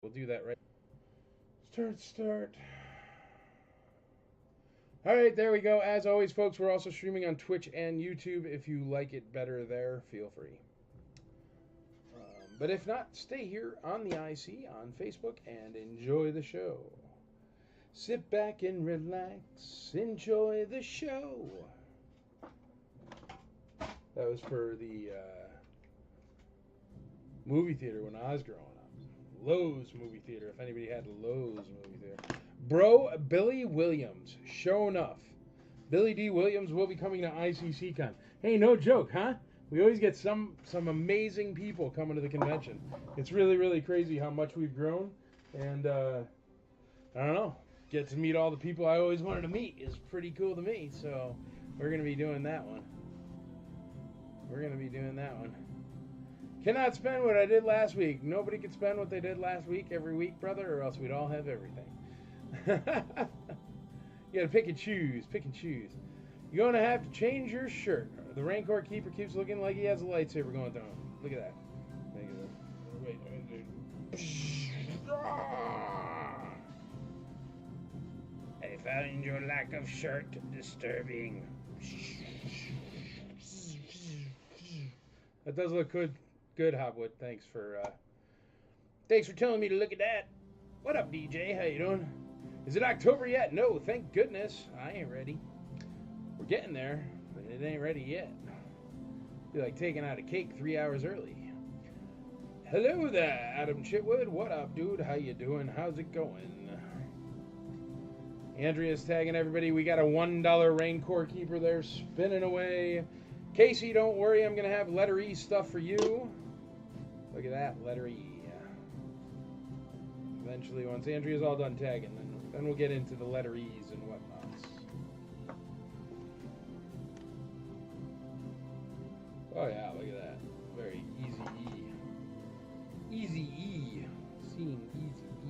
We'll do that right. Start. All right, there we go. As always, folks, we're also streaming on Twitch and YouTube. If you like it better there, feel free. But if not, stay here on the IC on Facebook and enjoy the show. Sit back and relax. Enjoy the show. That was for the movie theater when I was growing up. Lowe's movie theater, if anybody had Lowe's movie theater. Bro, Billy Williams, sure enough. Billy D. Williams will be coming to ICCCon. Hey, no joke, huh? We always get some amazing people coming to the convention. It's really, really crazy how much we've grown. And, I don't know, get to meet all the people I always wanted to meet is pretty cool to me. So, we're going to be doing that one. Cannot spend what I did last week. Nobody could spend what they did last week every week, brother, or else we'd all have everything. You gotta pick and choose. You're gonna have to change your shirt. The Rancor Keeper keeps looking like he has a lightsaber going through him. Look at that. Wait. I found your lack of shirt disturbing. That does look good, Hopwood. Thanks for telling me to look at that. What up, DJ? How you doing? Is it October yet? No, thank goodness. I ain't ready. We're getting there, but it ain't ready yet. Be like taking out a cake 3 hours early. Hello there, Adam Chitwood. What up, dude? How you doing? How's it going? Andrea's tagging everybody. We got a $1 Rancor Keeper there spinning away. Casey, don't worry. I'm going to have letter E stuff for you. Look at that, letter E. Eventually, once Andrea's all done tagging, then we'll get into the letter E's and whatnots. Oh yeah, look at that. Very easy E. Easy E. Seeing easy E.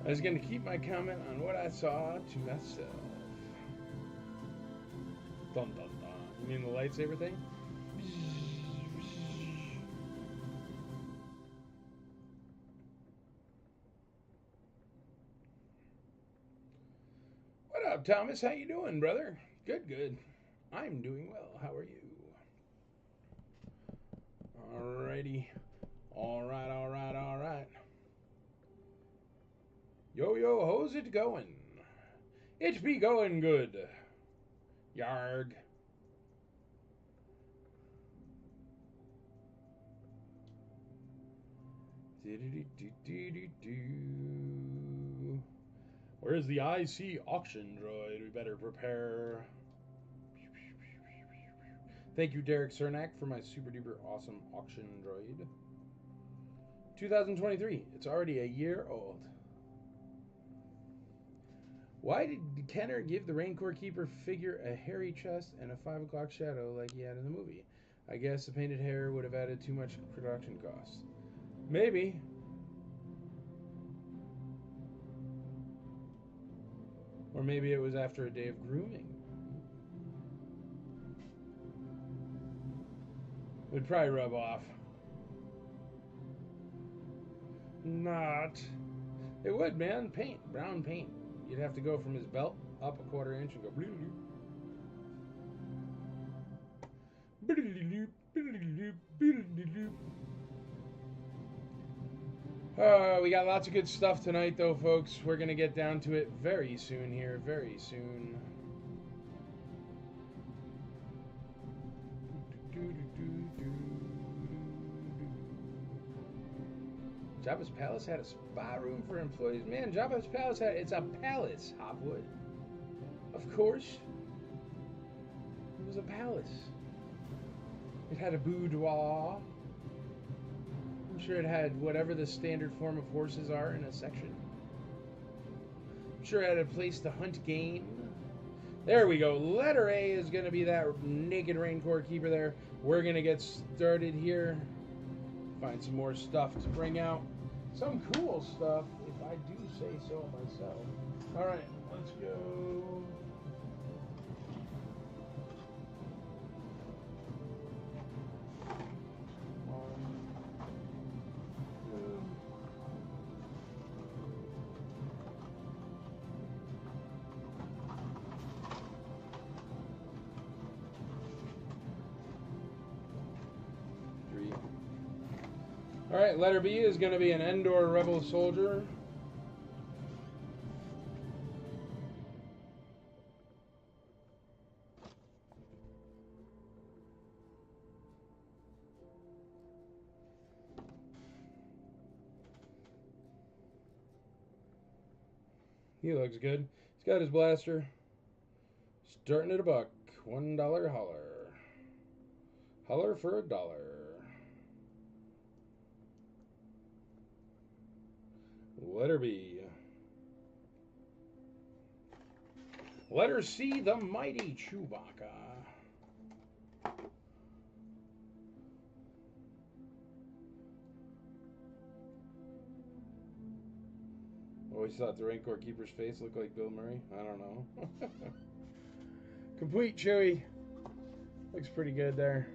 I was going to keep my comment on what I saw to myself. Dun dun dun. You mean the lightsaber thing? What up, Thomas? How you doing, brother? Good. I'm doing well. How are you? Alrighty. Alright. Yo, how's it going? It be going good. Yarg. Where's the IC auction droid? We better prepare. Thank you, Derek Cernak, for my super duper awesome auction droid. 2023. It's already a year old. Why did Kenner give the Rancor Keeper figure a hairy chest and a 5 o'clock shadow like he had in the movie? I guess the painted hair would have added too much production cost. Maybe. Or maybe it was after a day of grooming. Would probably rub off. Not. It would, man. Paint. Brown paint. You'd have to go from his belt up a quarter inch and go. We got lots of good stuff tonight, though, folks. We're going to get down to it very soon here. Very soon. Jabba's Palace had a spa room for employees. Man, Jabba's Palace it's a palace, Hopwood. Of course. It was a palace. It had a boudoir. I'm sure it had whatever the standard form of horses are in a section. I'm sure it had a place to hunt game. There we go. Letter A is going to be that naked Rancor Keeper there. We're going to get started here. Find some more stuff to bring out. Some cool stuff, if I do say so myself. All right, let's go. All right, letter B is going to be an Endor Rebel soldier. He looks good. He's got his blaster. Starting at $1. $1 holler. Holler for $1. Letter B. Letter C, the mighty Chewbacca. Always thought the Rancor Keeper's face looked like Bill Murray. I don't know. Complete Chewie. Looks pretty good there.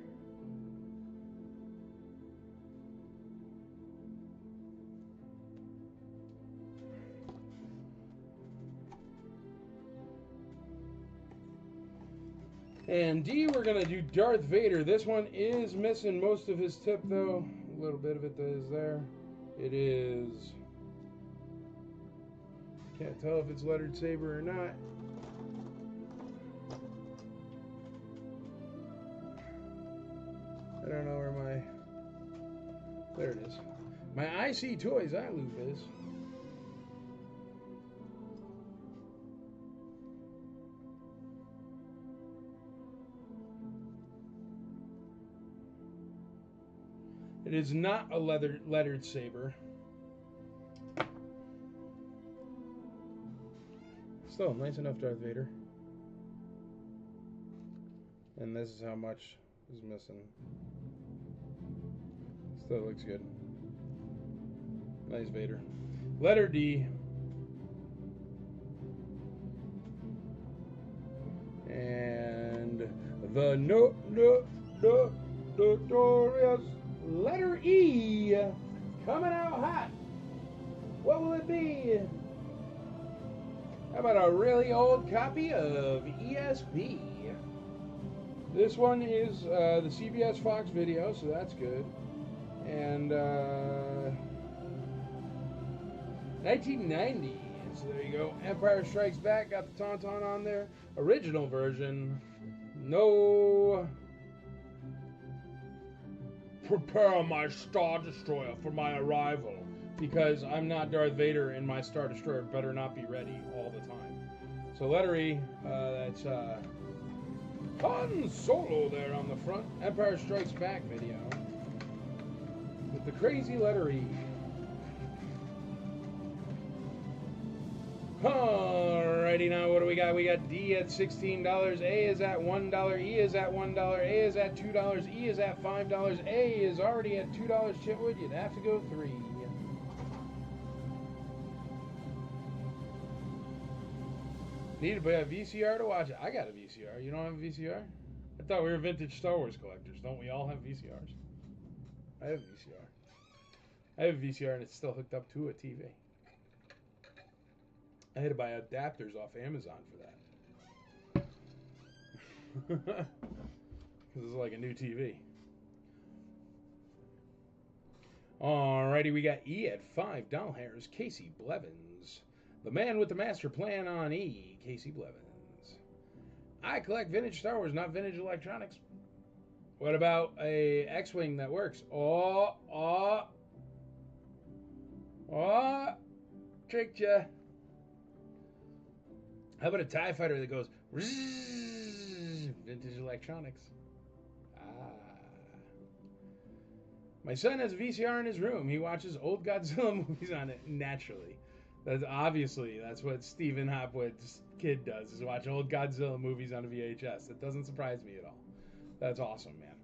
And D, we're going to do Darth Vader. This one is missing most of his tip, though. A little bit of it is there. It is... Can't tell if it's lettered saber or not. I don't know where my... There it is. My IC Toys eye loop is. It is not a lettered saber. Still, nice enough Darth Vader. And this is how much is missing. Still looks good. Nice Vader. Letter D. And the notorious letter E coming out hot. What will it be? How about a really old copy of ESP? This one is the CBS Fox video, so that's good. And 1990. So there you go. Empire Strikes Back, got the Tauntaun on there. Original version. No. Prepare my Star Destroyer for my arrival. Because I'm not Darth Vader and my Star Destroyer better not be ready all the time. So letter E, that's Han Solo there on the front. Empire Strikes Back video. With the crazy letter E. Alrighty, now what do we got? We got D at $16. A is at $1. E is at $1. A is at $2. E is at $5. A is already at $2. Chitwood, you'd have to go 3. Need a VCR to watch it. I got a VCR. You don't have a VCR? I thought we were vintage Star Wars collectors. Don't we all have VCRs? I have a VCR. I have a VCR and it's still hooked up to a TV. I had to buy adapters off Amazon for that. Because it's like a new TV. Alrighty, we got E at $5. Casey Blevins. The man with the master plan on E. Casey Blevins. I collect vintage Star Wars, not vintage electronics. What about a X-Wing that works? Oh, tricked ya. How about a TIE fighter that goes vintage electronics? My son has a VCR in his room. He watches old Godzilla movies on it naturally. That's what Stephen Hopwood's kid does, is watch old Godzilla movies on a VHS. It doesn't surprise me at all. That's awesome, man.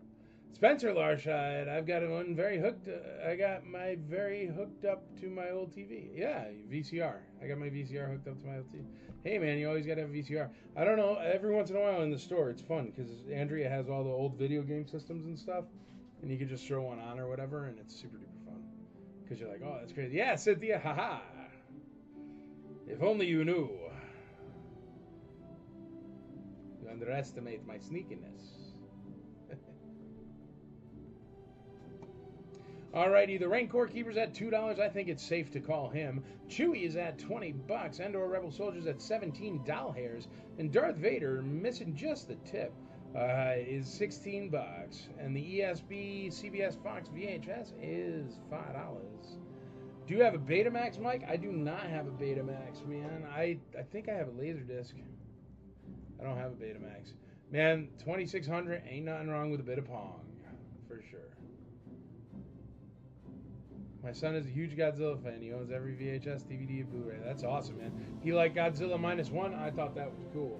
Spencer Larshide, I've got one very hooked. I got my very hooked up to my old TV. Yeah, VCR. I got my VCR hooked up to my old TV. Hey, man, you always got to have a VCR. I don't know. Every once in a while in the store, it's fun because Andrea has all the old video game systems and stuff, and you can just throw one on or whatever, and it's super duper fun. Because you're like, oh, that's crazy. Yeah, Cynthia, haha. If only you knew. You underestimate my sneakiness. Alrighty, the Rancor Keeper's at $2. I think it's safe to call him. Chewie is at $20. Endor Rebel Soldier's at 17 doll hairs. And Darth Vader, missing just the tip, is $16. And the ESB CBS Fox VHS is $5. Do you have a Betamax, Mike? I do not have a Betamax, man. I think I have a Laserdisc. I don't have a Betamax. Man, 2600, ain't nothing wrong with a bit of Pong, for sure. My son is a huge Godzilla fan. He owns every VHS, DVD, and Blu-ray. That's awesome, man. He liked Godzilla -1. I thought that was cool.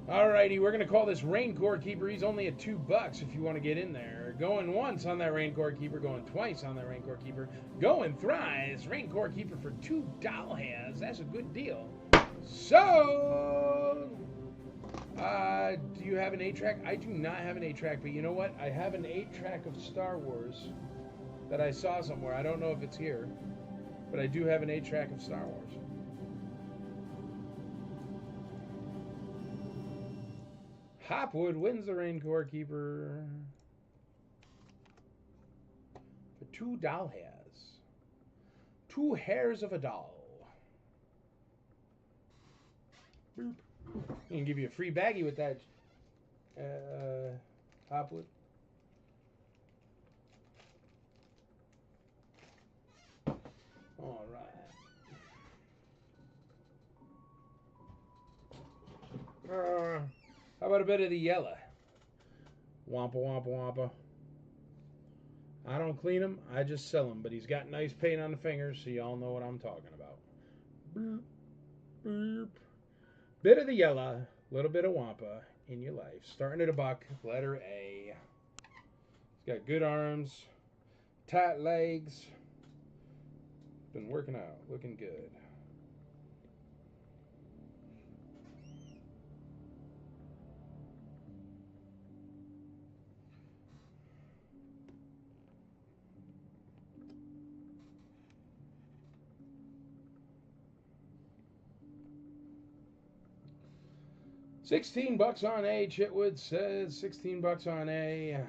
Alrighty, we're going to call this Rancor Keeper. He's only at $2 if you want to get in there. Going once on that Rancor Keeper. Going twice on that Rancor Keeper. Going thrice. Rancor Keeper for $2. That's a good deal. So, do you have an 8-track? I do not have an 8-track, but you know what? I have an 8-track of Star Wars that I saw somewhere. I don't know if it's here, but I do have an 8-track of Star Wars. Hopwood wins the Rancor Keeper for 2 doll hairs. 2 hairs of a doll. Boop. He can give you a free baggie with that, Hopwood. All right. How about a bit of the yellow? Wampa, wampa, wampa. I don't clean him, I just sell him. But he's got nice paint on the fingers, so y'all know what I'm talking about. Boop, boop. Bit of the yellow, little bit of wampa in your life. Starting at $1, letter A. He's got good arms, tight legs. Been working out, looking good. $16 on A. Chitwood says $16 on A.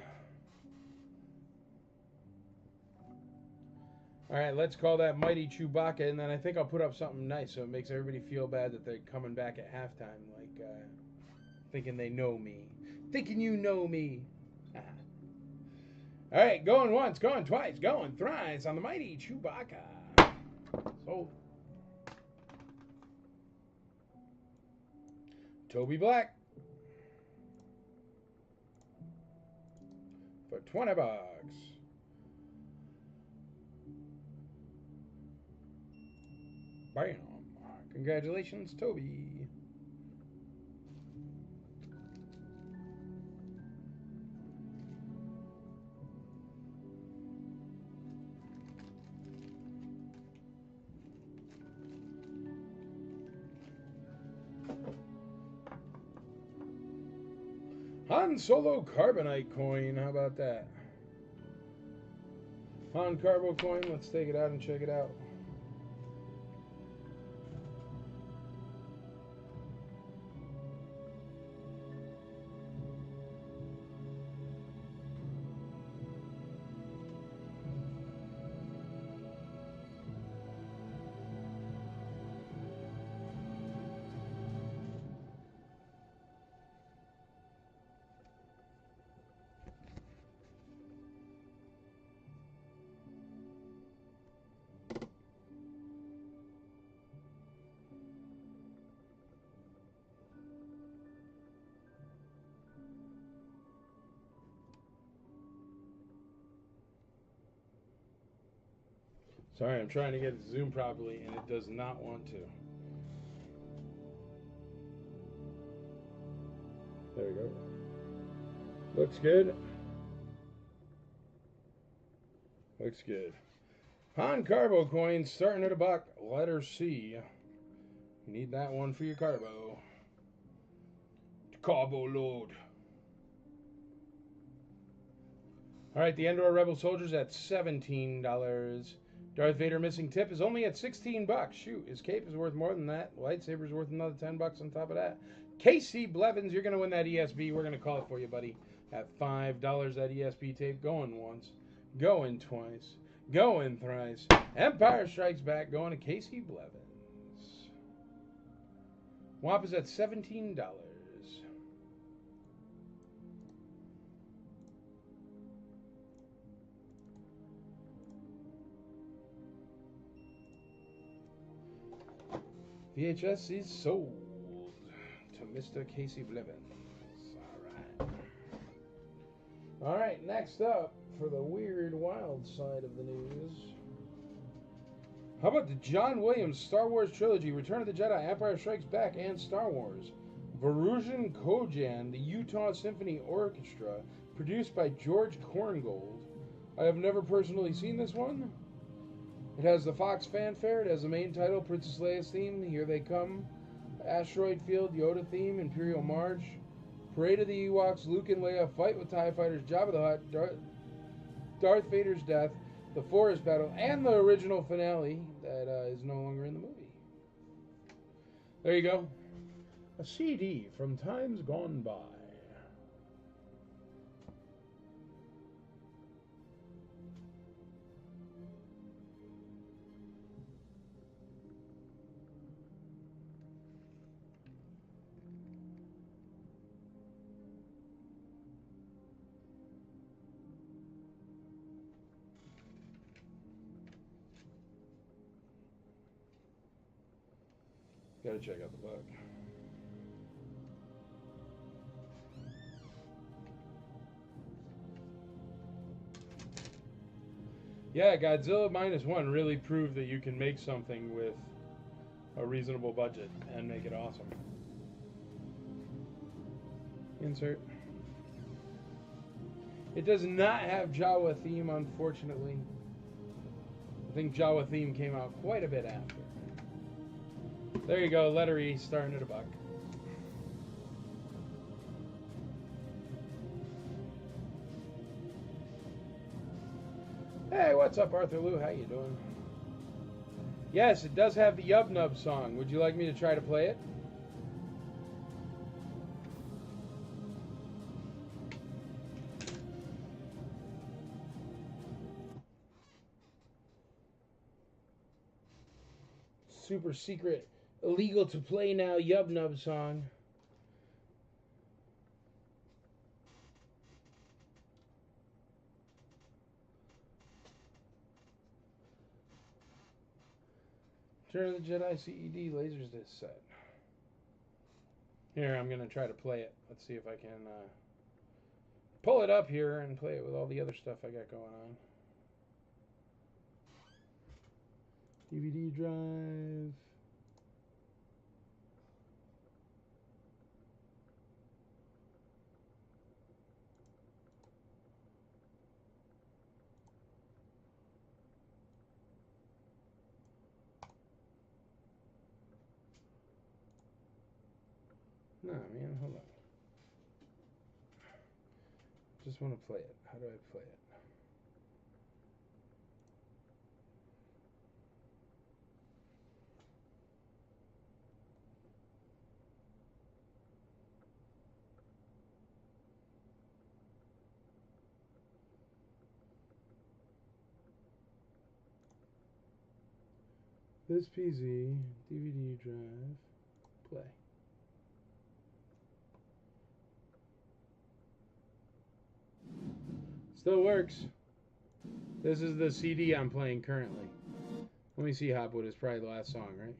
All right, let's call that Mighty Chewbacca, and then I think I'll put up something nice so it makes everybody feel bad that they're coming back at halftime, like thinking they know me. Thinking you know me. All right, going once, going twice, going thrice on the Mighty Chewbacca. Sold. Toby Black for $20. Bam. Congratulations, Toby. Han Solo Carbonite coin. How about that? Han Carbo coin. Let's take it out and check it out. Sorry, I'm trying to get it to zoom properly, and it does not want to. There we go. Looks good. Looks good. Han Carbo coin starting at $1. Letter C. You need that one for your Carbo. Carbo load. All right, the Endor Rebel Soldiers at $17. Darth Vader missing tip is only at $16. Shoot, his cape is worth more than that. Lightsaber is worth another $10 on top of that. Casey Blevins, you're going to win that ESB. We're going to call it for you, buddy. At $5, that ESP tape going once, going twice, going thrice. Empire Strikes Back going to Casey Blevins. WAP is at $17. VHS is sold to Mr. Casey Blevins. All right, next up for the weird, wild side of the news. How about the John Williams Star Wars trilogy, Return of the Jedi, Empire Strikes Back, and Star Wars? Varujan Kojan, the Utah Symphony Orchestra, produced by George Korngold. I have never personally seen this one. It has the Fox fanfare. It has the main title, Princess Leia's theme, Here They Come, Asteroid Field, Yoda theme, Imperial March, Parade of the Ewoks, Luke and Leia fight with TIE fighters, Jabba the Hutt, Darth Vader's death, the Forest battle, and the original finale that is no longer in the movie. There you go. A CD from times gone by. Gotta check out the book. Yeah, Godzilla -1 really proved that you can make something with a reasonable budget and make it awesome. Insert. It does not have Jawa theme, unfortunately. I think Jawa theme came out quite a bit after. There you go, letter E, starting at $1. Hey, what's up, Arthur Lou? How you doing? Yes, it does have the Yub Nub song. Would you like me to try to play it? Super secret, illegal to play now Yub Nub song. Return of the Jedi CED Laserdisc set. Here, I'm going to try to play it. Let's see if I can pull it up here and play it with all the other stuff I got going on. DVD drive. Nah, man, hold on. Just want to play it. How do I play it? This PZ, DVD drive, play. Still works. This is the CD I'm playing currently. Let me see, Hopwood is probably the last song, right?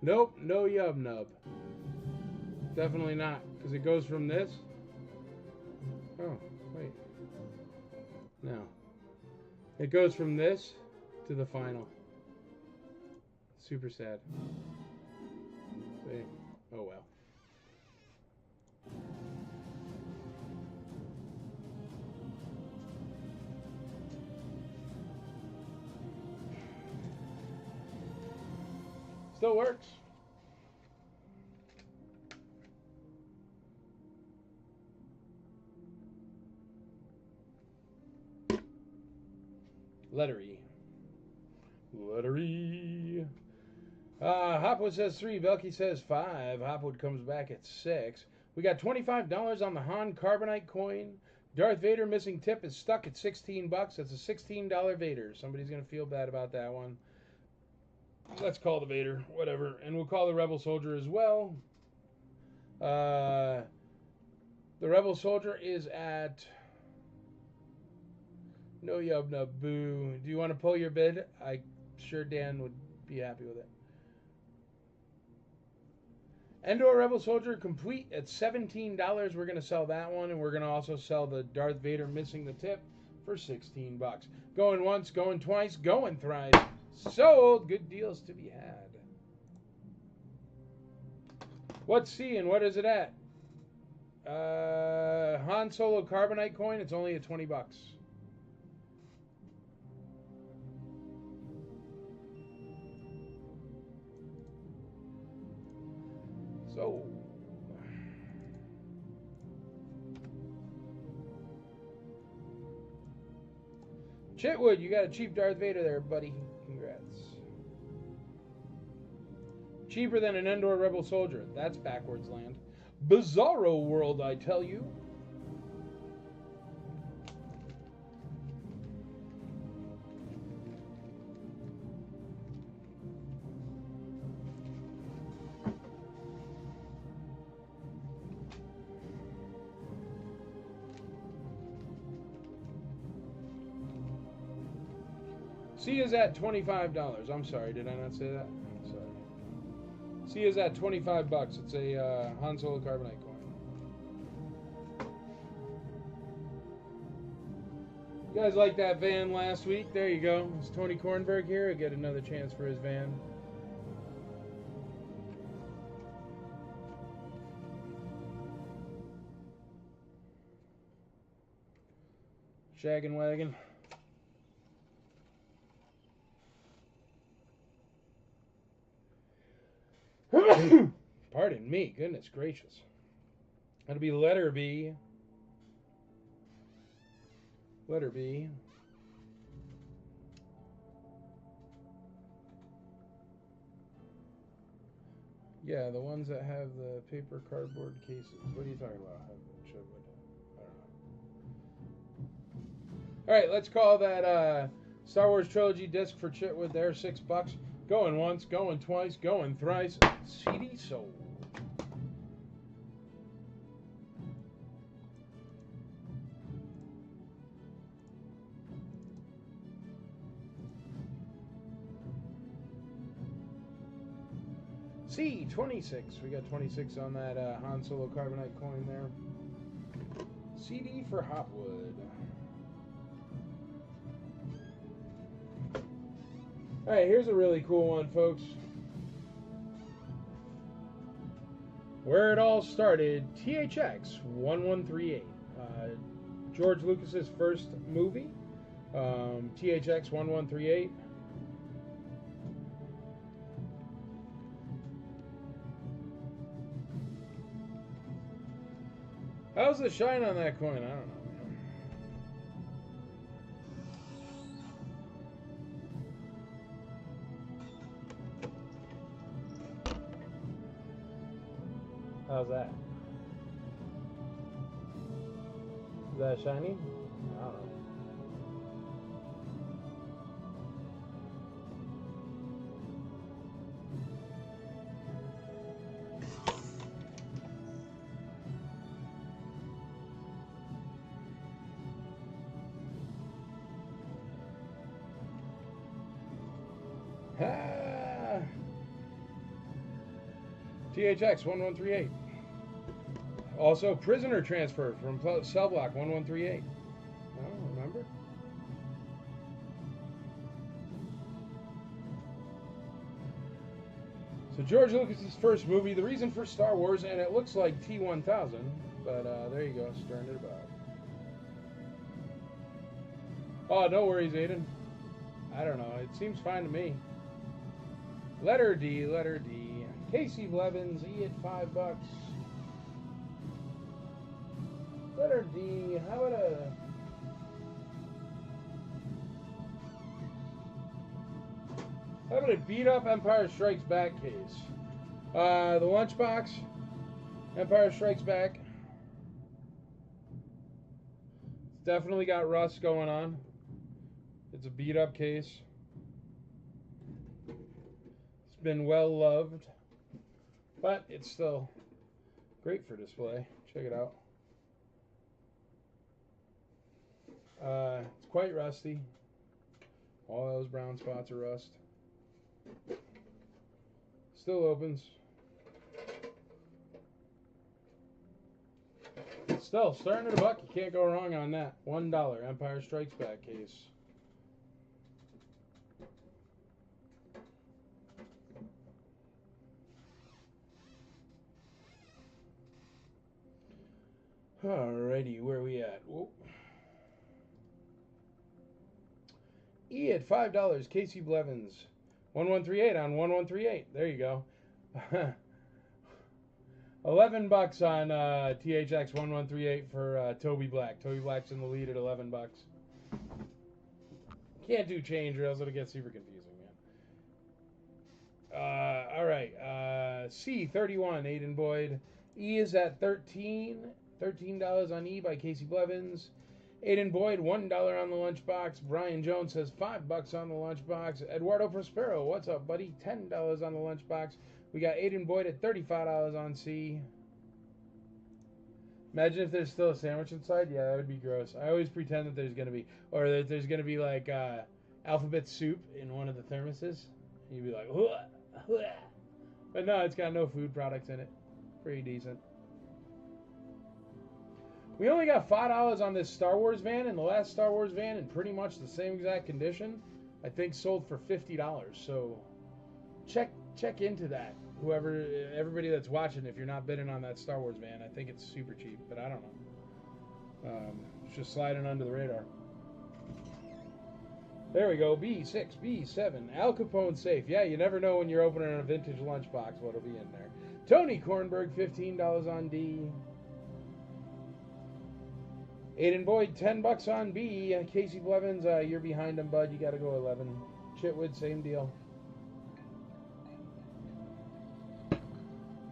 Nope, no Yub Nub. Definitely not, because it goes from this. Oh, wait. No. It goes from this to the final. Super sad. See? Oh well. still works. Letter E. Letter E. Hopwood says 3. Velky says 5. Hopwood comes back at 6. We got $25 on the Han Carbonite coin. Darth Vader missing tip is stuck at 16 bucks. That's a $16 Vader. Somebody's going to feel bad about that one. Let's call the Vader. Whatever. And we'll call the Rebel Soldier as well. The Rebel Soldier is at... No yub nub boo. Do you want to pull your bid? I'm sure Dan would be happy with it. Endor Rebel Soldier complete at $17. We're going to sell that one, and we're going to also sell the Darth Vader missing the tip for 16 bucks. Going once, going twice, going thrice. Sold. Good deals to be had. What's C and what is it at? Han Solo Carbonite coin. It's only at 20 bucks. So, Chitwood, you got a cheap Darth Vader there, buddy. Congrats. Cheaper than an Endor Rebel Soldier. That's backwards land. Bizarro world, I tell you. C is at $25. I'm sorry, did I not say that? I'm sorry. C is at 25 bucks. It's a Han Solo Carbonite coin. You guys like that van last week? There you go. It's Tony Kornberg here. I get another chance for his van. Shaggin' wagon. Pardon me, goodness gracious. That'll be letter B. Letter B. Yeah, the ones that have the paper cardboard cases. What are you talking about? I don't know. Alright, let's call that Star Wars Trilogy disc for Chitwood there, $6. Going once, going twice, going thrice. CD sold. C, 26. We got 26 on that Han Solo Carbonite coin there. CD for Hopwood. Alright, here's a really cool one, folks. Where it all started, THX 1138. George Lucas's first movie, THX 1138. How's the shine on that coin? I don't know. How's that? Is that shiny? I don't know. THX 1138. Also, prisoner transfer from cell block 1138. Oh, remember? So George Lucas's first movie, the reason for Star Wars, and it looks like T-1000, but there you go, stirring it about. Oh, no worries, Aiden. I don't know, it seems fine to me. Letter D, letter D. Casey Blevins, E at $5. Letter D. How about a beat up Empire Strikes Back case? The lunchbox, Empire Strikes Back. It's definitely got rust going on. It's a beat up case. It's been well loved, but it's still great for display. Check it out. It's quite rusty. All those brown spots are rust. Still opens. Still, starting at $1. You can't go wrong on that. $1 Empire Strikes Back case. Alrighty, where are we at? Whoa. E at $5. Casey Blevins. 1138 on 1138. There you go. $11 on THX 1138 for Toby Black. Toby Black's in the lead at $11. Can't do change or else it'll get super confusing, man. All right. C31, Aiden Boyd. E is at $13 on E by Casey Blevins. Aiden Boyd, $1 on the lunchbox. Brian Jones says $5 on the lunchbox. Eduardo Prospero, what's up, buddy? $10 on the lunchbox. We got Aiden Boyd at $35 on C. Imagine if there's still a sandwich inside. Yeah, that would be gross. I always pretend that there's going to be, or that there's going to be like alphabet soup in one of the thermoses. You'd be like, "Hua, hua." But no, it's got no food products in it. Pretty decent. We only got $5 on this Star Wars van, and the last Star Wars van in pretty much the same exact condition, I think sold for $50. So check into that. Everybody that's watching, if you're not bidding on that Star Wars van, I think it's super cheap, but I don't know. It's just sliding under the radar. There we go. B6, B7, Al Capone safe. Yeah, you never know when you're opening a vintage lunchbox what'll be in there. Tony Kornberg, $15 on D. Aiden Boyd, $10 on B. Casey Blevins, you're behind him, bud. You got to go 11. Chitwood, same deal.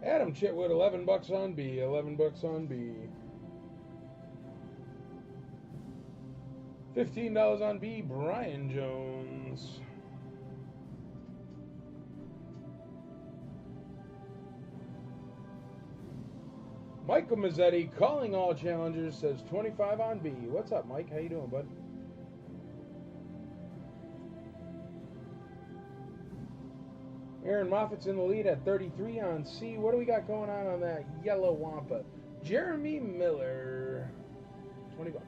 Adam Chitwood, $11 on B. $11 on B. $15 on B. Brian Jones. Michael Mazzetti, calling all challengers, says 25 on B. What's up, Mike? How you doing, bud? Aaron Moffat's in the lead at 33 on C. What do we got going on that yellow Wampa? Jeremy Miller, $20.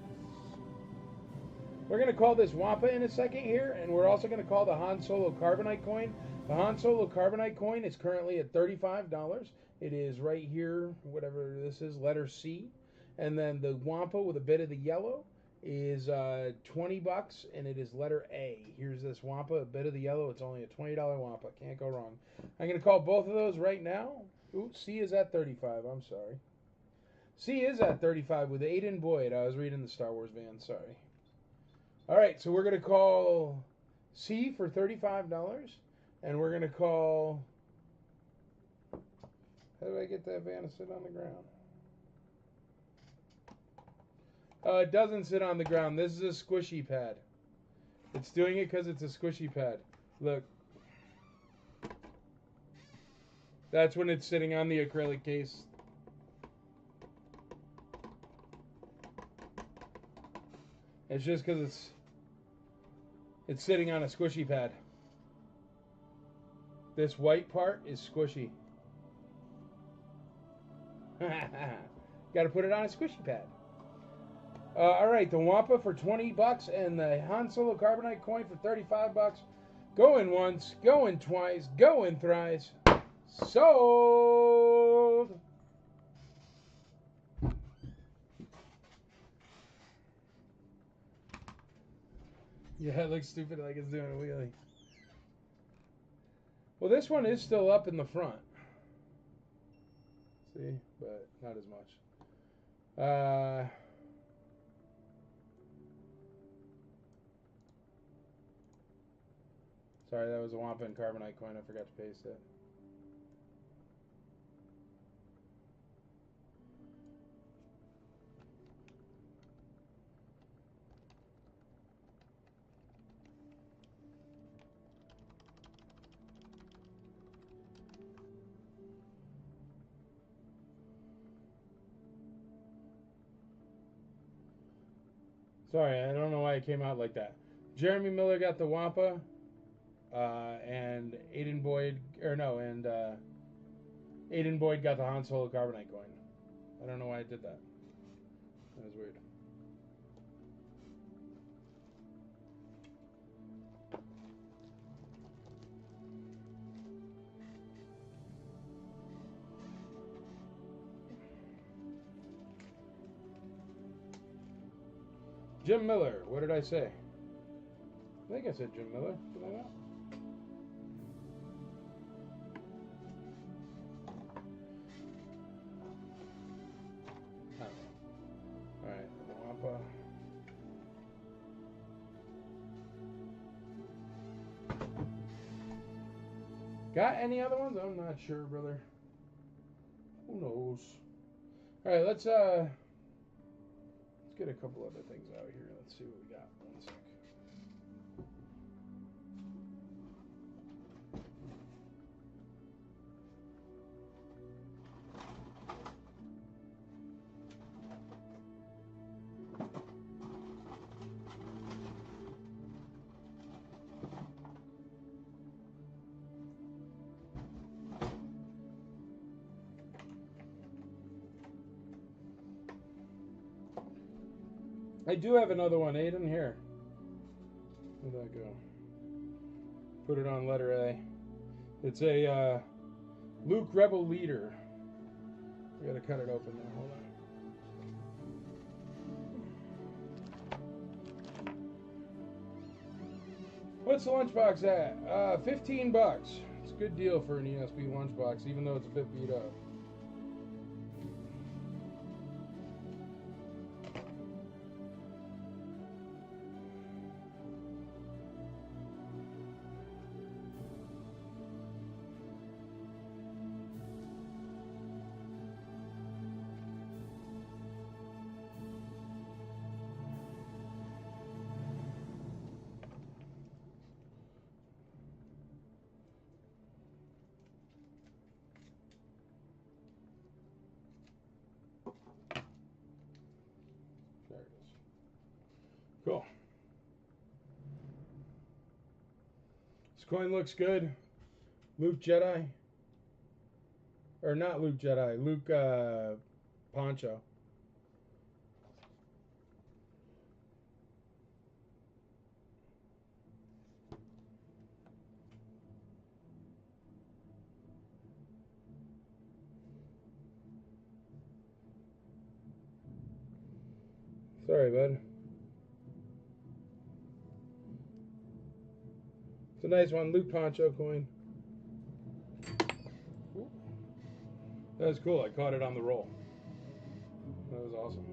We're going to call this Wampa in a second here, and we're also going to call the Han Solo Carbonite coin. The Han Solo Carbonite coin is currently at $35. It is right here, whatever this is, letter C. And then the Wampa with a bit of the yellow is $20, and it is letter A. Here's this Wampa, a bit of the yellow. It's only a $20 Wampa. Can't go wrong. I'm going to call both of those right now. Ooh, C is at 35. I'm sorry. C is at 35 with Aiden Boyd. I was reading the Star Wars van. Sorry. All right, so we're going to call C for $35, and we're going to call... How do I get that van to sit on the ground? It doesn't sit on the ground. This is a squishy pad. It's doing it because it's a squishy pad. Look. That's when it's sitting on the acrylic case. It's just because it's sitting on a squishy pad. This white part is squishy. Got to put it on a squishy pad. All right, the Wampa for $20 and the Han Solo Carbonite coin for $35. Going once, going twice, going thrice. Sold. Yeah, it looks stupid like it's doing a wheelie. Well, this one is still up in the front. See, but not as much. Sorry, that was a Wampa and Carbonite coin. I forgot to paste it. Sorry, I don't know why it came out like that. Jeremy Miller got the Wampa, and Aiden Boyd got the Han Solo Carbonite coin. I don't know why I did that. That was weird. Jim Miller. What did I say? I think I said Jim Miller. Did I not? I don't know. Alright, Wampa. Got any other ones? I'm not sure, brother. Who knows? Alright, let's get a couple other things out here. Let's see what we got. One sec. I do have another one, Aiden. Here. Where'd that go? Put it on letter A. It's a Luke Rebel Leader. I gotta cut it open now. Hold on. What's the lunchbox at? 15 bucks. It's a good deal for an ESP lunchbox, even though it's a bit beat up. There it is. Cool. This coin looks good. Luke Jedi. Or not Luke Jedi. Luke Poncho. Sorry, bud. It's a nice one. Luke Poncho coin. That was cool. I caught it on the roll. That was awesome.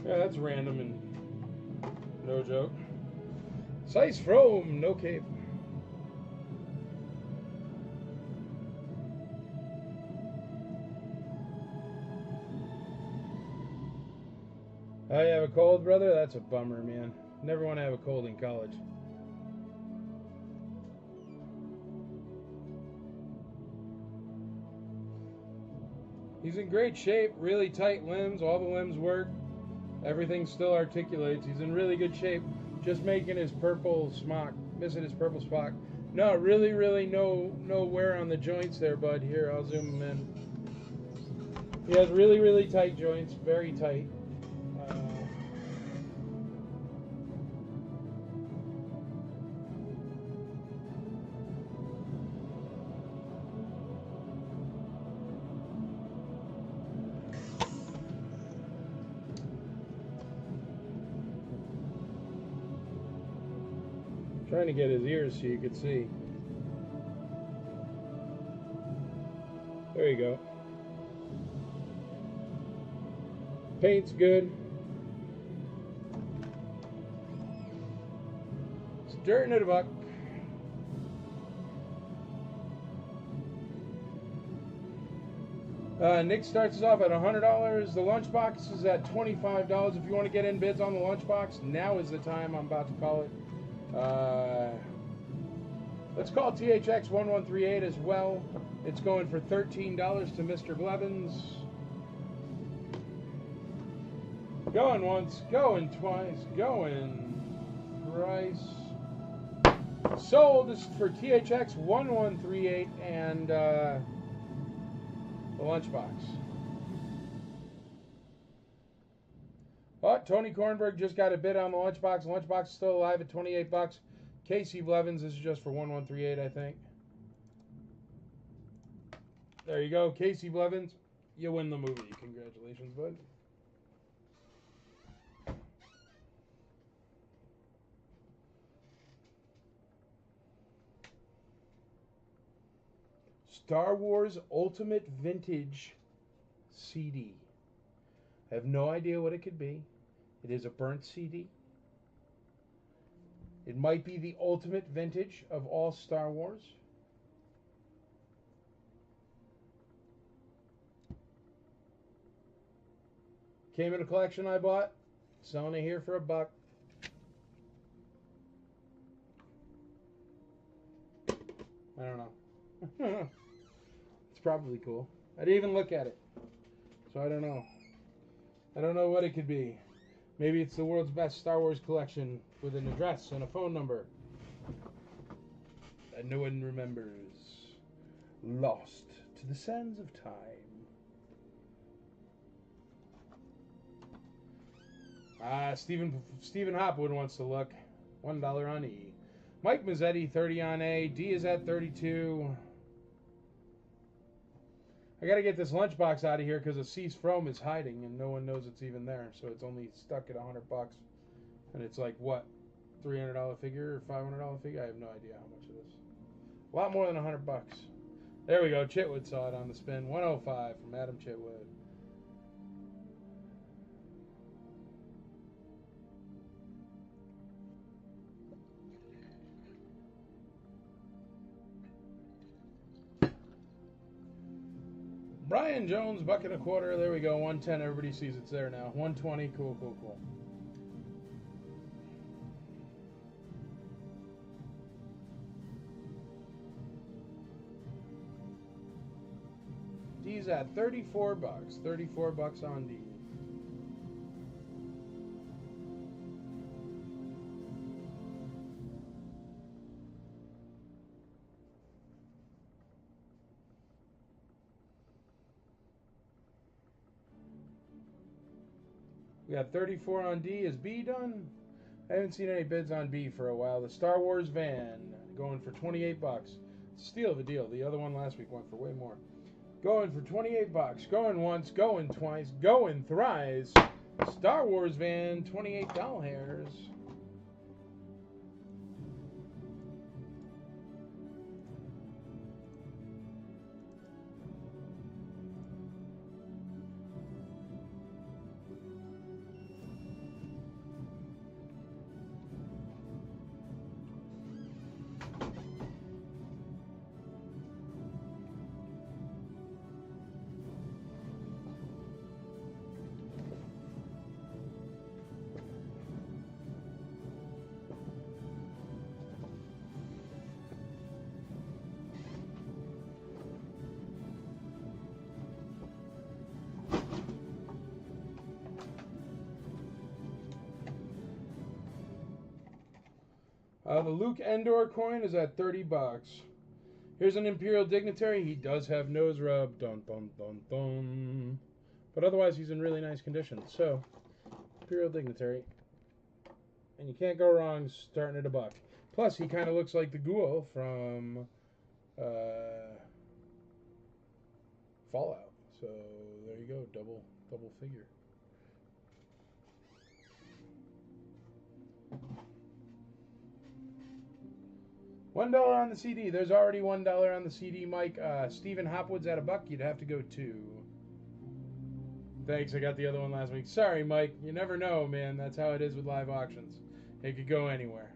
Yeah, that's random and no joke. Size Frome, no cape. I have a cold, brother? That's a bummer, man. Never want to have a cold in college. He's in great shape, really tight limbs. All the limbs work. Everything still articulates. He's in really good shape. Just making his purple smock, missing his purple spot. No, really no wear on the joints there, bud. Here, I'll zoom him in. He has really tight joints, very tight. Trying to get his ears so you could see. There you go. Paint's good. Starting at $1. Nick starts us off at $100. The lunchbox is at $25. If you want to get in bids on the lunchbox, now is the time. I'm about to call it. Let's call THX 1138 as well. It's going for $13 to Mr. Blevins. Going once, going twice, going thrice. Sold is for THX 1138 and the lunchbox. Oh, Tony Kornberg just got a bid on the lunchbox. The lunchbox is still alive at $28. Casey Blevins is just for 1138, I think. There you go, Casey Blevins. You win the movie. Congratulations, bud. Star Wars Ultimate Vintage CD. I have no idea what it could be. It is a burnt CD. It might be the ultimate vintage of all Star Wars. Came in a collection I bought. Selling it here for $1. I don't know. It's probably cool. I didn't even look at it. So I don't know. I don't know what it could be. Maybe it's the world's best Star Wars collection with an address and a phone number that no one remembers. Lost to the sands of time. Stephen Hopwood wants to look. $1 on E. Mike Mazzetti, 30 on A. D is at 32. I gotta get this lunchbox out of here because the Cease From is hiding and no one knows it's even there. So it's only stuck at $100. And it's like, what? $300 figure or $500 figure? I have no idea how much it is. A lot more than $100. There we go. Chitwood saw it on the spin. 105 from Adam Chitwood. Brian Jones, $1.25. There we go. 110. Everybody sees it's there now. 120. Cool, cool, cool. D's at $34. $34 on D. We got 34 on D. Is B done? I haven't seen any bids on B for a while. The Star Wars van going for $28. Steal of a deal. The other one last week went for way more. Going for $28. Going once, going twice, going thrice. Star Wars van, $28. The Luke Endor coin is at $30. Here's an Imperial Dignitary. He does have nose rub. Dun, dun, dun, dun. But otherwise, he's in really nice condition. So, Imperial Dignitary. And you can't go wrong starting at $1. Plus, he kind of looks like the Ghoul from Fallout. So, there you go. Double figure. $1 on the CD. There's already $1 on the CD, Mike. Stephen Hopwood's at $1. You'd have to go 2. Thanks, I got the other one last week. Sorry, Mike. You never know, man. That's how it is with live auctions. It could go anywhere.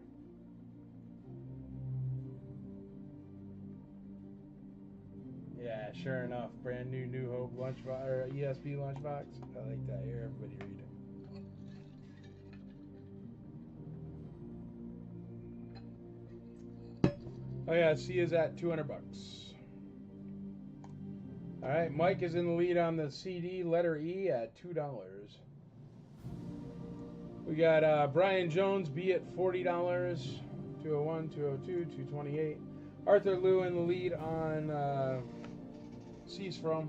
Yeah, sure enough. Brand new New Hope lunchbox or ESB lunchbox. I like that. Here, everybody read it. Oh yeah, C is at $200. All right, Mike is in the lead on the CD, letter E at $2. We got Brian Jones, B at $40, 201, 202, 228. Arthur Liu in the lead on C's From.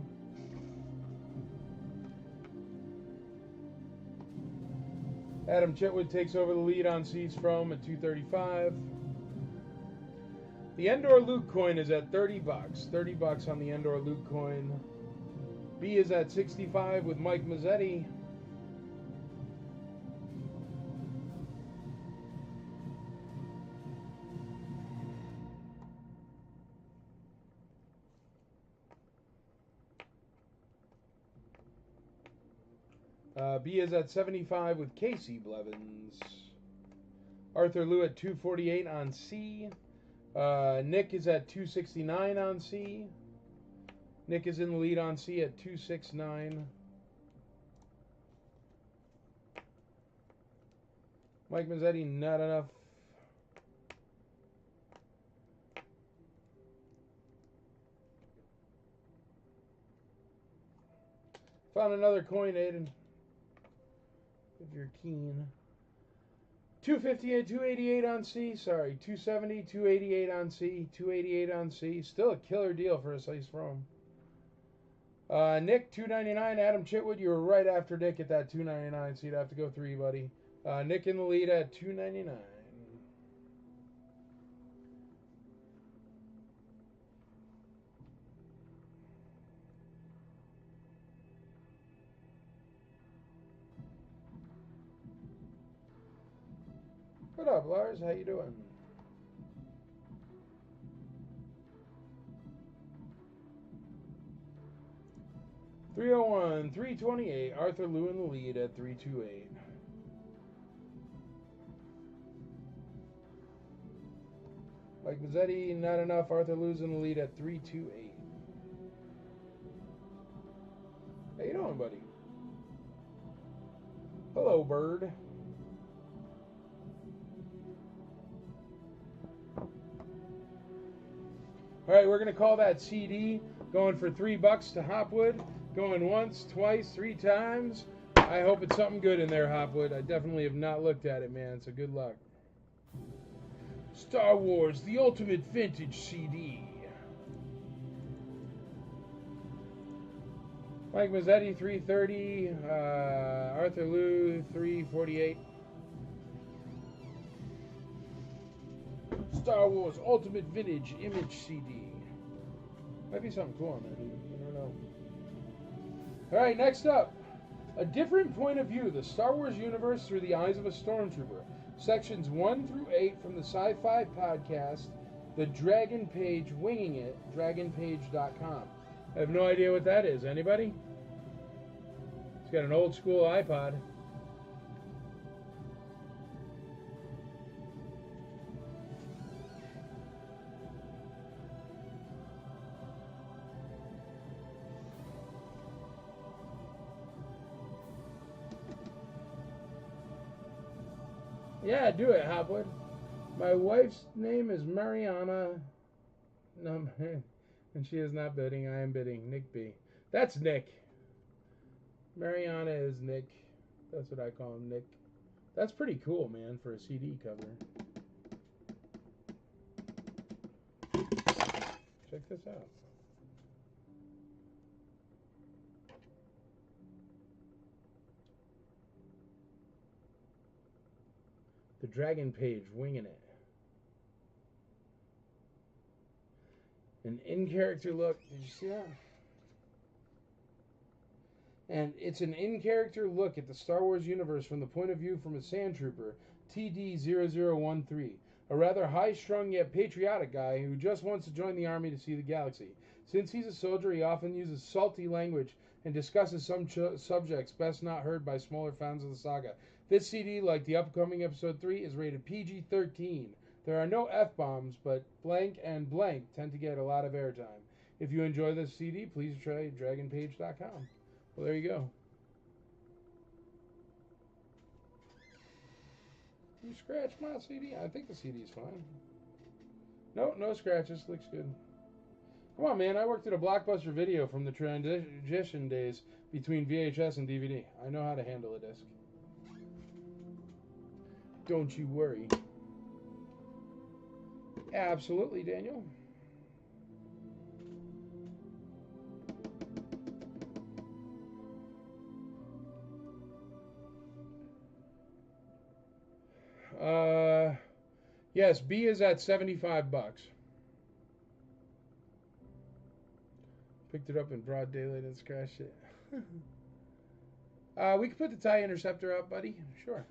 Adam Chitwood takes over the lead on C's From at 235. The Endor Luke coin is at $30. $30 on the Endor Luke coin. B is at 65 with Mike Mazzetti. B is at 75 with Casey Blevins. Arthur Liu at 248 on C. Nick is at 269 on C. Nick is in the lead on C at 269. Mike Mazzetti, not enough. Found another coin, Aiden. If you're keen. 258, 288 on C. Sorry, 270, 288 on C. 288 on C. Still a killer deal for a C's From. Nick, 299. Adam Chitwood, you were right after Nick at that 299, so you'd have to go 3, buddy. Nick in the lead at 299. What up, Lars? How you doing? $301, $328. Arthur Liu in the lead at $328. Mike Mazzetti, not enough. Arthur Liu's in the lead at $328. How you doing, buddy? Hello, bird. All right, we're going to call that CD. Going for $3 to Hopwood. Going once, twice, 3 times. I hope it's something good in there, Hopwood. I definitely have not looked at it, man, so good luck. Star Wars, the Ultimate Vintage CD. Mike Mazzetti, 330. Arthur Liu, 348. Star Wars Ultimate Vintage Image CD. Might be something cool on there, dude. I don't know. Alright, next up. A Different Point of View. The Star Wars Universe Through the Eyes of a Stormtrooper. Sections 1 through 8 from the Sci-Fi Podcast. The Dragon Page Winging It. DragonPage.com. I have no idea what that is. Anybody? It's got an old school iPod. Yeah, do it, Hopwood. My wife's name is Mariana. No, and she is not bidding. I am bidding. Nick B. That's Nick. Mariana is Nick. That's what I call him, Nick. That's pretty cool, man, for a CD cover. Check this out. The Dragon Page Winging It. An in-character look. Did you see that? And it's an in-character look at the Star Wars universe from the point of view from a Sand Trooper, TD0013. a rather high-strung yet patriotic guy who just wants to join the army to see the galaxy. Since he's a soldier, he often uses salty language and discusses some subjects best not heard by smaller fans of the saga. This CD, like the upcoming episode 3, is rated PG-13. There are no F-bombs, but blank and blank tend to get a lot of airtime. If you enjoy this CD, please try DragonPage.com. Well, there you go. You scratch my CD? I think the CD is fine. No, no scratches. Looks good. Come on, man. I worked at a Blockbuster Video from the transition days between VHS and DVD. I know how to handle a disc. Don't you worry. Absolutely, Daniel. Yes, B is at $75. Picked it up in broad daylight and scratched it. We can put the TIE Interceptor up, buddy. Sure.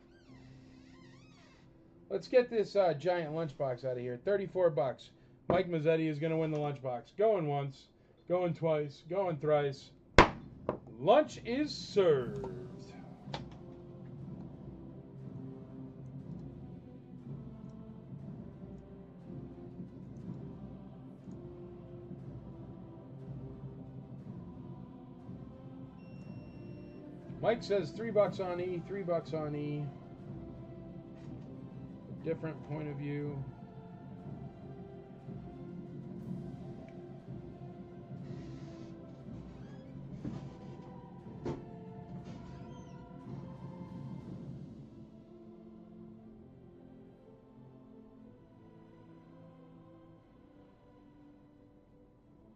Let's get this giant lunchbox out of here. $34. Mike Mazzetti is going to win the lunchbox. Going once, going twice, going thrice. Lunch is served. Mike says $3 on E, $3 on E. A different point of view.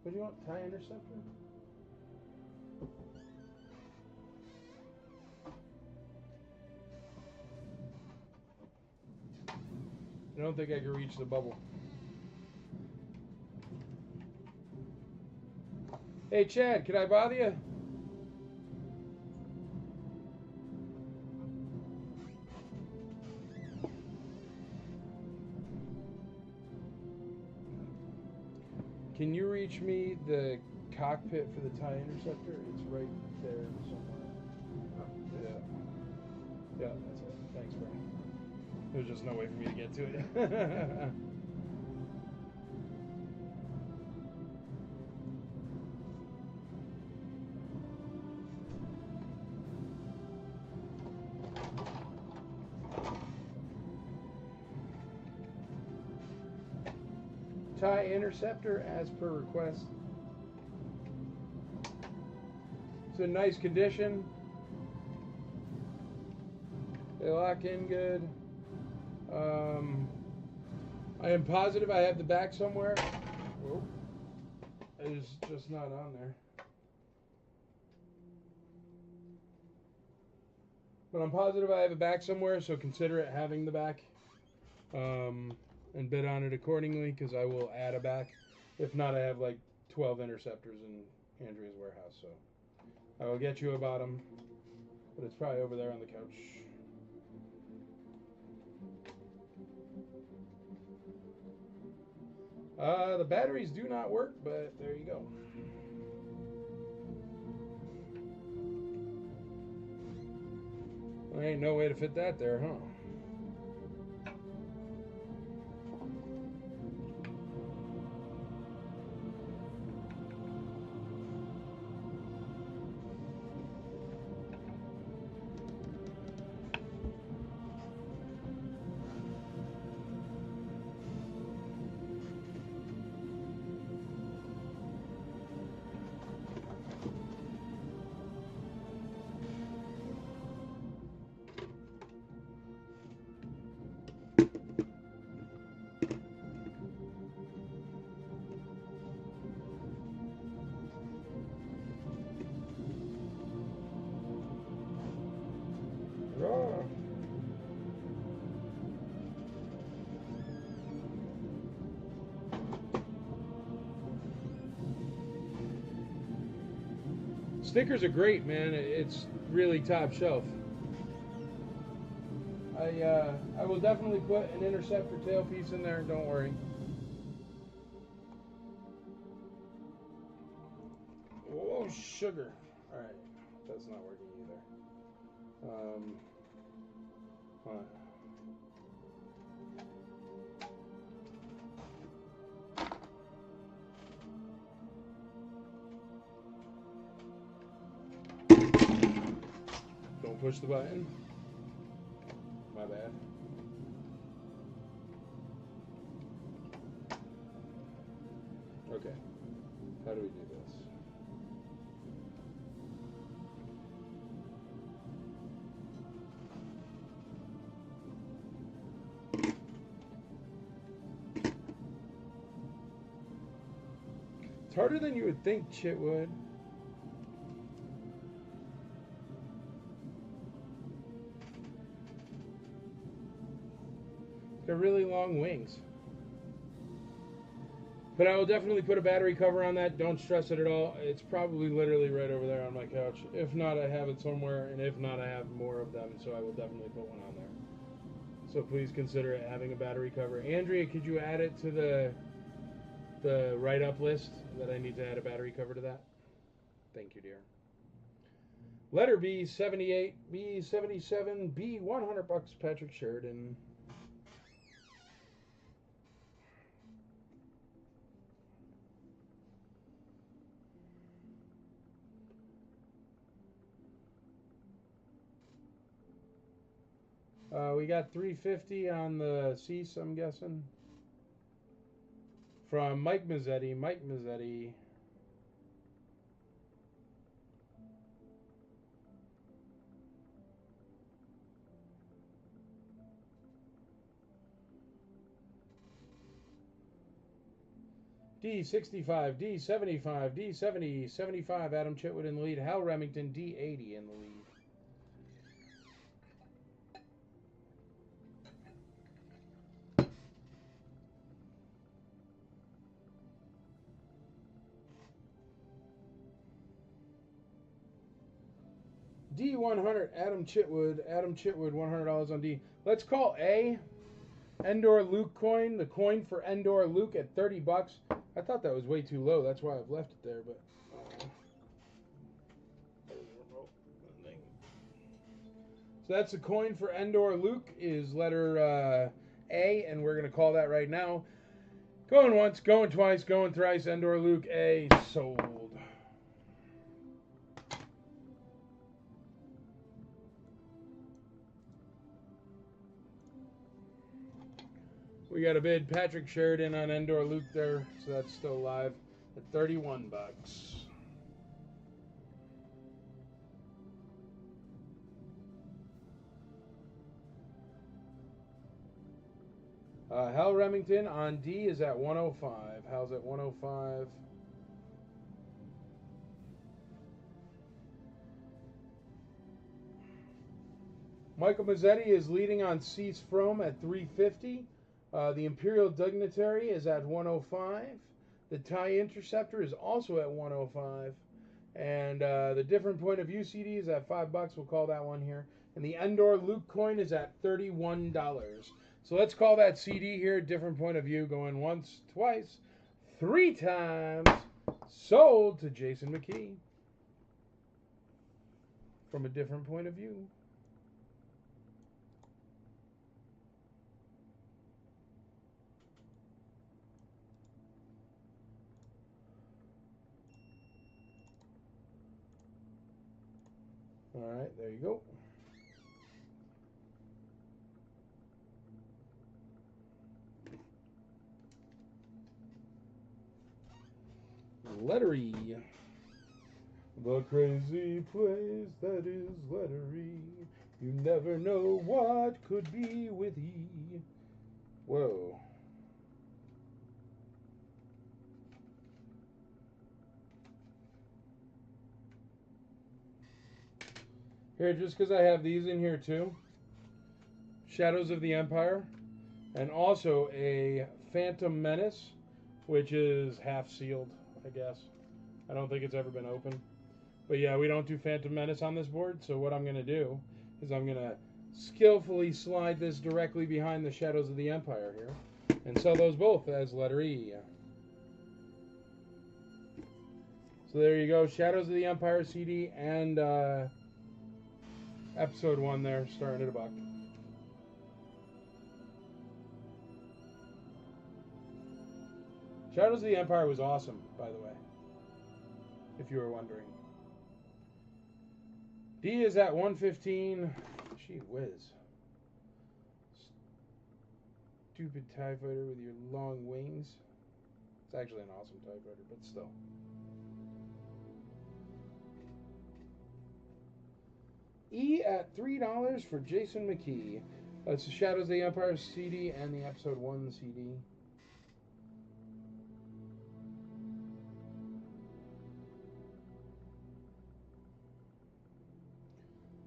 What do you want? TIE Interceptor? I don't think I can reach the bubble. Hey, Chad, can I bother you? Can you reach me the cockpit for the TIE Interceptor? It's right there somewhere. Yeah. Yeah, that's it. Thanks, bro. There's just no way for me to get to it. TIE Interceptor as per request. It's in nice condition. They lock in good. I am positive I have the back somewhere. Whoa. It's just not on there. But I'm positive I have a back somewhere, so consider it having the back. And bid on it accordingly, because I will add a back. If not, I have like 12 interceptors in Andrea's warehouse, so I will get you a bottom, but it's probably over there on the couch. The batteries do not work, but there you go. There ain't no way to fit that there, huh? Stickers are great, man. It's really top shelf. I I will definitely put an interceptor tailpiece in there. Don't worry. Oh, sugar. All right, that's not working either. Hold on. Don't push the button. My bad. Okay. How do we do this? It's harder than you would think, Chitwood. Got really long wings. But I will definitely put a battery cover on that. Don't stress it at all. It's probably literally right over there on my couch. If not, I have it somewhere. And if not, I have more of them. So I will definitely put one on there. So please consider having a battery cover. Andrea, could you add it to the write-up list that I need to add a battery cover to that? Thank you, dear. Letter B, 78, B, 77, B, 100 bucks, Patrick Sheridan. We got 350 on the cease, I'm guessing. From Mike Mazzetti. Mike Mazzetti. D65, D75, D70, 75, Adam Chitwood in the lead. Hal Remington, D80 in the lead. D100, Adam Chitwood. Adam Chitwood, $100 on D. Let's call A, Endor Luke coin. The coin for Endor Luke at 30 bucks. I thought that was way too low. That's why I've left it there, but... So that's the coin for Endor Luke is letter A, and we're going to call that right now. Going once, going twice, going thrice. Endor Luke A, sold. We got a bid, Patrick Sheridan on Endor Luke there, so that's still live at 31 bucks. Hal Remington on D is at 105. Hal's at 105. Michael Mazzetti is leading on Cease From at 350. The Imperial Dignitary is at 105. The TIE Interceptor is also at 105. And the Different Point of View CD is at $5. We'll call that one here. And the Endor Luke coin is at $31. So let's call that CD here, Different Point of View, going once, twice, 3 times. Sold to Jason McKee. From a Different Point of View. All right, there you go. Lettery. The crazy place that is Lettery. You never know what could be with ye. Whoa. Here, just because I have these in here too. Shadows of the Empire. And also a Phantom Menace, which is half sealed, I guess. I don't think it's ever been opened. But yeah, we don't do Phantom Menace on this board, so what I'm going to do is I'm going to skillfully slide this directly behind the Shadows of the Empire here and sell those both as letter E. So there you go, Shadows of the Empire CD and episode 1 there, starting at $1. Shadows of the Empire was awesome, by the way, if you were wondering. D is at 115. Gee whiz. Stupid TIE fighter with your long wings. It's actually an awesome TIE fighter, but still. E at $3 for Jason McKee. That's the Shadows of the Empire CD and the episode 1 CD.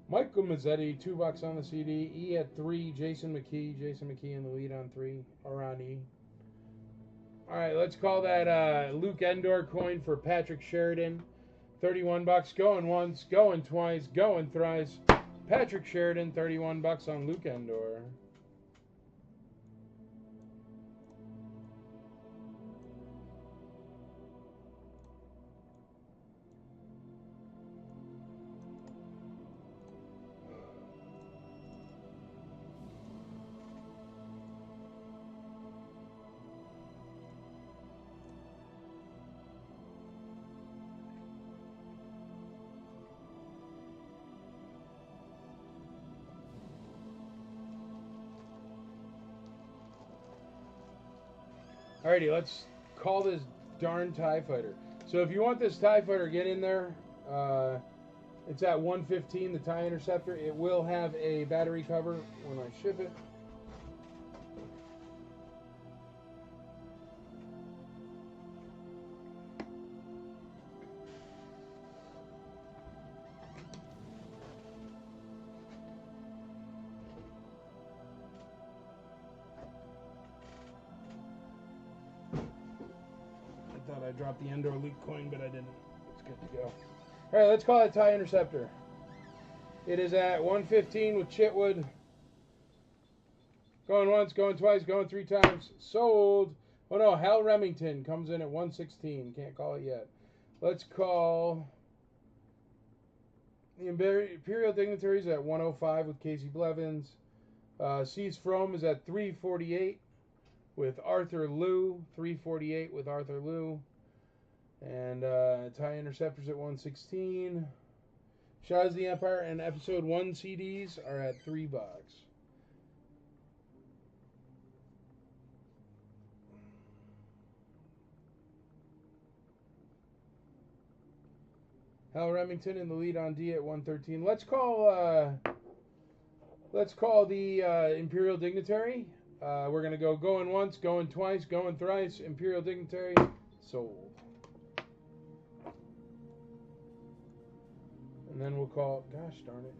Michael Mazzetti, $2 on the CD. E at 3, Jason McKee. Jason McKee in the lead on 3, or on E. Alright, let's call that Luke Endor coin for Patrick Sheridan. $31. Going once, going twice, going thrice. Patrick Sheridan, $31 on Luke Endor. Alrighty, let's call this darn TIE fighter. So if you want this TIE fighter, get in there. It's at 115, the TIE Interceptor. It will have a battery cover when I ship it. I dropped the Endor Luke coin, but I didn't. It's good to go. All right, let's call it TIE Interceptor. It is at 115 with Chitwood. Going once, going twice, going 3 times. Sold. Oh no, Hal Remington comes in at 116. Can't call it yet. Let's call the Imperial Dignitaries at 105 with Casey Blevins. Cease From is at 348 with Arthur Liu. 348 with Arthur Liu. And TIE Interceptors at 116. Shadows of the Empire and Episode 1 CDs are at $3. Hal Remington in the lead on D at 113. Let's call the Imperial Dignitary. We're gonna go going once, going twice, going thrice. Imperial Dignitary sold. And then we'll call, gosh darn it.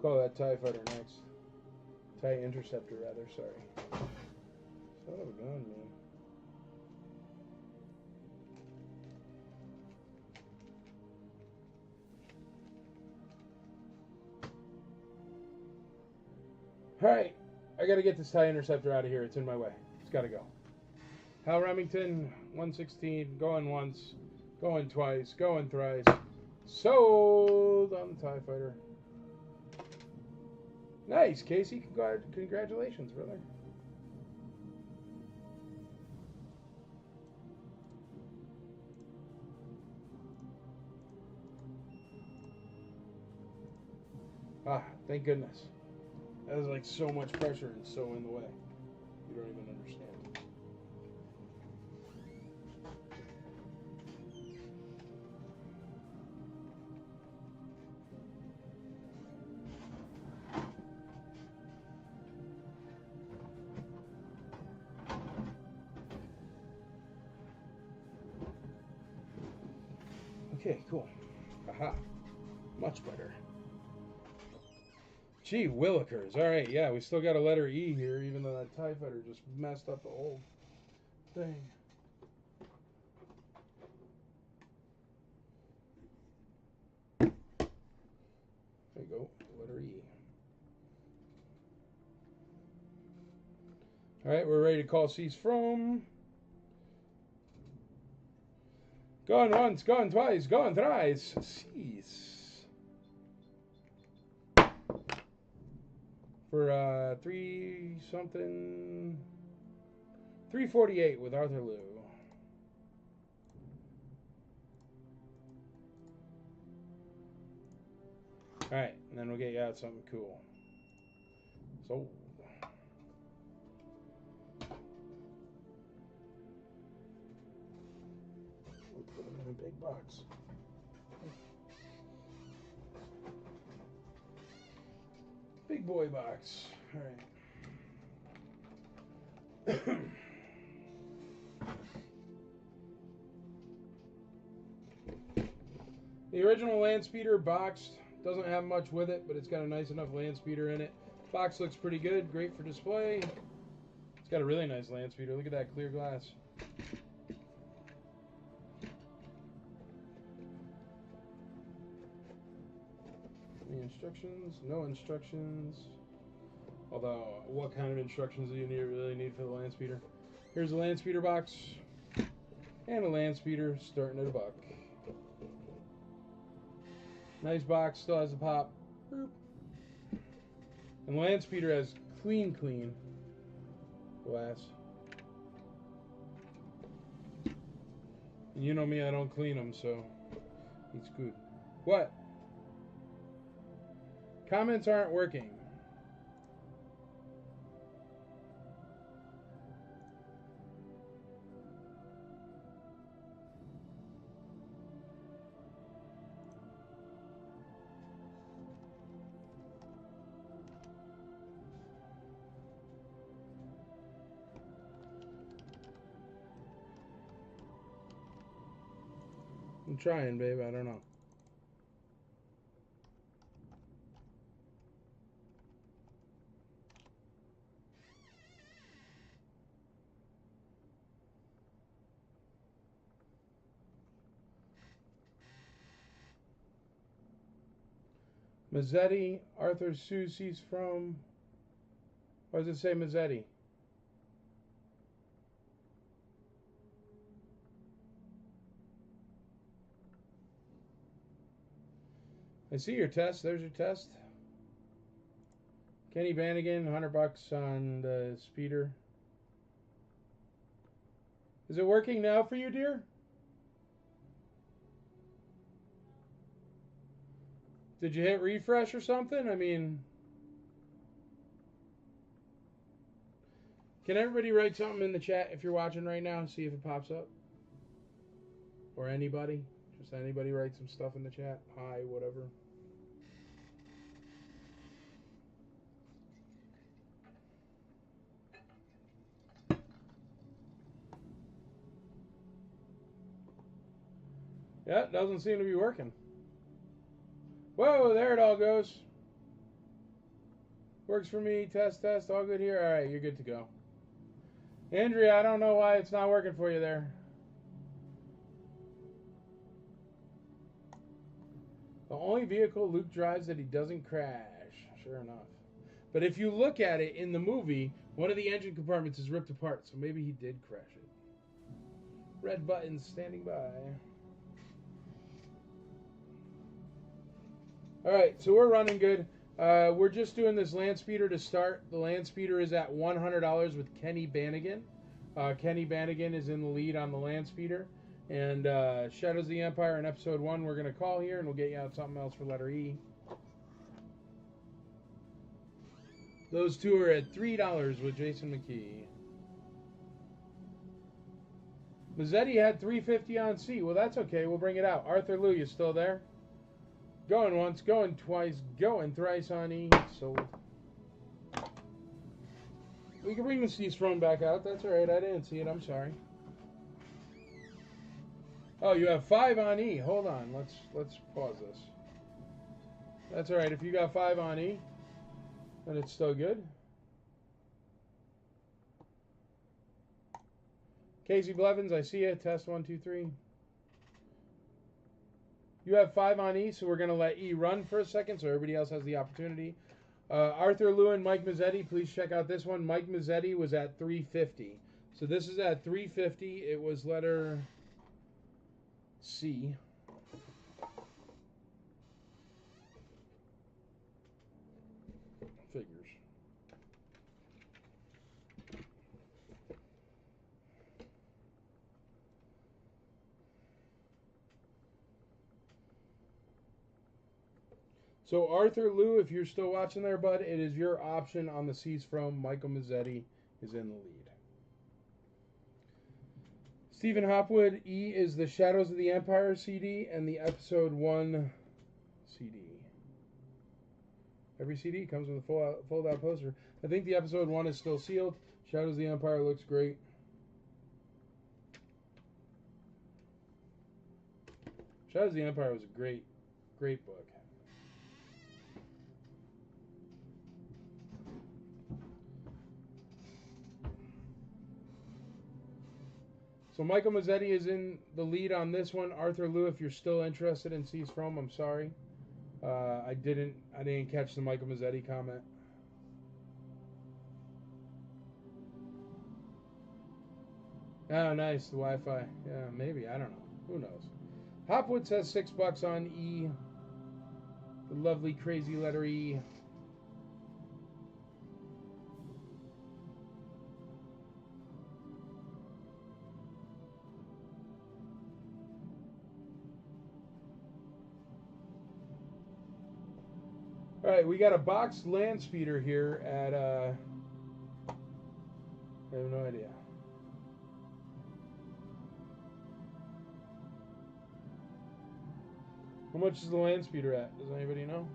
Call that TIE Fighter next. TIE Interceptor, rather, sorry. Son of a gun, man. Alright, I gotta get this TIE Interceptor out of here. It's in my way. It's gotta go. Hal Remington, 116, going once, going twice, going thrice. Sold on the TIE Fighter. Nice, Casey. Congratulations, brother. Ah, thank goodness. That was like so much pressure and so in the way. You don't even understand. Okay, cool. Aha. Much better. Gee, Willikers. All right, yeah, we still got a letter E here, even though that TIE Fighter just messed up the whole thing. There you go, letter E. All right, we're ready to call cease from. Going once, going twice, going thrice. Cease. For 348 with Arthur Liu. All right, and then we'll get you out something cool. So. We'll put them in a big box. Big boy box. All right. The original land speeder boxed. Doesn't have much with it, but it's got a nice enough land speeder in it. Box looks pretty good. Great for display. It's got a really nice land speeder. Look at that clear glass. Any instructions? No instructions. Although, what kind of instructions do you really need for the land speeder? Here's a land speeder box. And a land speeder starting at $1. Nice box, still has a pop. Boop. And land speeder has clean glass. And you know me, I don't clean them, so it's good. What? Comments aren't working. I'm trying, babe. I don't know. Mazzetti, Arthur Susie's from. Why does it say Mazzetti? I see your test. There's your test. Kenny Bannigan, $100 on the speeder. Is it working now for you, dear? Did you hit refresh or something? I mean, can everybody write something in the chat if you're watching right now and see if it pops up? Or anybody? Just anybody write some stuff in the chat. Hi, whatever. Yeah, it doesn't seem to be working. Whoa, there it all goes. Works for me. Test, all good here. All right, you're good to go. Andrea, I don't know why it's not working for you there. The only vehicle Luke drives that he doesn't crash. Sure enough. But if you look at it in the movie, one of the engine compartments is ripped apart, so maybe he did crash it. Red button standing by. Alright, so we're running good. We're just doing this land speeder to start. The land speeder is at $100 with Kenny Bannigan. Kenny Bannigan is in the lead on the land speeder. And Shadows of the Empire in episode 1 we're going to call here, and we'll get you out something else for letter E. Those two are at $3 with Jason McKee. Mazzetti had $350 on C. Well, that's okay. We'll bring it out. Arthur Liu, you still there? Going once, going twice, going thrice on E. Sold. We can bring the cease from back out. That's all right. I didn't see it. I'm sorry. Oh, you have 5 on E. Hold on. Let's pause this. That's all right. If you got 5 on E, And it's still good. Casey Blevins, I see you. Test 1, 2, 3. You have 5 on E, so we're going to let E run for a second so everybody else has the opportunity. Arthur Liu and Mike Mazzetti, please check out this one. Mike Mazzetti was at 350. So this is at 350. It was letter C. Figures. So Arthur Liu, if you're still watching there, bud, it is your option on the C's from. Michael Mazzetti is in the lead. Stephen Hopwood, E is the Shadows of the Empire CD and the Episode 1 CD. Every CD comes with a fold-out poster. I think the Episode 1 is still sealed. Shadows of the Empire looks great. Shadows of the Empire was a great, great book. So Michael Mazzetti is in the lead on this one. Arthur Liu, if you're still interested in C's from, I'm sorry. I didn't catch the Michael Mazzetti comment. Oh, nice, the Wi-Fi. Yeah, maybe, I don't know. Who knows? Hopwood says $6 on E. The lovely crazy letter E. All right, we got a boxed land speeder here at, I have no idea. How much is the land speeder at? Does anybody know?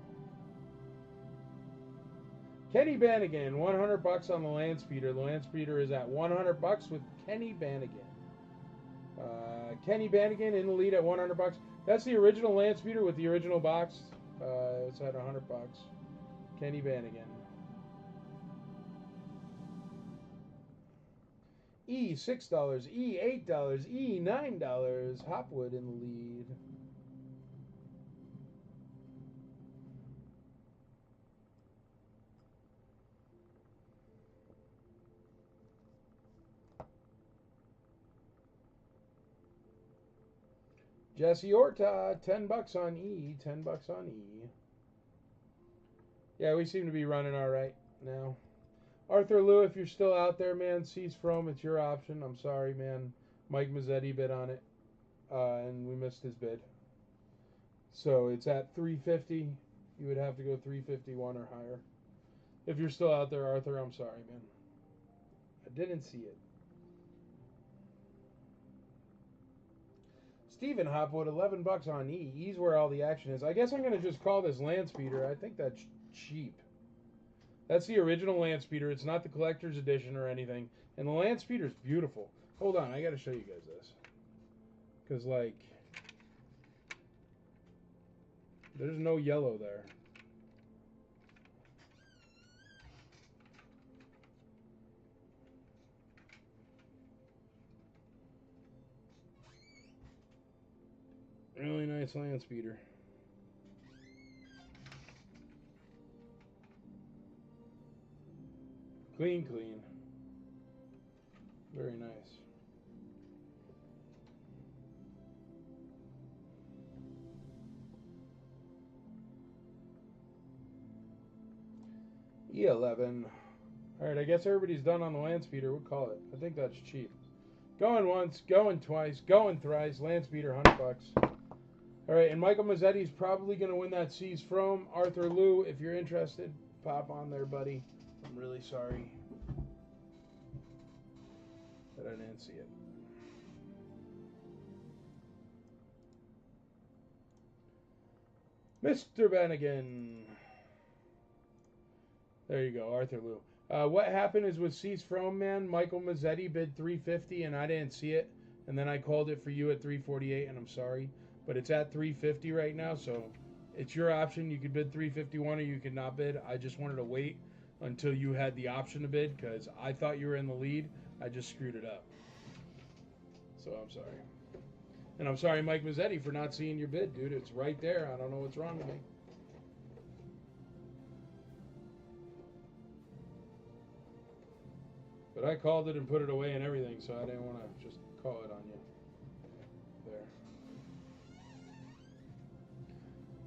Kenny Bannigan, $100 on the land speeder. The land speeder is at $100 with Kenny Bannigan. Kenny Bannigan in the lead at $100. That's the original land speeder with the original box. It's at $100. Kenny Bannigan. E $6, E $8, E $9. Hopwood in the lead. Jesse Orta, $10 on E, $10 on E. Yeah, we seem to be running all right now. Arthur Liu, if you're still out there, man, C's from, it's your option. I'm sorry, man. Mike Mazzetti bid on it, and we missed his bid. So it's at 350. You would have to go 351 or higher. If you're still out there, Arthur, I'm sorry, man. I didn't see it. Stephen Hopwood, $11 on E. E's where all the action is. I guess I'm going to just call this land speeder. I think that's cheap. That's the original land speeder. It's not the collector's edition or anything. And the land speeder is beautiful. Hold on, I got to show you guys this. Because, like, there's no yellow there. Really nice land speeder. Clean, clean. Very nice. E11. Alright, I guess everybody's done on the land speeder. We'll call it. I think that's cheap. Going once, going twice, going thrice. Land speeder, $100. Alright, and Michael Mazzetti's probably going to win that C's from. Arthur Liu, if you're interested, pop on there, buddy. I'm really sorry that I didn't see it. Mr. Bannigan. There you go, Arthur Liu. What happened is with C's from, man, Michael Mazzetti bid 350 and I didn't see it. And then I called it for you at 348 and I'm sorry. But it's at 350 right now, so it's your option. You could bid 351 or you could not bid. I just wanted to wait until you had the option to bid, because I thought you were in the lead. I just screwed it up. So I'm sorry. And I'm sorry, Mike Mazzetti, for not seeing your bid, dude. It's right there. I don't know what's wrong with me. But I called it and put it away and everything, so I didn't want to just call it on you. There.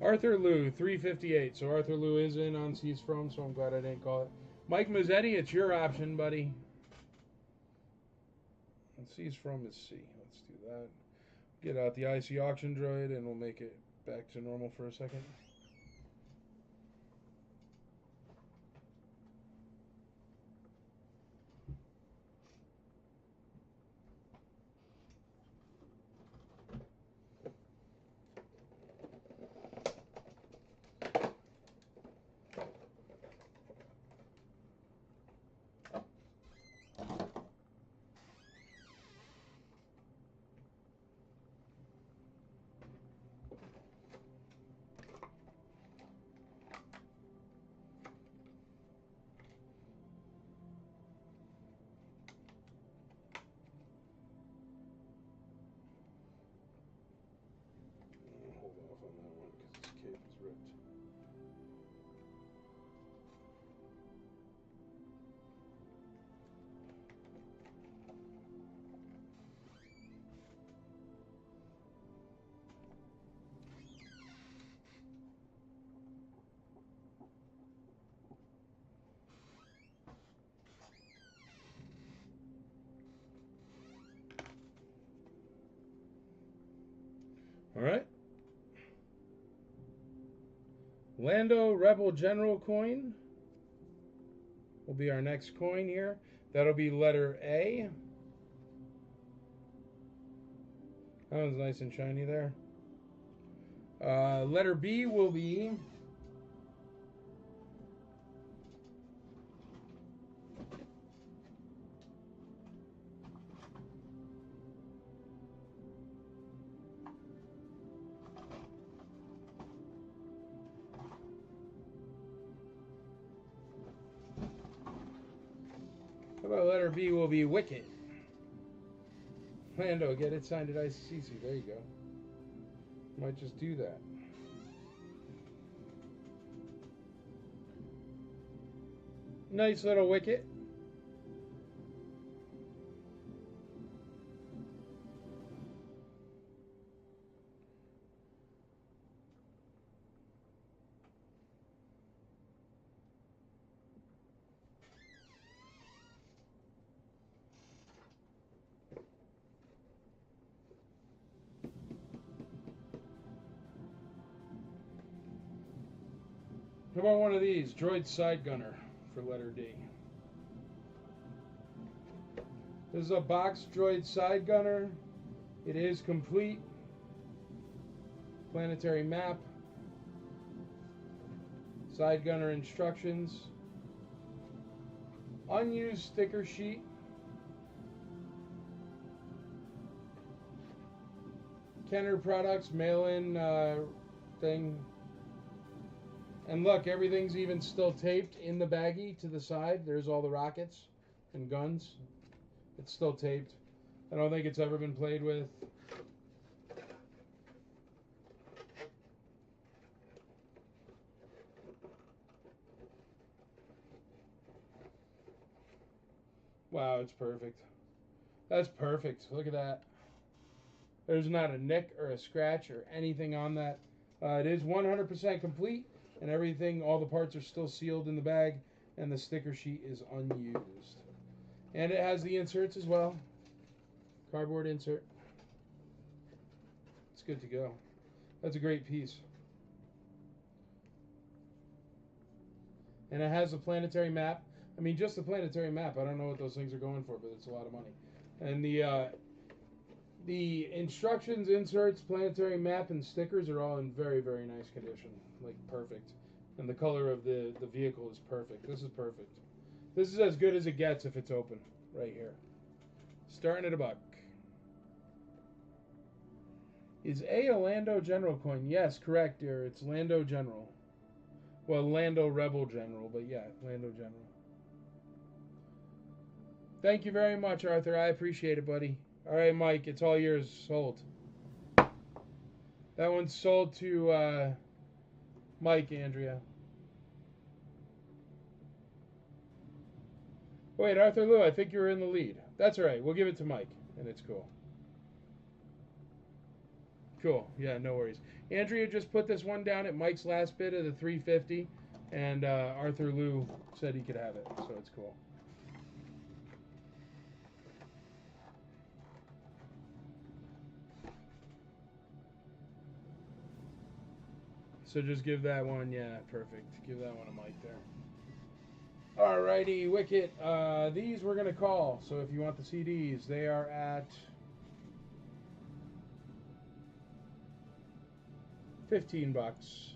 Arthur Liu, 358. So Arthur Liu is in on C's From, so I'm glad I didn't call it. Mike Mazzetti, it's your option, buddy. And C's From is C. Let's do that. Get out the IC auction droid, and we'll make it back to normal for a second. Hold off on that one because this cape is ripped. All right. Lando Rebel General coin will be our next coin here. That'll be letter A. That one's nice and shiny there. Letter B will be how about letter B will be Wicket. Lando, get it signed at ICC. There you go. Might just do that. Nice little Wicket. How about one of these? Droid Side Gunner for letter D. This is a box Droid Side Gunner. It is complete. Planetary map. Side Gunner instructions. Unused sticker sheet. Kenner Products mail-in thing. And look, everything's even still taped in the baggie to the side. There's all the rockets and guns. It's still taped. I don't think it's ever been played with. Wow, it's perfect. That's perfect. Look at that. There's not a nick or a scratch or anything on that. It is 100% complete, and everything, all the parts are still sealed in the bag, and the sticker sheet is unused. And it has the inserts as well. Cardboard insert. It's good to go. That's a great piece. And it has a planetary map. I mean, just the planetary map. I don't know what those things are going for, but it's a lot of money. And the instructions, inserts, planetary map, and stickers are all in very, very nice condition. Like, perfect. And the color of the vehicle is perfect. This is perfect. This is as good as it gets if it's open. Right here. Starting at $1. Is A Lando General coin? Yes, correct, dear. It's Lando General. Well, Lando Rebel General, but yeah, Lando General. Thank you very much, Arthur. I appreciate it, buddy. All right, Mike, it's all yours. Sold. That one's sold to Mike, Andrea. Wait, Arthur Lou, I think you were in the lead. That's all right. We'll give it to Mike, and it's cool. Cool. Yeah, no worries. Andrea just put this one down at Mike's last bid of the 350, and Arthur Lou said he could have it, so it's cool. So just give that one, yeah, perfect. Give that one to Mike there. Alrighty, Wicket. These we're gonna call. So if you want the CDs, they are at $15.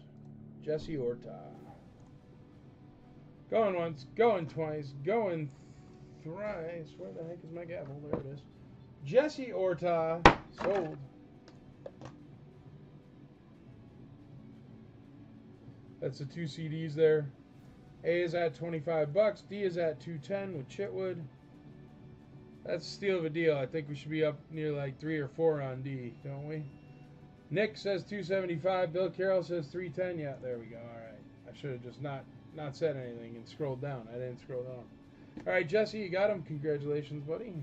Jesse Orta. Going once, going twice, going thrice. Where the heck is my gavel? There it is. Jesse Orta sold. That's the 2 CDs there. A is at $25. D is at $210 with Chitwood. That's a steal of a deal. I think we should be up near like 3 or 4 on D, don't we? Nick says $275. Bill Carroll says $310. Yeah, there we go. All right. I should have just not said anything and scrolled down. I didn't scroll down. All right, Jesse, you got him. Congratulations, buddy.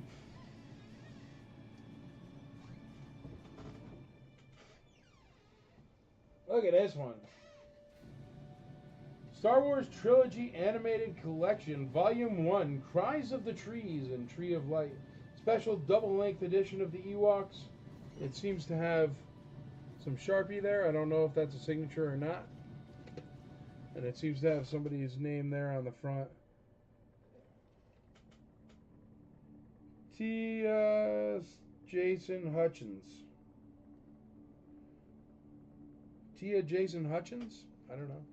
Look at this one. Star Wars Trilogy Animated Collection, Volume 1, Cries of the Trees and Tree of Light. Special double-length edition of the Ewoks. It seems to have some Sharpie there. I don't know if that's a signature or not. And it seems to have somebody's name there on the front. Jason Hutchins. Tia Jason Hutchins? I don't know.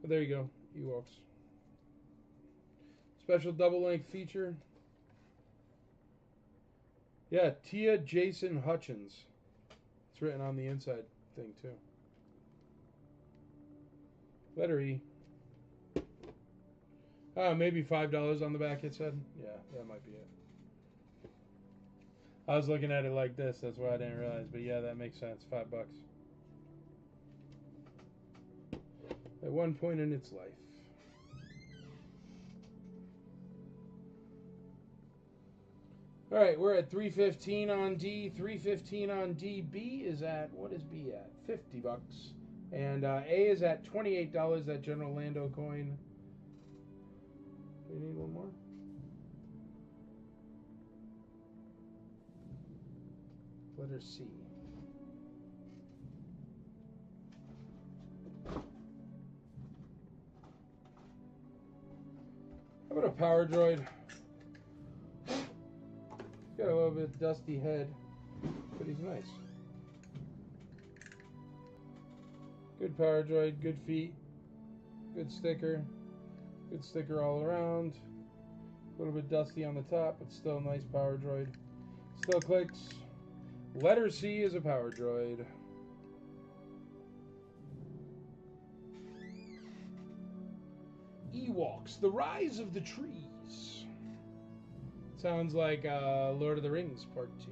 But there you go, Ewoks. Special double-length feature. Yeah, Tia Jason Hutchins. It's written on the inside thing, too. Letter E. Maybe $5 on the back, it said. Yeah, that might be it. I was looking at it like this, that's why I didn't realize. But yeah, that makes sense. $5. At one point in its life. All right, we're at 315 on D. 315 on D. B is at, what is B at? $50. And A is at $28, that General Lando coin. Do we need one more? Letter C. How about a Power Droid? He's got a little bit dusty head, but he's nice. Good Power Droid, good feet, good sticker all around. A little bit dusty on the top, but still a nice Power Droid. Still clicks. Letter C is a Power Droid. Ewoks, The Rise of the Trees. Sounds like Lord of the Rings Part 2.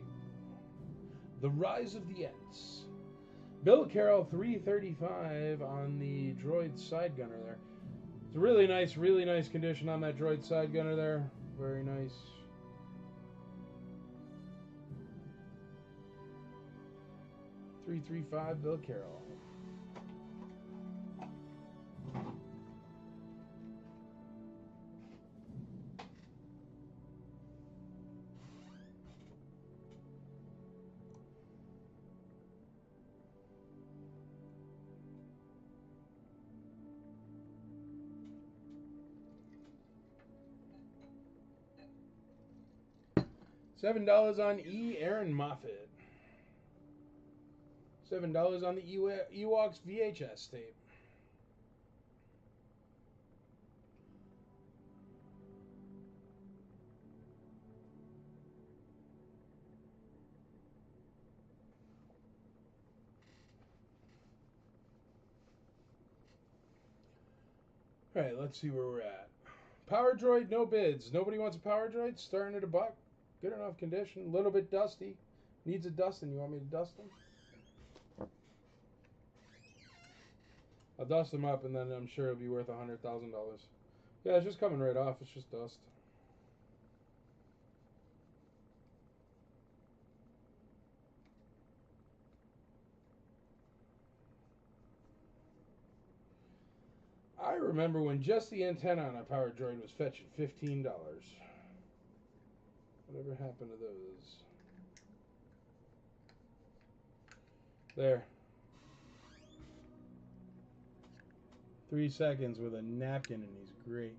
The Rise of the Ents. Bill Carroll, $335 on the droid side gunner there. It's a really nice condition on that droid side gunner there. Very nice. $335, Bill Carroll. $7 on E. Aaron Moffat. $7 on the Ewoks VHS tape. Alright, let's see where we're at. Power Droid, no bids. Nobody wants a Power Droid? Starting at $1. Good enough condition. A little bit dusty. Needs a dusting. You want me to dust them? I'll dust them up and then I'm sure it'll be worth $100,000. Yeah, it's just coming right off. It's just dust. I remember when just the antenna on a Power Droid was fetching $15. Whatever happened to those? There. 3 seconds with a napkin and he's great.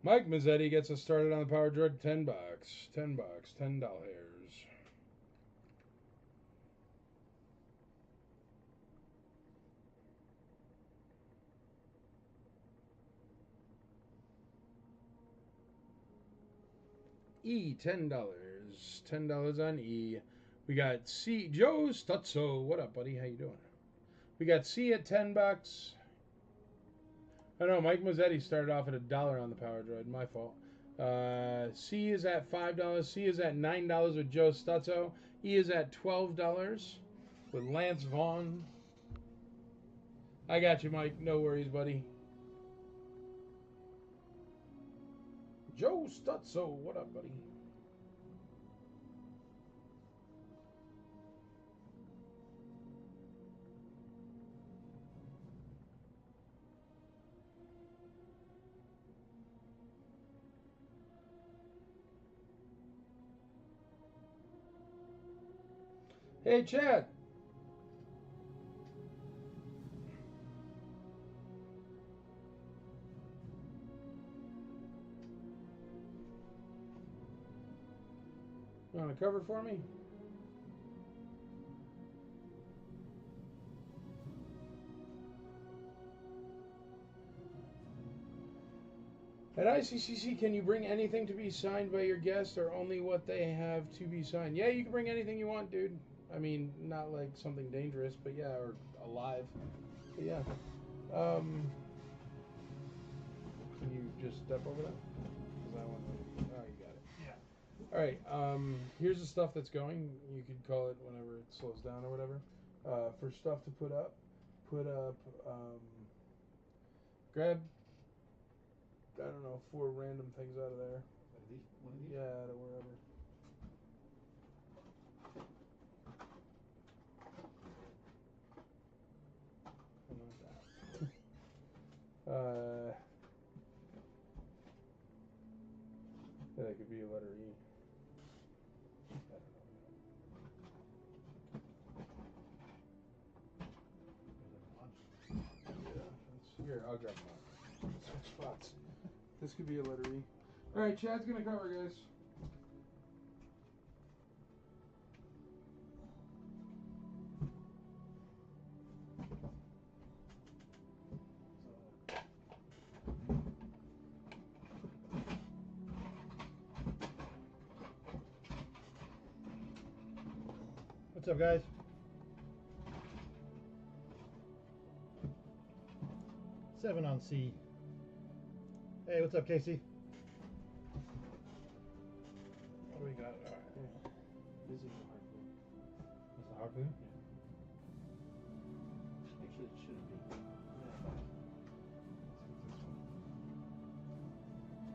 Mike Mazzetti gets us started on the Power Droid. $10. $10. $10. E, $10. $10 on E. We got C, Joe Stutzo. What up, buddy? How you doing? We got C at $10. I know Mike Mazzetti started off at $1 on the Power Droid. My fault. C is at $5. C is at $9 with Joe Stutzo. E is at $12 with Lance Vaughn. I got you, Mike. No worries, buddy. Joe Stutzo. What up, buddy? Hey, Chad. You want to cover for me? At ICCC, can you bring anything to be signed by your guests or only what they have to be signed? Yeah, you can bring anything you want, dude. I mean, not like something dangerous, but yeah, or alive. But yeah. Can you just step over that? Because I want to. Oh, you got it. Yeah. All right. Here's the stuff that's going. You could call it whenever it slows down or whatever. For stuff to put up, grab, I don't know, 4 random things out of there. One of these? Yeah, out of wherever. That could be a letter E. I don't know. Yeah, here, I'll grab them out. Switch spots. This could be a letter E. Alright, Chad's gonna cover, guys. What's up, guys? Seven on C. Hey, what's up, Casey? What do we got? Alright. This is the harpoon. That's the harpoon? Yeah. Actually, it shouldn't be. Yeah. Let's get this one.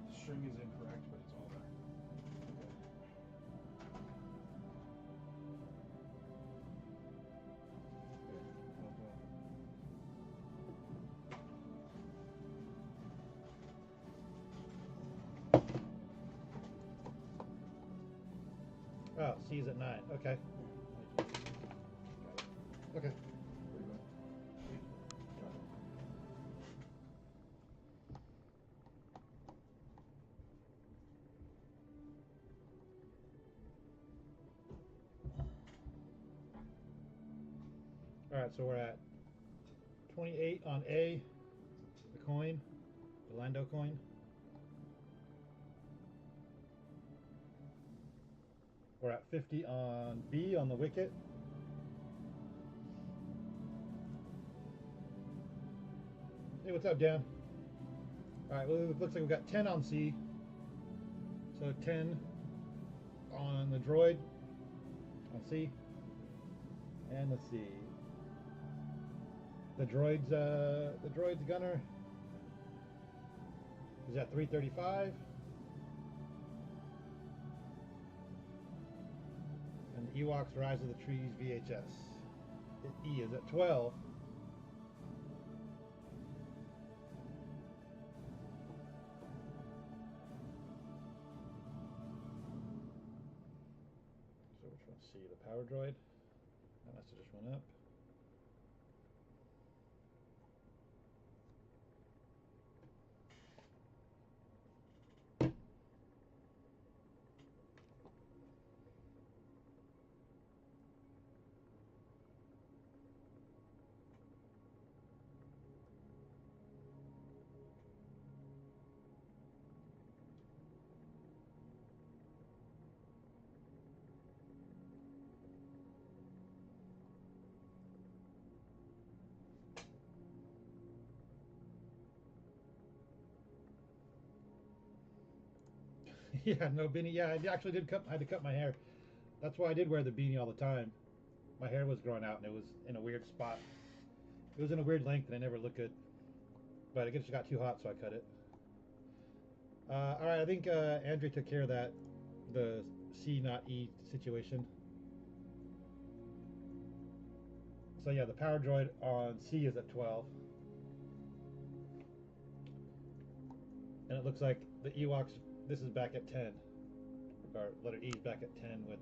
The string is incorrect, but it's all there. Oh, C's at 9. Okay. Okay. Alright, so we're at 28 on A, the coin, the Lando coin. We're at 50 on B on the wicket. Hey, what's up, Dan? All right, well, it looks like we've got 10 on C. So 10 on the droid on C. And let's see. The droid's gunner is at 335. And the Ewoks Rise of the Trees VHS. E is at 12. So which one's C? The power droid? That must have just went up. Yeah, no beanie. Yeah, I actually did cut. I had to cut my hair. That's why I did wear the beanie all the time. My hair was growing out and it was in a weird spot. It was in a weird length and I never looked good. But I guess it got too hot, so I cut it. All right, I think Andrew took care of that, the C not E situation. So yeah, the power droid on C is at 12. And it looks like the Ewoks, this is back at 10. Or letter E is back at 10 with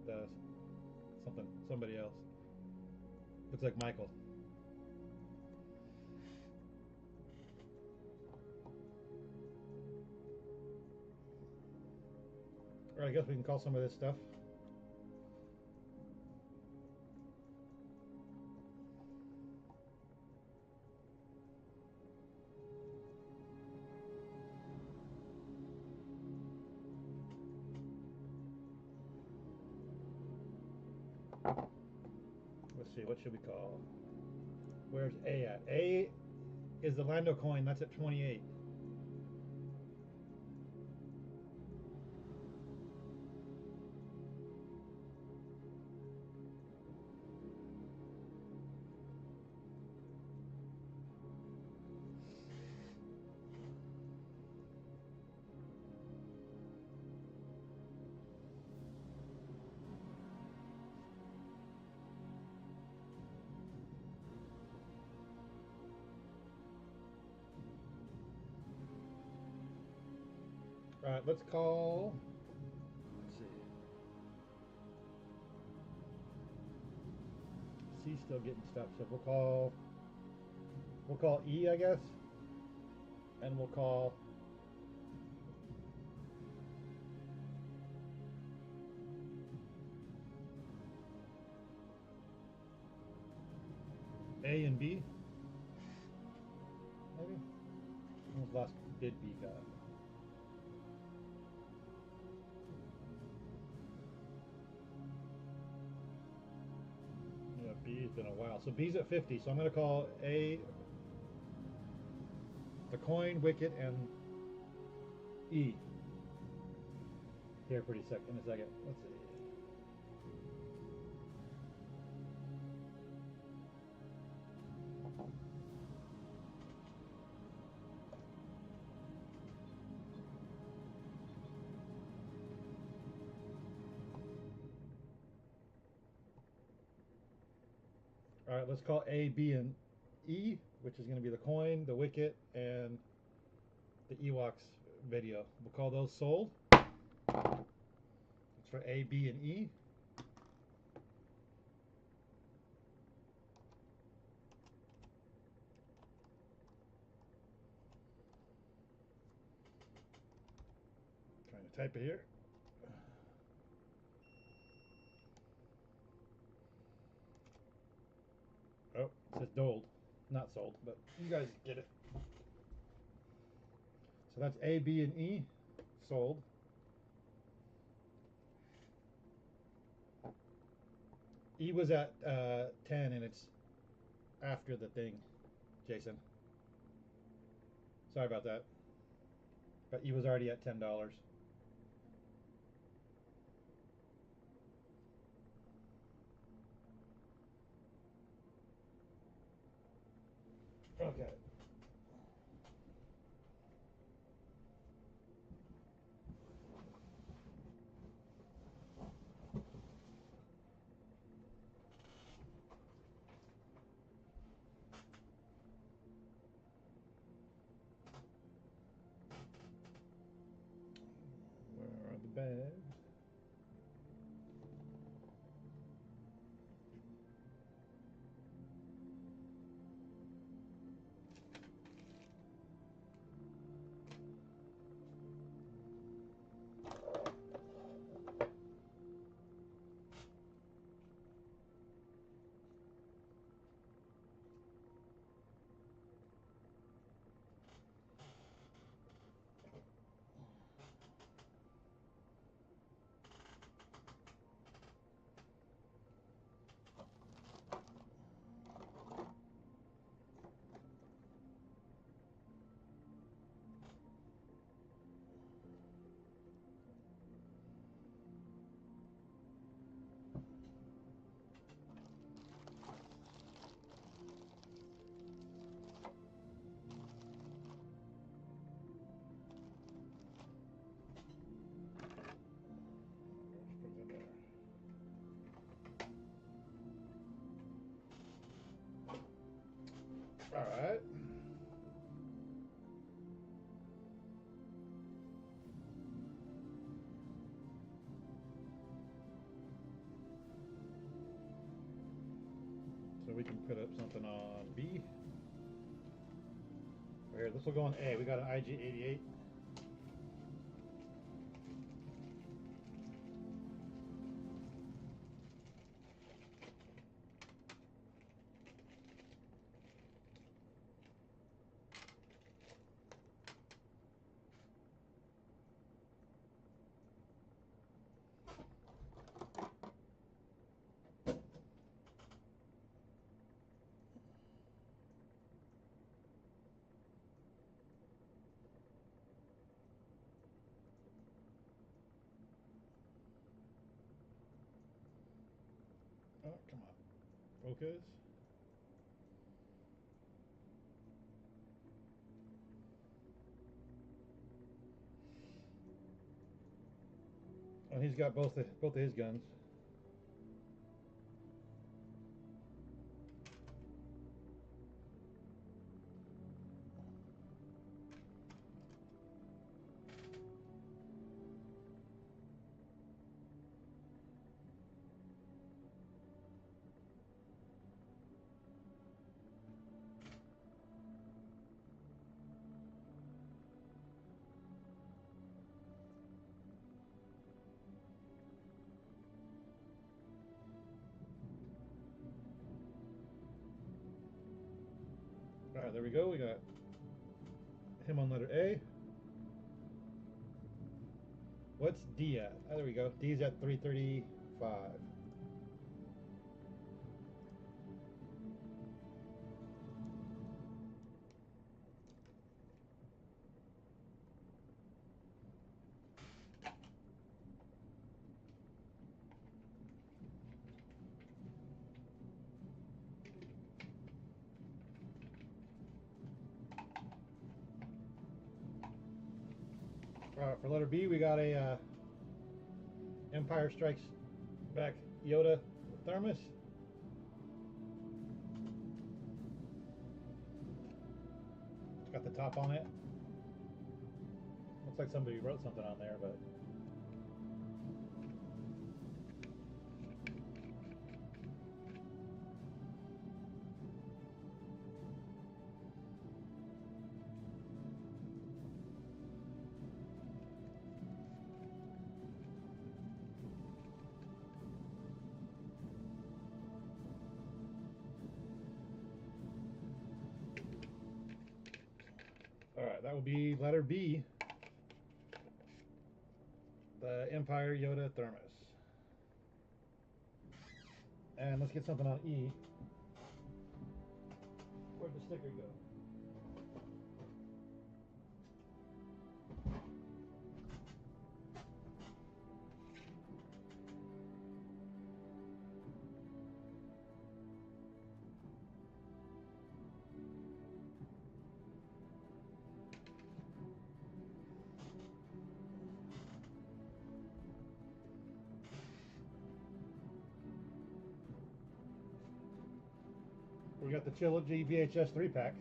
somebody else. Looks like Michael. All right, I guess we can call some of this stuff. Let's see, what should we call? Where's A at? A is the Lando coin, that's at 28. All right, let's call. Let's see. C's still getting stuff, so we'll call E, I guess, and we'll call A and B. Maybe. When was the last bid B got? Yeah, B's been a while. So B's at 50. So I'm going to call A the coin, wicket, and E. Here, in a second. Let's see. All right, let's call A, B, and E, which is going to be the coin, the wicket, and the Ewoks video. We'll call those sold. It's for A, B, and E. Trying to type it here. Oh, it says doled, not sold, but you guys get it. So that's A, B, and E sold. E was at 10, and it's after the thing, Jason. Sorry about that. But E was already at $10. Okay. Where are the bags? Put that there. All right. So we can put up something on B. Here, this will go on A. We got an IG88. Oh, come on. Focus. And he's got both of his guns. All right, there we go. We got him on letter A. What's D at? Oh, there we go. D's at 335. For letter B, we got a Empire Strikes Back Yoda thermos. It's got the top on it. Looks like somebody wrote something on there, but all right, that will be letter B, the Empire Yoda thermos. And let's get something on E. Where'd the sticker go? We got the Trilogy VHS 3-pack.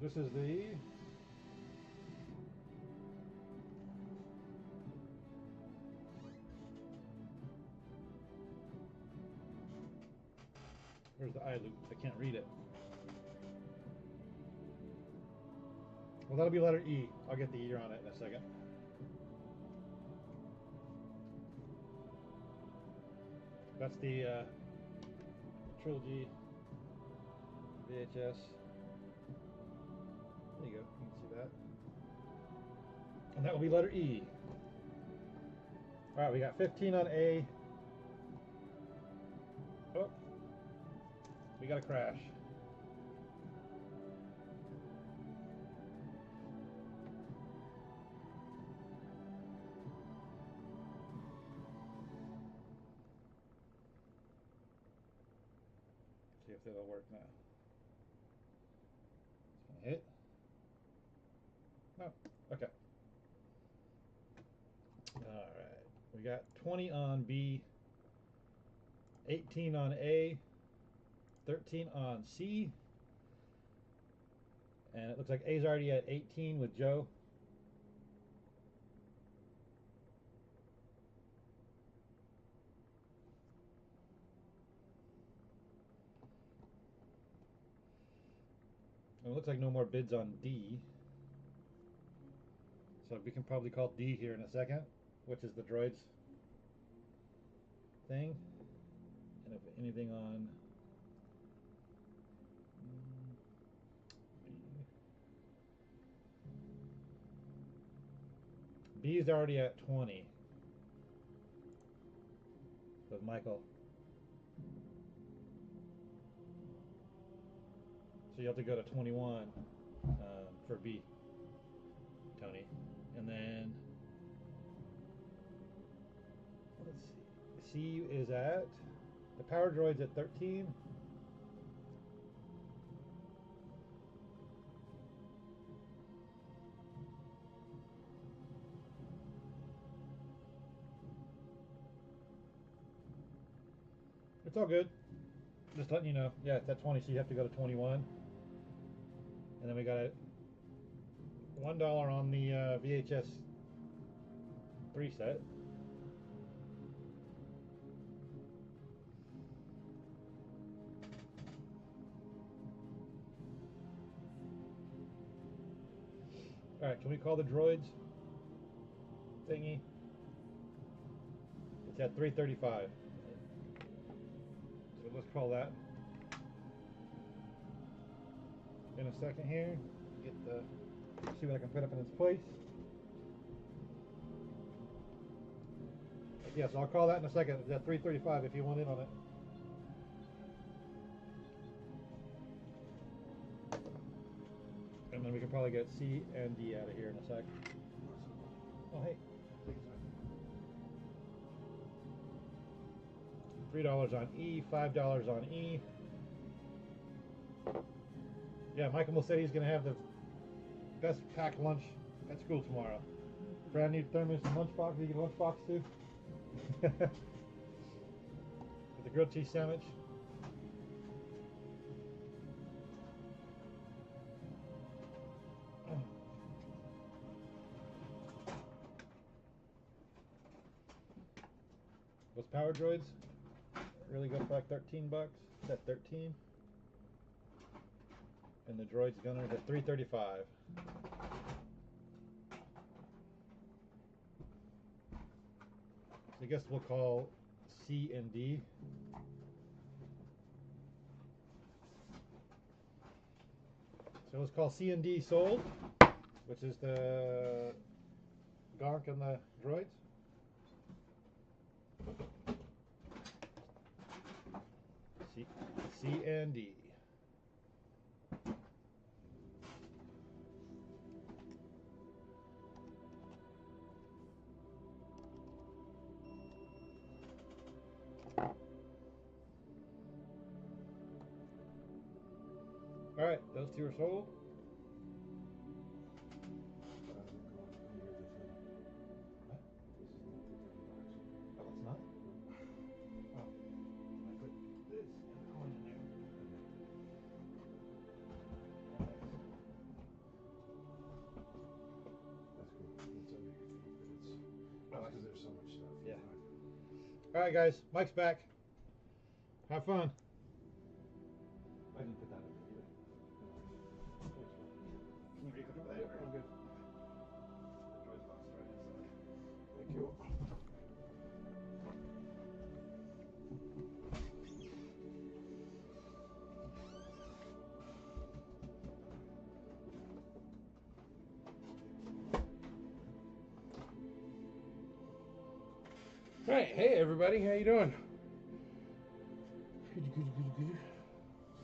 This is the where's the eye loop? I can't read it. Well, that'll be letter E. I'll get the E on it in a second. That's the Trilogy VHS. There you go. You can see that. And that will be letter E. All right, we got 15 on A. Oh, we got a crash. See if that'll work now. It's gonna hit. No. Okay. All right. We got 20 on B, 18 on A, 13 on C, and it looks like A's already at 18 with Joe. And it looks like no more bids on D. So we can probably call D here in a second, which is the droids thing. And if anything on B. B is already at 20 with Michael. So you have to go to 21 for B, Tony. And then, let's see, C is at, the power droid's at 13. It's all good. Just letting you know. Yeah, it's at 20, so you have to go to 21. And then we got $1 on the VHS 3 set. Alright, can we call the droids thingy? It's at 335. So let's call that in a second here. Get the, see what I can put up in its place. Yes, I'll call that in a second. It's at 335 if you want in on it. And then we can probably get C and D out of here in a sec. Oh, hey. $3 on E, $5 on E. Yeah, Michael said he's going to have the best packed lunch at school tomorrow. Brand new thermos and lunchbox. You get a lunchbox too? With the grilled cheese sandwich. Those power droids really go for like 13 bucks. It's at 13. And the droids gunner's at 335. So I guess we'll call C and D. So let's call C&D sold, which is the Gonk and the droids. C&D. All right, those two are sold. What? Oh, it's not? Oh, I put this and the coin in there. That's cool. It's under your feet, but it's because there's so much stuff. Yeah. All right, guys. Mike's back. Have fun. I didn't put that in there either. Can you read it? I'm good. The droid's box right inside. Thank you. All right, hey everybody, how you doing? Good.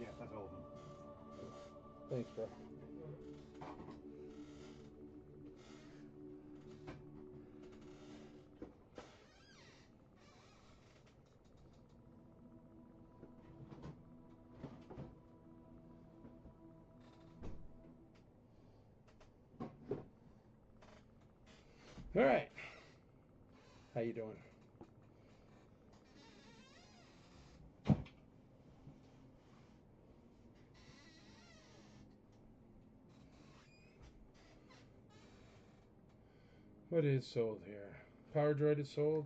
Yeah, that's all of them. Thanks, bro. All right, how you doing? What is sold here? Power Droid is sold.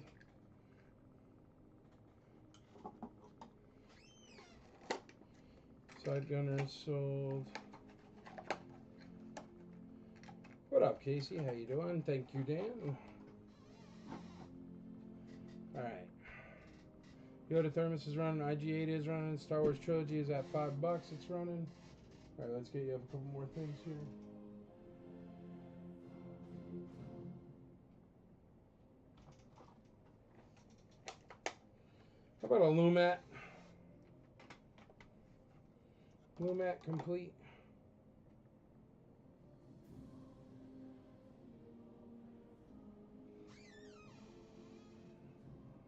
Side Gunner is sold. What up, Casey? How you doing? Thank you, Dan. All right. Yoda Thermos is running. IG8 is running. Star Wars Trilogy is at $5. It's running. All right, let's get you up a couple more things here. How about a Lumat? Lumat complete.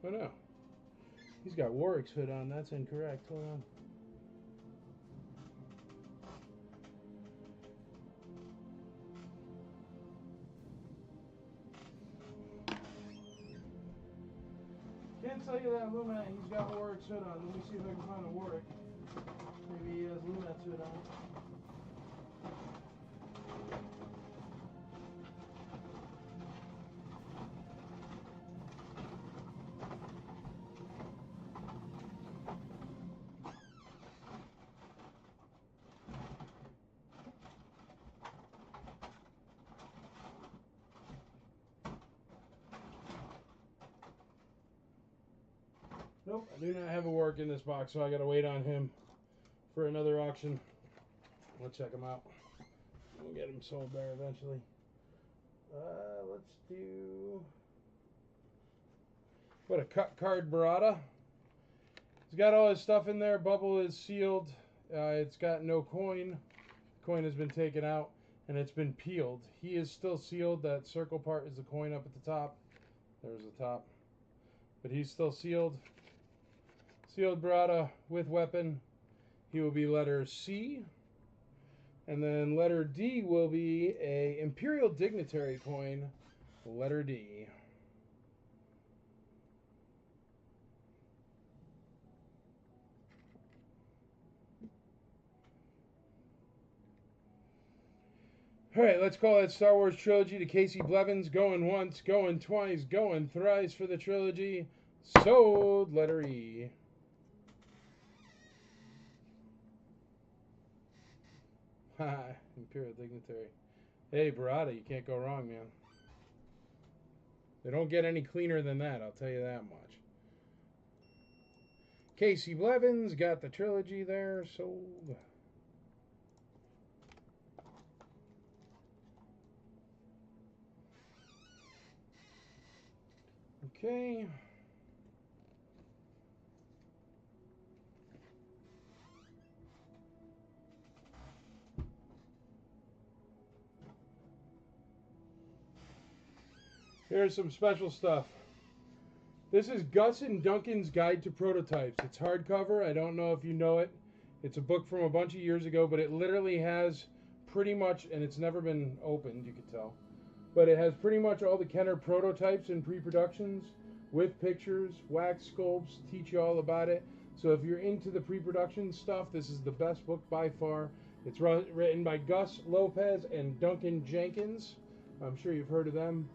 Oh no. He's got Warwick's hood on. That's incorrect. Hold on. Can't tell you that Lumat. He's got Warwick's hood on. Let me see if I can find a Warwick. Maybe he has Lumat's hood on. Nope, I do not have a Warwick in this box, so I gotta wait on him for another auction. We'll check him out. We'll get him sold there eventually. Let's do... What, a cut card Barada? He's got all his stuff in there. Bubble is sealed. It's got no coin. Coin has been taken out, and it's been peeled. He is still sealed. That circle part is the coin up at the top. There's the top. But he's still sealed. Sealed Barada with weapon. He will be letter C. And then letter D will be a Imperial Dignitary coin. Letter D. All right, let's call that Star Wars Trilogy to Casey Blevins. Going once, going twice, going thrice for the trilogy. Sold, letter E. Haha, Imperial Dignitary. Hey, Barada, you can't go wrong, man. They don't get any cleaner than that, I'll tell you that much. Casey Blevins got the trilogy there, sold. Okay. Here's some special stuff. This is Gus and Duncan's Guide to Prototypes. It's hardcover. I don't know if you know it. It's a book from a bunch of years ago, but it literally has pretty much, and it's never been opened, you can tell, but it has pretty much all the Kenner prototypes and pre-productions with pictures, wax sculpts, teach you all about it. So if you're into the pre-production stuff, this is the best book by far. It's written by Gus Lopez and Duncan Jenkins. I'm sure you've heard of them.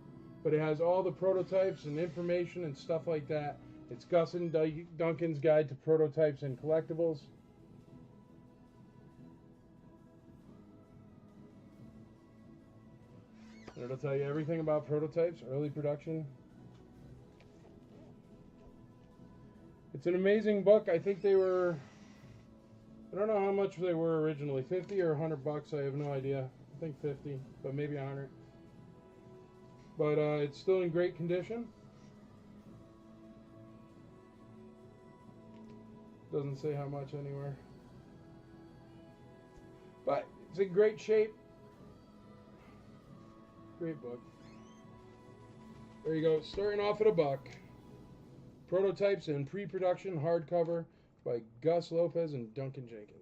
But it has all the prototypes and information and stuff like that. It's Gus and Duncan's Guide to Prototypes and Collectibles. And it'll tell you everything about prototypes, early production. It's an amazing book. I think they were, I don't know how much they were originally, 50 or 100 bucks, I have no idea. I think 50, but maybe 100. But it's still in great condition. Doesn't say how much anywhere. But it's in great shape. Great book. There you go. Starting off at $1. Prototypes and Pre-Production hardcover by Gus Lopez and Duncan Jenkins.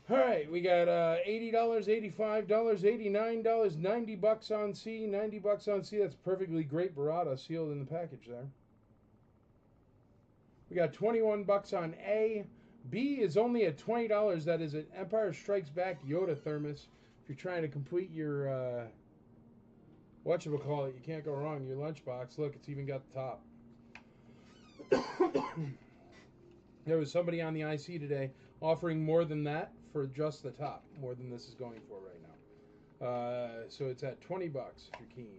All right, we got $80, $85, $89, 90 bucks on C, 90 bucks on C. That's perfectly great burrata sealed in the package there. We got 21 bucks on A. B is only at $20. That is an Empire Strikes Back Yoda thermos. If you're trying to complete your whatchamacallit, you can't go wrong. Your lunchbox. Look, it's even got the top. There was somebody on the IC today offering more than that for just the top, more than this is going for right now. So it's at 20 bucks if you're keen.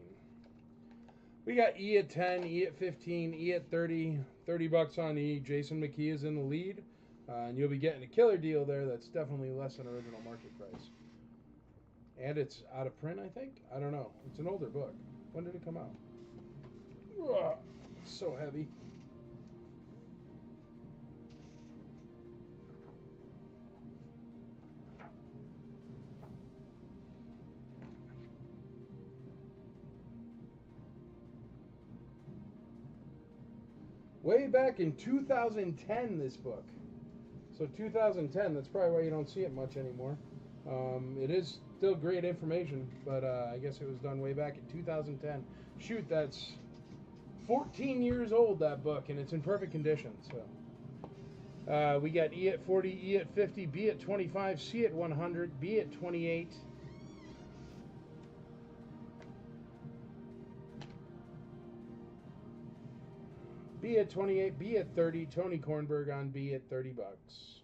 We got E at 10, E at 15, E at 30, 30 bucks on E. Jason McKee is in the lead, and you'll be getting a killer deal there that's definitely less than original market price. And it's out of print, I think? I don't know. It's an older book. When did it come out? Ugh, it's so heavy. Way back in 2010, this book. So 2010, that's probably why you don't see it much anymore. It is still great information, but I guess it was done way back in 2010. Shoot, that's 14 years old, that book, and it's in perfect condition. So we got E at 40, E at 50, B at 25, C at 100, B at 28. B at 28, B at 30, Tony Kornberg on B at 30 bucks.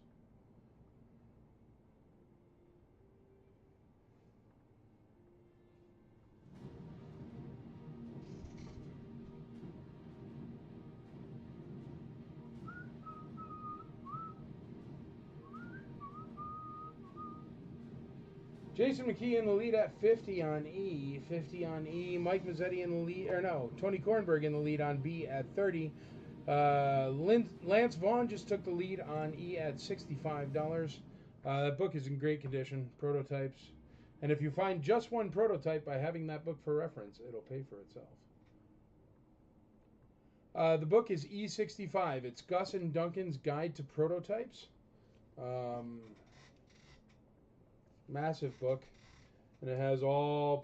Jason McKee in the lead at 50 on E. 50 on E. Mike Mazzetti in the lead, or no, Tony Kornberg in the lead on B at 30. Lance Vaughn just took the lead on E at $65. That book is in great condition, prototypes. And if you find just one prototype by having that book for reference, it'll pay for itself. The book is E65. It's Gus and Duncan's Guide to Prototypes. Massive book. And it has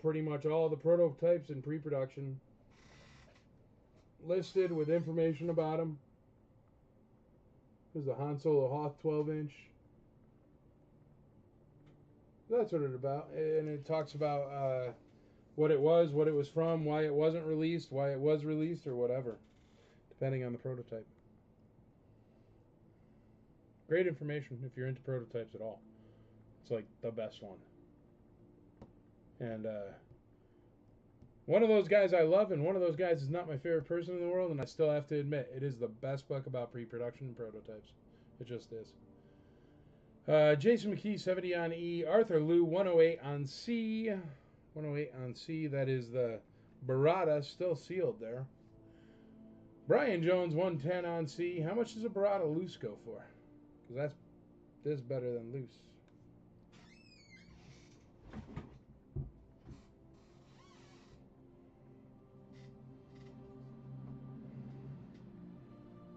pretty much all the prototypes in pre-production listed with information about them. There's the Han Solo Hoth 12-inch. That's what it's about. And it talks about what it was from, why it wasn't released, why it was released, or whatever, depending on the prototype. Great information if you're into prototypes at all. It's like the best one. And one of those guys I love, and one of those guys is not my favorite person in the world, and I still have to admit, it is the best book about pre-production and prototypes. It just is. Jason McKee, 70 on E. Arthur Liu, 108 on C. 108 on C. That is the Barada, still sealed there. Brian Jones, 110 on C. How much does a Barada loose go for? Because that's this better than loose.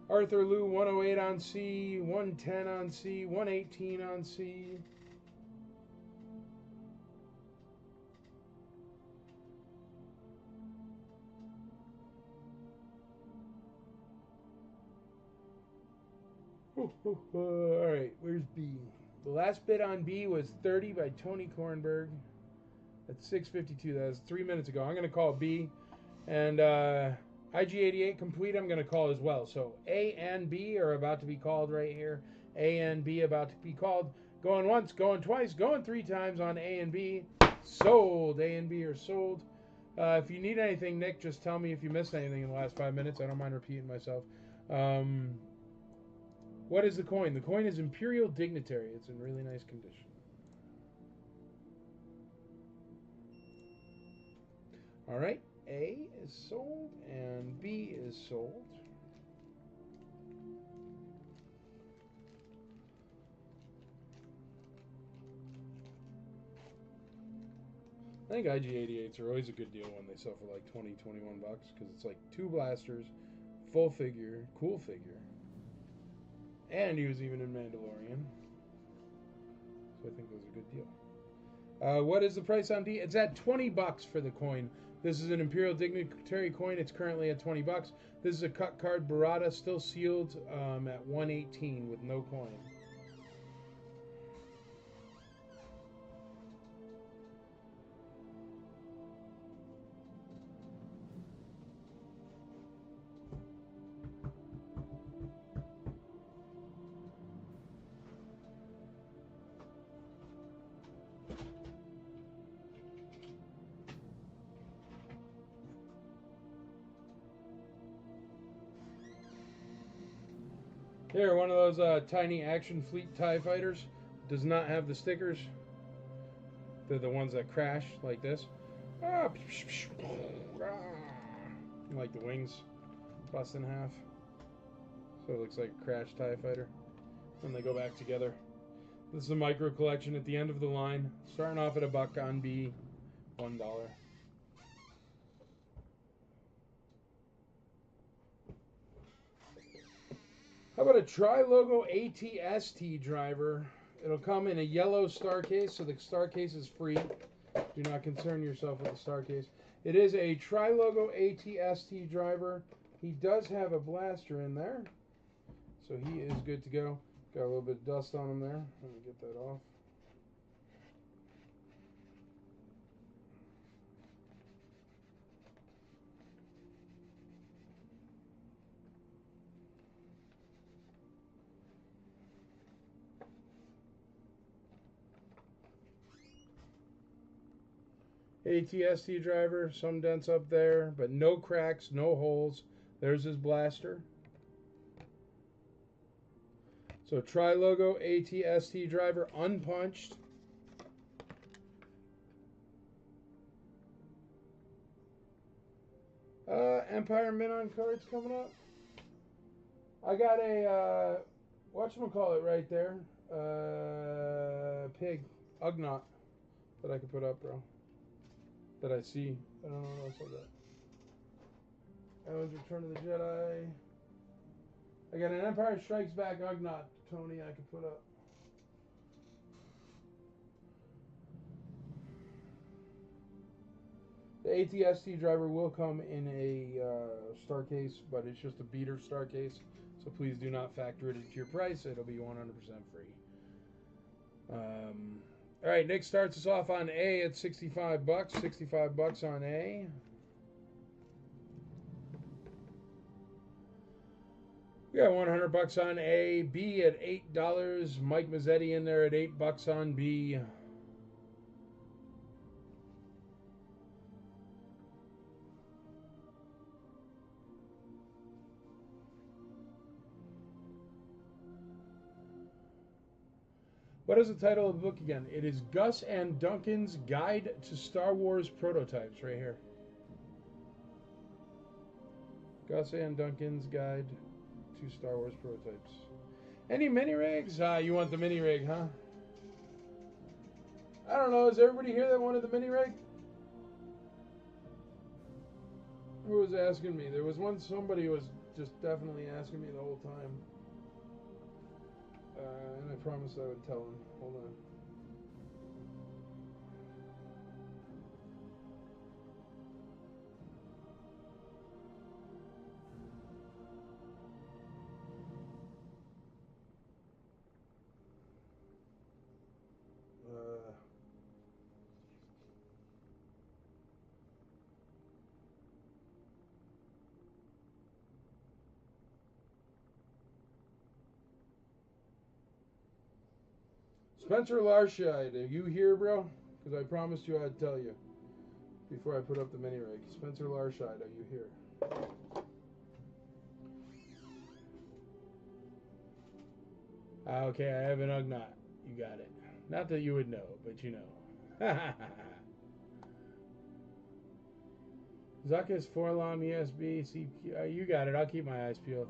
Arthur Lou, 108 on C, 110 on C, 118 on C. All right, where's B? The last bid on B was 30 by Tony Kornberg. At 6:52. That was 3 minutes ago. I'm going to call B. And IG88 complete, I'm going to call as well. So A and B are about to be called right here. A and B about to be called. Going once, going twice, going 3 times on A and B. Sold. A and B are sold. If you need anything, Nick, just tell me if you missed anything in the last 5 minutes. I don't mind repeating myself. What is the coin? The coin is Imperial Dignitary. It's in really nice condition. All right. A is sold and B is sold. I think IG88s are always a good deal when they sell for like 20, 21 bucks because it's like 2 blasters, full figure, cool figure. And he was even in Mandalorian. So I think those are a good deal. What is the price on D? It's at 20 bucks for the coin. This is an Imperial Dignitary coin. It's currently at 20 bucks. This is a cut card Barada, still sealed at 118 with no coin. Here, one of those tiny Action Fleet TIE fighters. Does not have the stickers. They're the ones that crash like this. Like the wings bust in half. So it looks like a crashed TIE fighter. When they go back together. This is a micro collection at the end of the line. Starting off at $1 on B. $1. How about a Tri-Logo AT-ST driver? It'll come in a yellow star case, so the star case is free. Do not concern yourself with the star case. It is a Tri-Logo AT-ST driver. He does have a blaster in there, so he is good to go. Got a little bit of dust on him there. Let me get that off. AT-ST driver, some dents up there, but no cracks, no holes. There's his blaster. So Tri-Logo AT-ST driver, unpunched. Empire Mint-On cards coming up. I got a, whatchamacallit right there. Pig, Ugnaught, that I could put up, bro. That I see. I don't know what else I got. That was Return of the Jedi. I got an Empire Strikes Back Ugnaught, Tony, I could put up. The AT-ST driver will come in a star case, but it's just a beater star case. So please do not factor it into your price. It'll be 100% free. All right, Nick starts us off on A at 65 bucks. 65 bucks on A. We got 100 bucks on A. B at $8. Mike Mazzetti in there at 8 bucks on B. What is the title of the book again? It is Gus and Duncan's Guide to Star Wars Prototypes, right here. Gus and Duncan's Guide to Star Wars Prototypes. Any mini rigs? You want the mini rig, huh? I don't know. Is everybody here that wanted the mini rig? Who was asking me? There was somebody was just definitely asking me the whole time. And I promised I would tell him. Hold on. Spencer Larscheid, are you here, bro? Because I promised you I'd tell you before I put up the mini rig. Spencer Larscheid, are you here? Okay, I have an Ugnaught. You got it. Not that you would know, but you know. Zuckus, Forlom, ESB, CP. You got it. I'll keep my eyes peeled.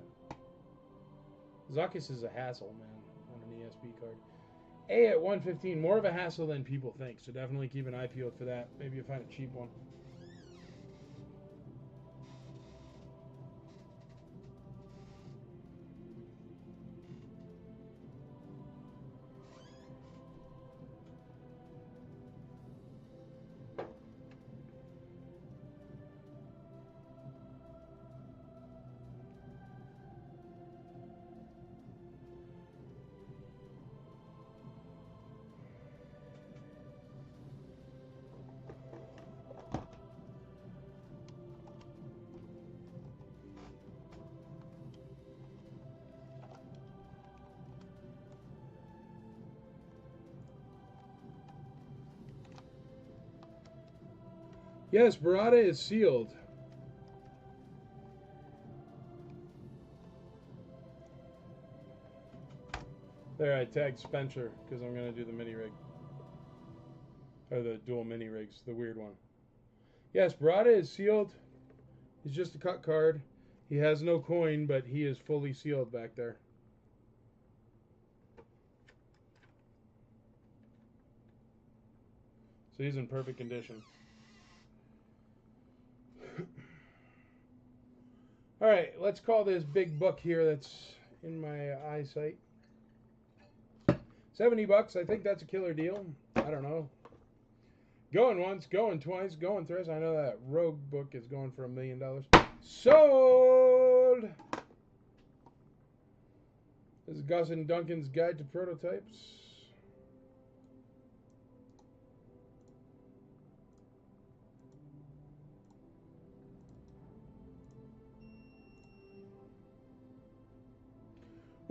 Zuckus is a hassle, man, on an ESB card. A at 115, more of a hassle than people think, so definitely keep an eye peeled for that. Maybe you'll find a cheap one. Yes, Barada is sealed. There, I tagged Spencer because I'm going to do the mini rig. Or the dual mini rigs, the weird one. Yes, Barada is sealed. He's just a cut card. He has no coin, but he is fully sealed back there. So he's in perfect condition. All right, let's call this big book here that's in my eyesight. $70. I think that's a killer deal. I don't know. Going once, going twice, going thrice. I know that Rogue book is going for $1 million. Sold! This is Gus and Duncan's Guide to Prototypes.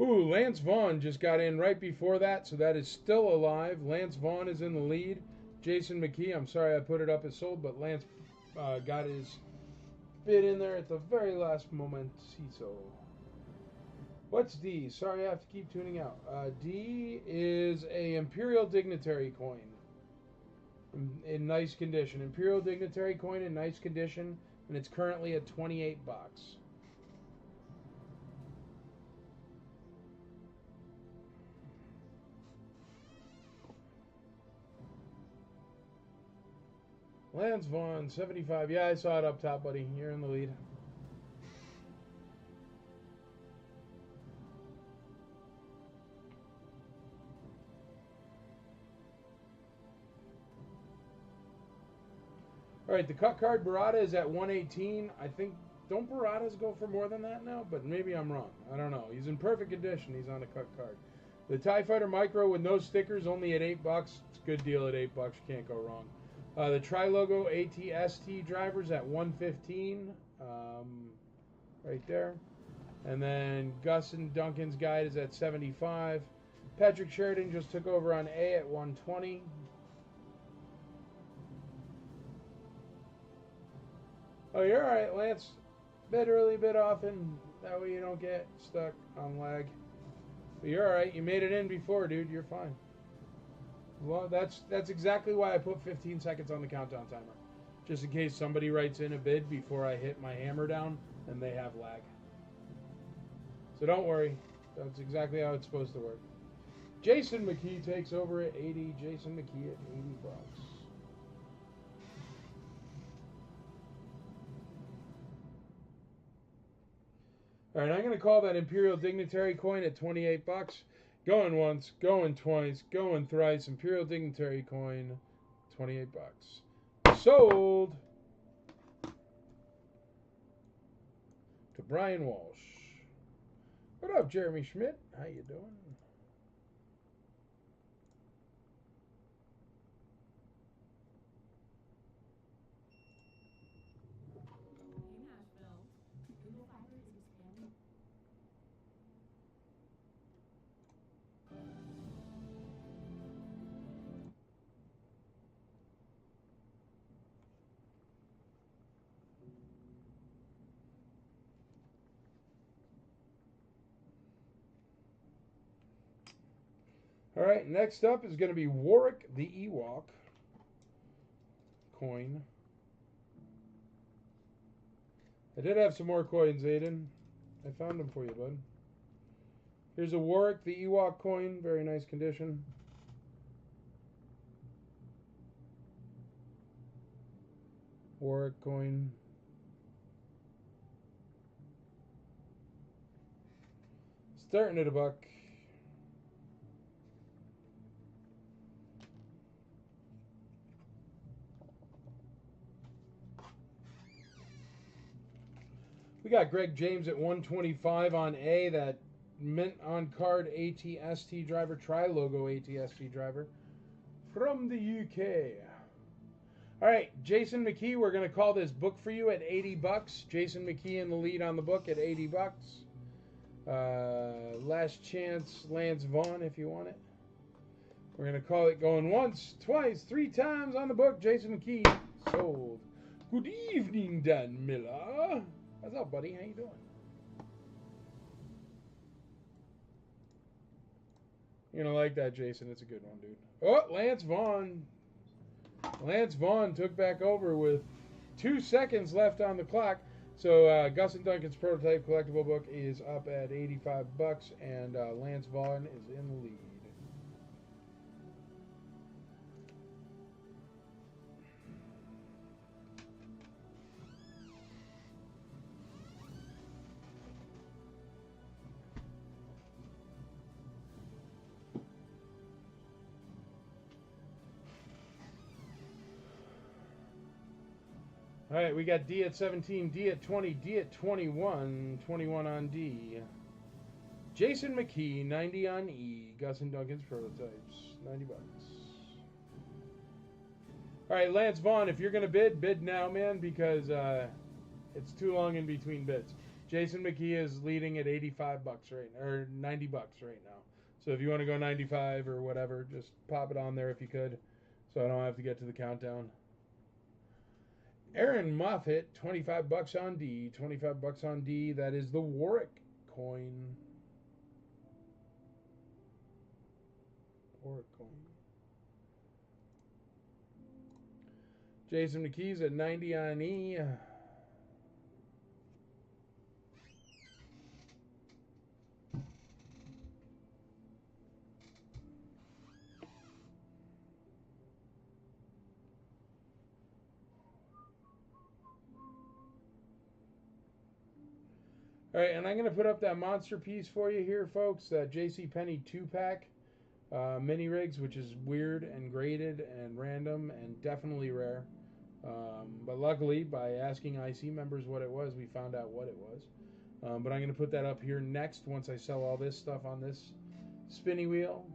Ooh, Lance Vaughn just got in right before that, so that is still alive. Lance Vaughn is in the lead. Jason McKee, I'm sorry I put it up as sold, but Lance got his bid in there at the very last moment. What's D? Sorry, I have to keep tuning out. D is a Imperial Dignitary coin in nice condition. Imperial Dignitary coin in nice condition, and it's currently at $28. Lance Vaughn, 75. Yeah, I saw it up top, buddy. You're in the lead. All right, the cut card Barada is at 118. I think, don't Baradas go for more than that now? But maybe I'm wrong. I don't know. He's in perfect condition. He's on a cut card. The TIE Fighter Micro with no stickers, only at $8. It's a good deal at $8. You can't go wrong. The Tri-Logo ATST drivers at 115, right there. And then Gus and Duncan's Guide is at 75. Patrick Sheridan just took over on A at 120. Oh, you're all right, Lance. Bid early, bid often. That way you don't get stuck on lag. But you're all right. You made it in before, dude. You're fine. Well, that's exactly why I put 15 seconds on the countdown timer. Just in case somebody writes in a bid before I hit my hammer down and they have lag. So don't worry. That's exactly how it's supposed to work. Jason McKee takes over at 80. Jason McKee at 80 bucks. All right, I'm going to call that Imperial Dignitary coin at 28 bucks. Going once, going twice, going thrice. Imperial Dignitary coin, 28 bucks. Sold to Brian Walsh. What up, Jeremy Schmidt? How you doing? All right, next up is going to be Warwick the Ewok coin. I did have some more coins, Aiden. I found them for you, bud. Here's a Warwick the Ewok coin. Very nice condition. Warwick coin. Starting at $1. We got Greg James at 125 on A, that mint on card ATST driver, tri-logo ATST driver from the UK. All right, Jason McKee, we're going to call this book for you at 80 bucks. Jason McKee in the lead on the book at 80 bucks. Last chance, Lance Vaughn, if you want it. We're going to call it going once, twice, 3 times on the book. Jason McKee, sold. Good evening, Dan Miller. What's up, buddy? How you doing? You're going to like that, Jason. It's a good one, dude. Oh, Lance Vaughn. Lance Vaughn took back over with 2 seconds left on the clock. So Gus and Duncan's prototype collectible book is up at 85 bucks, and Lance Vaughn is in the lead. All right, we got D at 17, D at 20, D at 21, 21 on D. Jason McKee, 90 on E. Gus and Duncan's prototypes, 90 bucks. All right, Lance Vaughn, if you're going to bid now, man, because it's too long in between bids. Jason McKee is leading at 85 bucks right now, or 90 bucks right now. So if you want to go 95 or whatever, just pop it on there if you could, so I don't have to get to the countdown. Aaron Moffitt, 25 bucks on D. 25 bucks on D. That is the Warwick coin. Warwick coin. Jason McKee's at 90 on E. All right, and I'm going to put up that monster piece for you here, folks. That JCPenney 2-pack mini rigs, which is weird and graded and random and definitely rare. But luckily, by asking IC members what it was, we found out what it was. But I'm going to put that up here next once I sell all this stuff on this spinny wheel,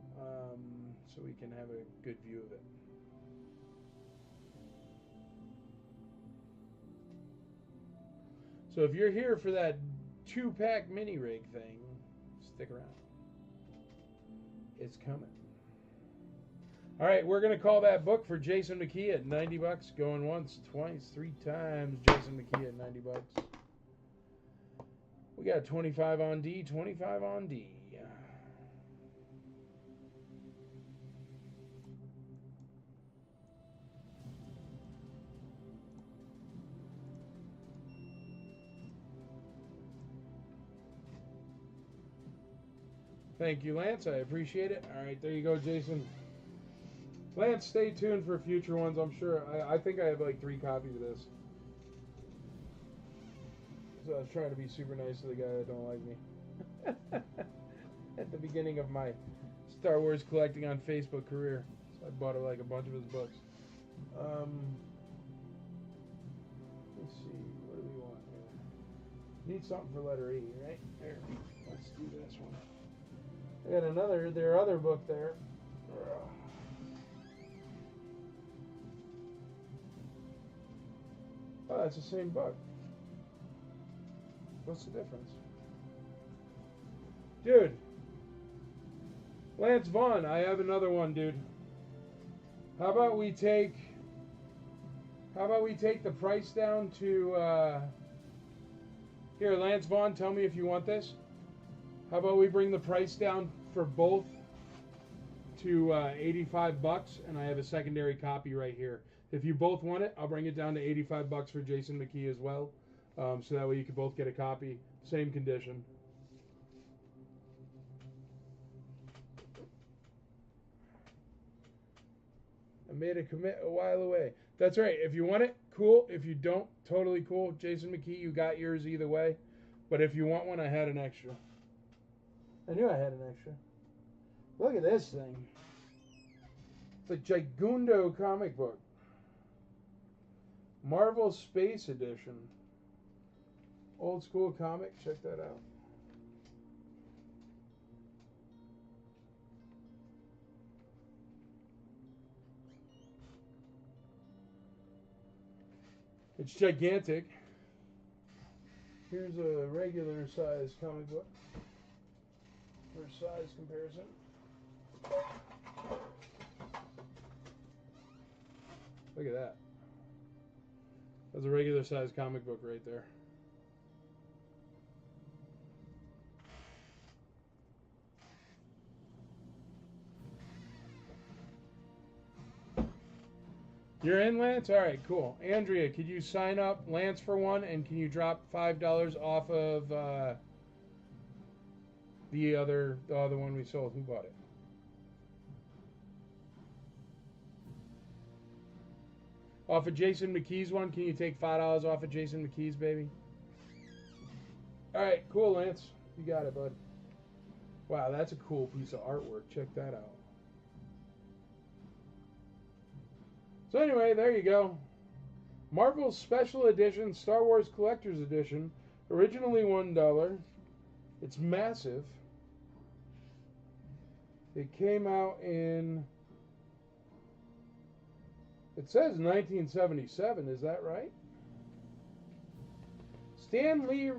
so we can have a good view of it. So if you're here for that 2-pack mini rig thing, stick around. It's coming. All right, we're going to call that book for Jason McKee at 90 bucks. Going once, twice, 3 times. Jason McKee at 90 bucks. We got 25 on D, 25 on D. Thank you, Lance. I appreciate it. All right, there you go, Jason. Lance, stay tuned for future ones. I'm sure. I think I have like 3 copies of this. So I was trying to be super nice to the guy that don't like me. At the beginning of my Star Wars collecting on Facebook career. So I bought like a bunch of his books. Let's see. What do we want here? Need something for letter E, right? There. Let's do this one. I got their other book there. Oh, that's the same book. What's the difference? Dude. Lance Vaughn, I have another one, dude. How about we take the price down to here, Lance Vaughn, tell me if you want this. How about we bring the price down for both to $85, and I have a secondary copy right here. If you both want it, I'll bring it down to $85 for Jason McKee as well, so that way you can both get a copy, same condition. I made a commit a while away. That's right. If you want it, cool. If you don't, totally cool. Jason McKee, you got yours either way. But if you want one, I had an extra. I knew I had an extra. Look at this thing. It's a Gigundo comic book. Marvel Space Edition. Old school comic. Check that out. It's gigantic. Here's a regular size comic book for size comparison. Look at that. That's a regular size comic book right there. You're in, Lance? All right, cool. Andrea, could you sign up Lance for one, and can you drop $5 off of the other one we sold? Who bought it? Off of Jason McKee's one, can you take $5 off of Jason McKee's, baby? All right, cool, Lance. You got it, bud. Wow, that's a cool piece of artwork. Check that out. So anyway, there you go. Marvel Special Edition, Star Wars Collector's Edition. Originally $1. It's massive. It came out in... It says 1977, is that right? Stan Lee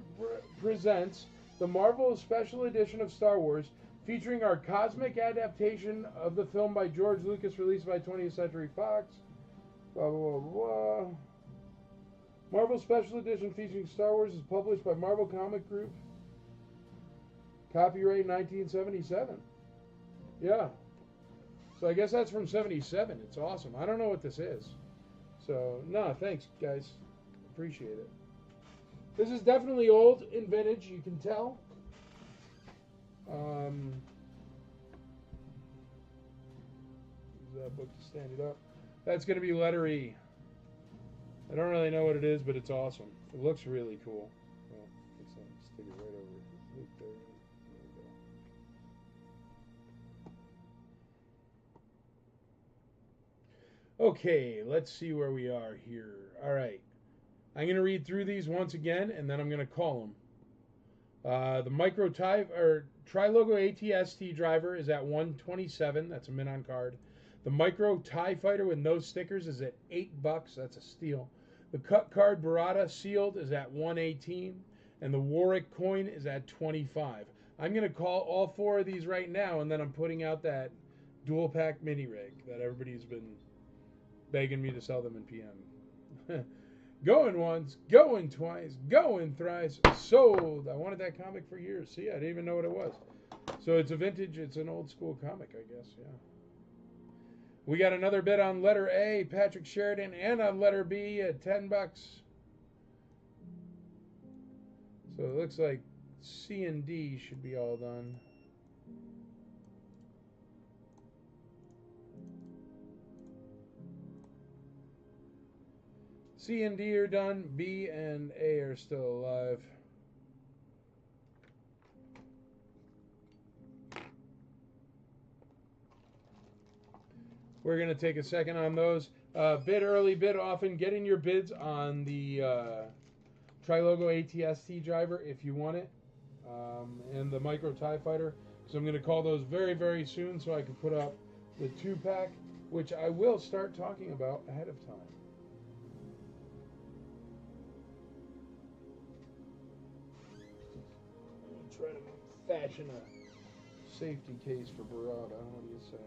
presents the Marvel Special Edition of Star Wars, featuring our cosmic adaptation of the film by George Lucas, released by 20th Century Fox. Blah, blah, blah, blah. Marvel Special Edition featuring Star Wars is published by Marvel Comic Group. Copyright 1977. Yeah. So I guess that's from 77. It's awesome. I don't know what this is. So, no, thanks, guys. Appreciate it. This is definitely old and vintage, you can tell. Use that book to stand it up. That's going to be letter E. I don't really know what it is, but it's awesome. It looks really cool. Well, let's stick it right over there. There we go. Okay, let's see where we are here. All right. I'm going to read through these once again, and then I'm going to call them. The Micro Tri-Logo ATST driver is at $127. That's a mint on card. The Micro TIE Fighter with no stickers is at $8. That's a steal. The Cut Card Barada sealed is at $118. And the Warwick coin is at $25. I'm going to call all 4 of these right now, and then I'm putting out that dual pack mini rig that everybody's been begging me to sell them in PM. Going once, going twice, going thrice, sold. I wanted that comic for years. See, I didn't even know what it was. So it's a vintage, it's an old school comic, I guess, yeah. We got another bid on letter A, Patrick Sheridan, and on letter B at $10. So it looks like C and D should be all done. C and D are done. B and A are still alive. We're going to take a second on those. Bid early, bid often. Get in your bids on the Trilogo ATST driver if you want it. And the Micro TIE Fighter. So I'm going to call those very, very soon so I can put up the 2-pack, which I will start talking about ahead of time. I'm going to try to fashion a safety case for Barada. What do you say?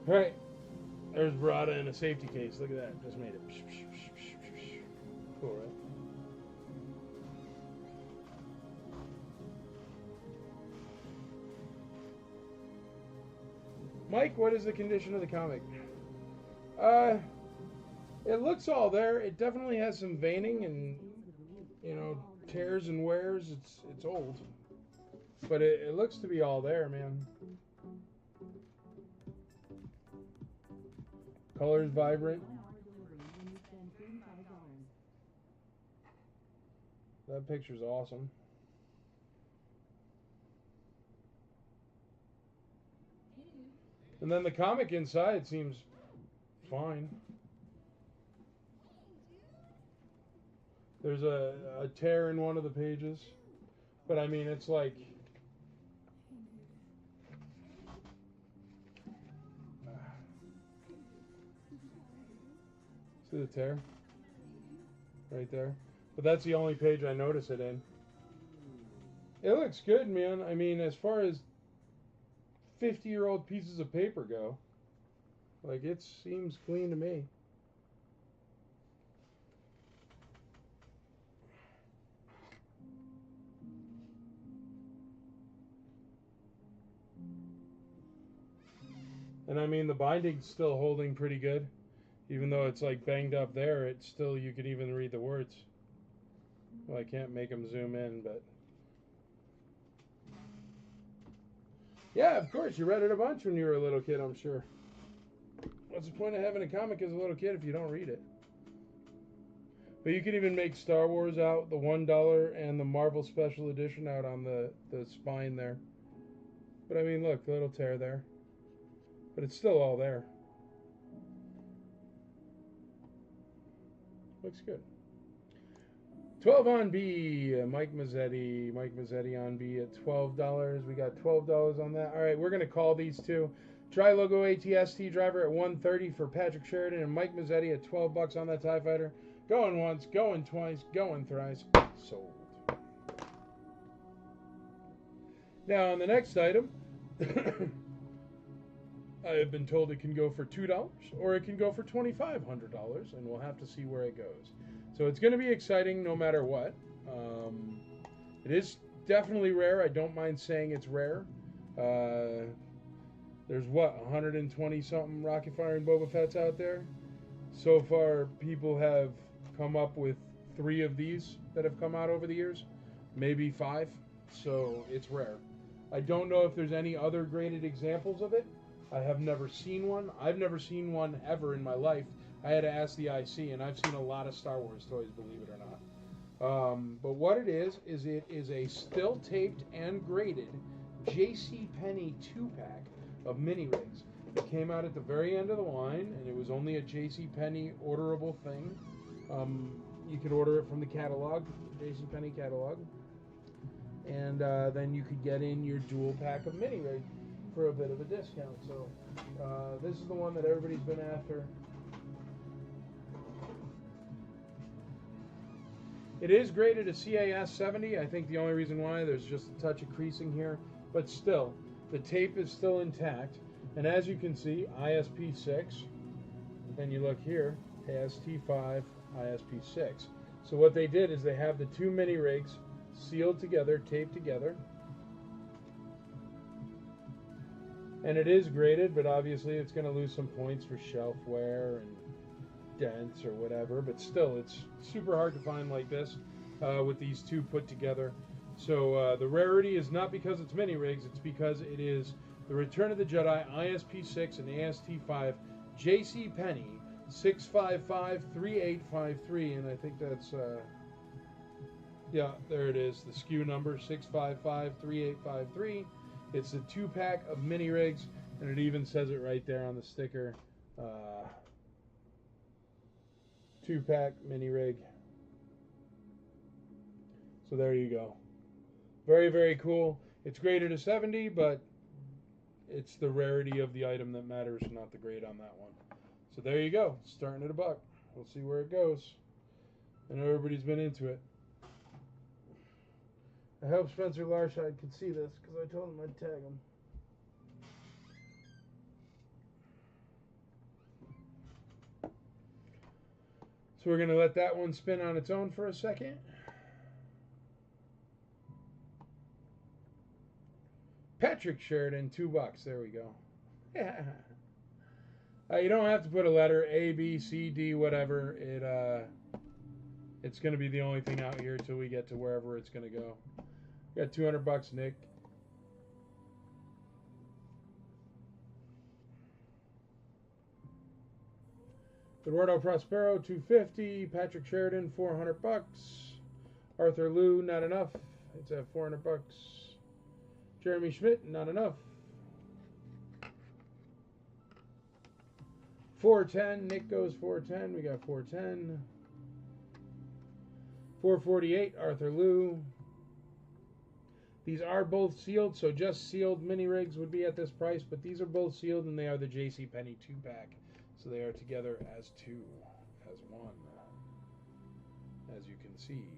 All right, there's Barada in a safety case. Look at that, just made it. Cool, right? Mike, what is the condition of the comic? It looks all there. It definitely has some veining and, you know, tears and wears. It's old, but it looks to be all there, man. Colors vibrant. That picture's awesome. And then the comic inside seems fine. There's a tear in one of the pages, but I mean, it's like, see the tear? Right there. But that's the only page I notice it in. It looks good, man. I mean, as far as 50-year-old pieces of paper go, like, it seems clean to me. And I mean, the binding's still holding pretty good. Even though it's like banged up there, it's still, you can even read the words. Well, I can't make them zoom in, but yeah, of course, you read it a bunch when you were a little kid, I'm sure. What's the point of having a comic as a little kid if you don't read it? But you can even make Star Wars out, the $1 and the Marvel Special Edition out on the spine there. But I mean, look, the little tear there. But it's still all there. Looks good. 12 on B, Mike Mazzetti. Mike Mazzetti on B at $12. We got $12 on that. All right, we're going to call these two. Trilogo ATST driver at $130 for Patrick Sheridan, and Mike Mazzetti at $12 on that TIE Fighter. Going once, going twice, going thrice. Sold. Now on the next item, I have been told it can go for $2 or it can go for $2,500, and we'll have to see where it goes. So it's going to be exciting no matter what. It is definitely rare. I don't mind saying it's rare. There's what, 120 something Rocket Fire and Boba Fett's out there. So far, people have come up with 3 of these that have come out over the years, maybe 5. So it's rare. I don't know if there's any other graded examples of it. I have never seen one. I've never seen one ever in my life. I had to ask the IC, and I've seen a lot of Star Wars toys, believe it or not. But what it is it is a still taped and graded J.C. Penney 2-pack of mini rigs. It came out at the very end of the line, and it was only a J.C. Penney orderable thing. You could order it from the catalog, J.C. Penney catalog, and then you could get in your dual pack of mini rig for a bit of a discount. So this is the one that everybody's been after. It is graded a CAS 70. I think the only reason why, there's just a touch of creasing here, but still, the tape is still intact. And as you can see, ISP 6. Then you look here, AST 5, ISP 6. So what they did is they have the two mini rigs sealed together, taped together. And it is graded, but obviously it's going to lose some points for shelf wear and dents or whatever. But still, it's super hard to find like this with these two put together. So the rarity is not because it's mini rigs, it's because it is the Return of the Jedi ISP 6 and AST 5 J.C. Penney 6553853, and I think that's yeah, there it is, the SKU number 6553853. It's the 2-pack of mini rigs, and it even says it right there on the sticker. 2-pack mini rig. So there you go. Very, very cool. It's graded a 70, but it's the rarity of the item that matters, not the grade on that one. So there you go. Starting at $1. We'll see where it goes. I know everybody's been into it. I hope Spencer Larshide could see this, because I told him I'd tag him. So we're going to let that one spin on its own for a second. Patrick Sheridan, $2. There we go. You don't have to put a letter A, B, C, D, whatever. It's going to be the only thing out here till we get to wherever it's going to go. Got $200, Nick. Eduardo Prospero, $250. Patrick Sheridan, $400. Arthur Liu, not enough. It's at $400. Jeremy Schmidt, not enough. 410. Nick goes 410. We got 410. 448. Arthur Liu. These are both sealed, so just sealed mini rigs would be at this price, but these are both sealed, and they are the J.C. Penney 2-pack. So they are together as two, as one, as you can see.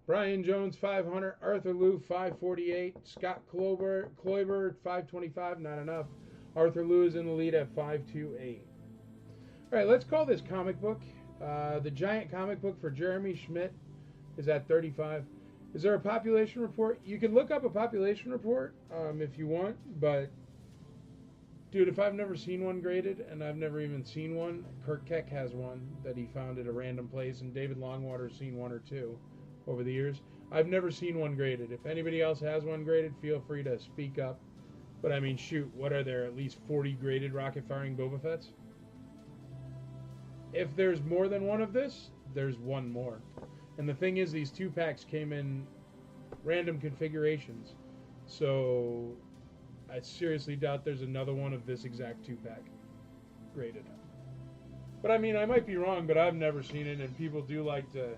Brian Jones, 500. Arthur Liu, 548. Scott Kloiber, 525. Not enough. Arthur Liu is in the lead at 528. All right, let's call this comic book. The giant comic book for Jeremy Schmidt is at 35. Is there a population report? You can look up a population report if you want, but dude, if I've never seen one graded, and I've never even seen one, Kirk Keck has one that he found at a random place, and David Longwater's seen one or two over the years. I've never seen one graded. If anybody else has one graded, feel free to speak up. But I mean, shoot, what are there, at least 40 graded rocket-firing Boba Fett's? If there's more than one of this, there's one more. And the thing is, these 2-packs came in random configurations. So I seriously doubt there's another one of this exact 2-pack graded. But I mean, I might be wrong, but I've never seen it, and people do like to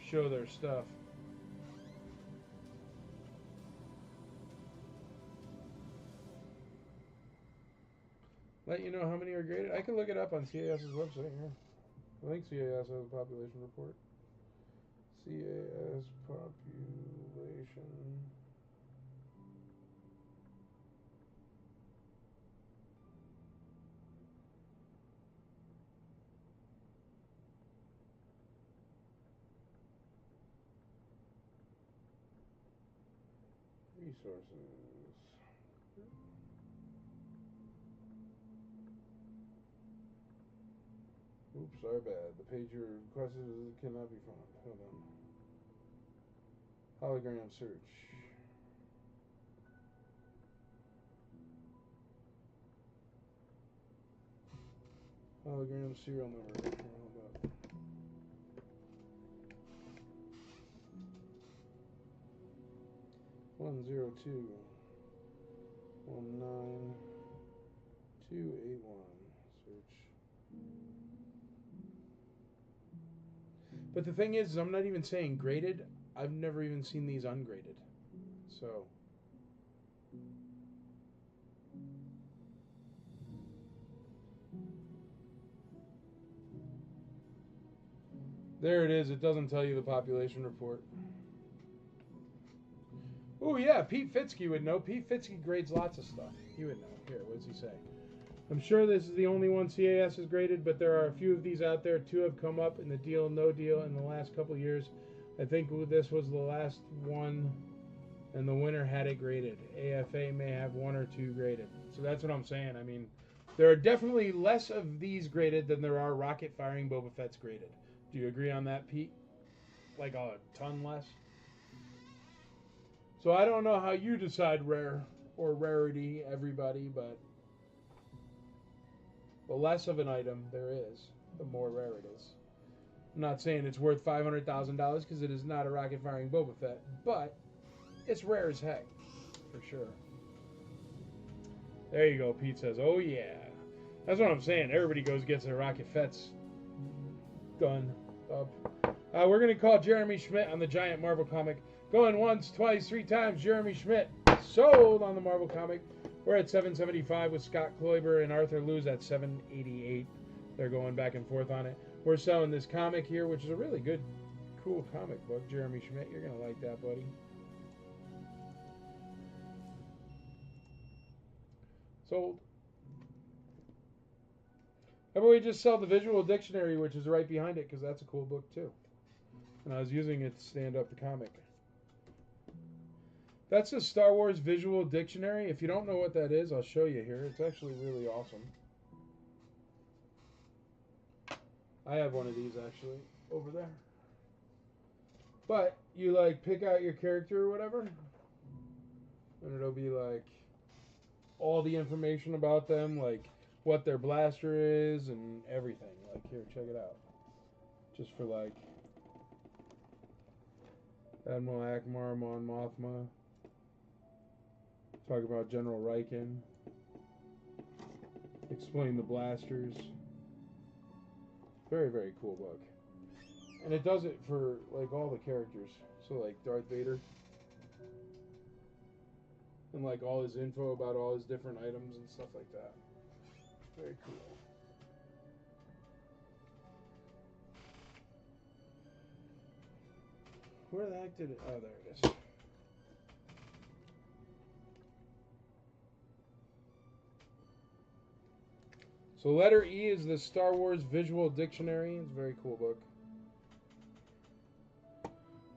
show their stuff. Let you know how many are graded. I can look it up on CAS's website here. I think CAS has a population report. CAS population. Resources. Oops, sorry, bad. The page you requested cannot be found. Hold on. Hologram search. Hologram serial number. How about 102 19281. Search. But the thing is, I'm not even saying graded. I've never even seen these ungraded. So. There it is. It doesn't tell you the population report. Oh, yeah. Pete Fitzke would know. Pete Fitzke grades lots of stuff. He would know. Here, what does he say? I'm sure this is the only one CAS is graded, but there are a few of these out there. 2 have come up in the deal, no deal in the last couple years. I think this was the last one, and the winner had it graded. AFA may have 1 or 2 graded. So that's what I'm saying. I mean, there are definitely less of these graded than there are rocket firing Boba Fett's graded. Do you agree on that, Pete? Like a ton less? So I don't know how you decide rare or rarity, everybody, but the less of an item there is, the more rare it is. I'm not saying it's worth $500,000 because it is not a rocket firing Boba Fett, but it's rare as heck, for sure. There you go, Pete says, oh yeah. That's what I'm saying. Everybody goes gets their rocket Fetts done up. We're going to call Jeremy Schmidt on the giant Marvel comic. Going once, twice, 3 times. Jeremy Schmidt sold on the Marvel comic. We're at 775 with Scott Kloiber and Arthur Lewis at 788. They're going back and forth on it. We're selling this comic here, which is a really good, cool comic book. Jeremy Schmidt, you're going to like that, buddy. Sold. How about we just sell the visual dictionary, which is right behind it, because that's a cool book, too. And I was using it to stand up the comic. That's a Star Wars visual dictionary. If you don't know what that is, I'll show you here. It's actually really awesome. I have one of these, actually, over there. But you, like, pick out your character or whatever, and it'll be, like, all the information about them, like, what their blaster is and everything. Like, here, check it out. Just for, like, Admiral Akbar, Mon Mothma. Talk about General Riken. Explain the blasters. Very, very cool book. And it does it for, like, all the characters. So, like, Darth Vader. And, like, all his info about all his different items and stuff like that. Very cool. Where the heck did it... Oh, there it is. So letter E is the Star Wars Visual Dictionary. It's a very cool book.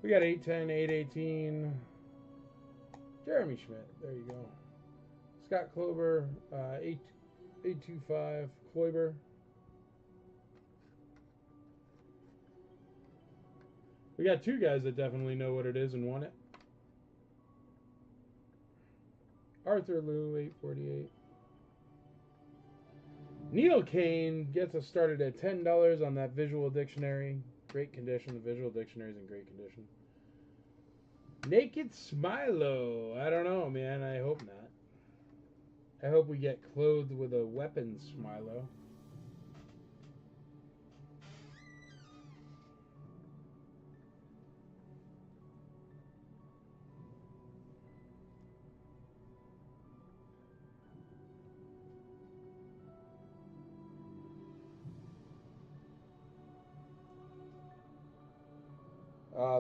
We got 810, 818. Jeremy Schmidt. There you go. Scott Kloiber, 825. Kloiber. We got 2 guys that definitely know what it is and want it. Arthur Liu, 848. Neil Kane gets us started at $10 on that visual dictionary. Great condition. The visual dictionary is in great condition. Naked Smilo. I don't know, man. I hope not. I hope we get clothed with a weapon, Smilo.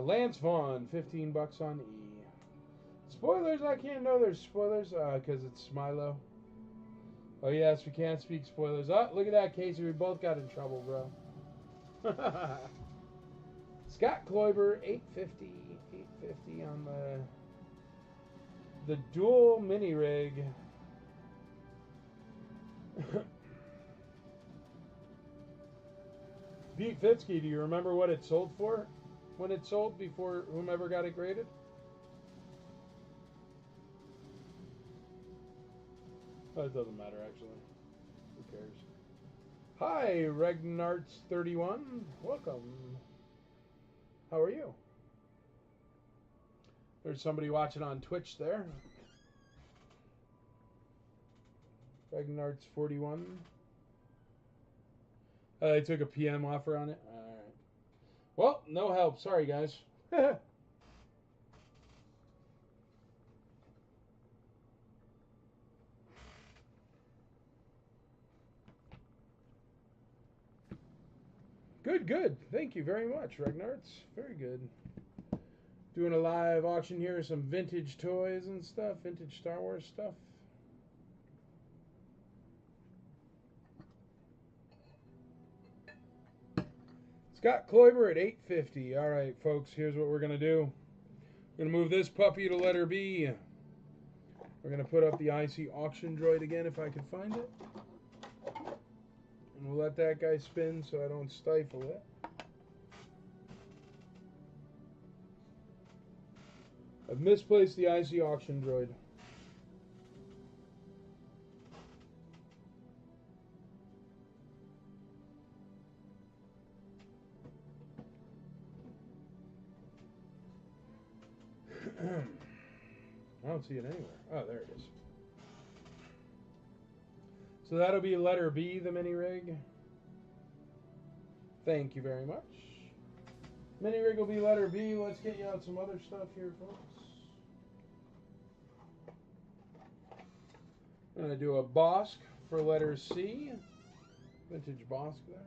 Lance Vaughn, $15 on E. Spoilers, I can't know there's spoilers because it's Smilo. Oh, yes, we can't speak spoilers. Oh, look at that, Casey. We both got in trouble, bro. Scott Kloiber, $850. $850 on the dual mini rig. Pete Fitzke, do you remember what it sold for? When it sold before whomever got it graded? Oh, it doesn't matter, actually. Who cares? Hi, Regnarts31. Welcome. How are you? There's somebody watching on Twitch there. Regnarts41. They took a PM offer on it. Alright. Well, no help. Sorry, guys. Good, good. Thank you very much, Regnarts. Very good. Doing a live auction here, some vintage toys and stuff, vintage Star Wars stuff. Scott Kloiber at 850. All right, folks, here's what we're going to do. We're going to move this puppy to letter B. We're going to put up the IC auction droid again if I can find it. And we'll let that guy spin so I don't stifle it. I've misplaced the IC auction droid. I don't see it anywhere. Oh, there it is. So that'll be letter B, the mini rig. Thank you very much. Mini rig will be letter B. Let's get you out some other stuff here, folks. I'm going to do a Bosk for letter C. Vintage Bosk there.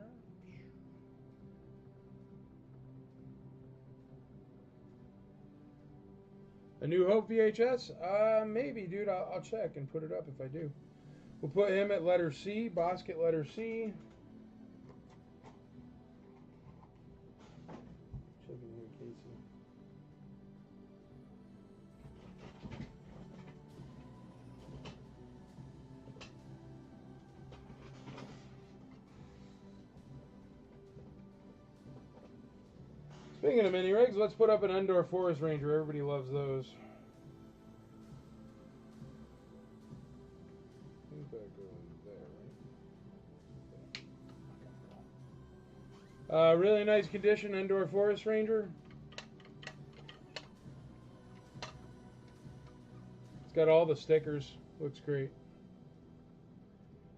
A New Hope VHS? Maybe, dude. I'll check and put it up if I do. We'll put him at letter C. Bosk at letter C. Checking here, Casey. Speaking of mini rigs, let's put up an Endor Forest Ranger. Everybody loves those. I think that goes there, right? Really nice condition, Endor Forest Ranger. It's got all the stickers. Looks great.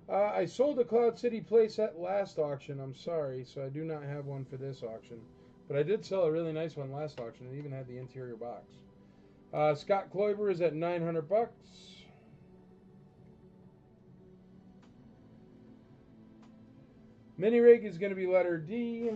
I sold a Cloud City playset last auction. I'm sorry, so I do not have one for this auction. But I did sell a really nice one last auction. It even had the interior box. Scott Kloiber is at $900. Mini rig is going to be letter D.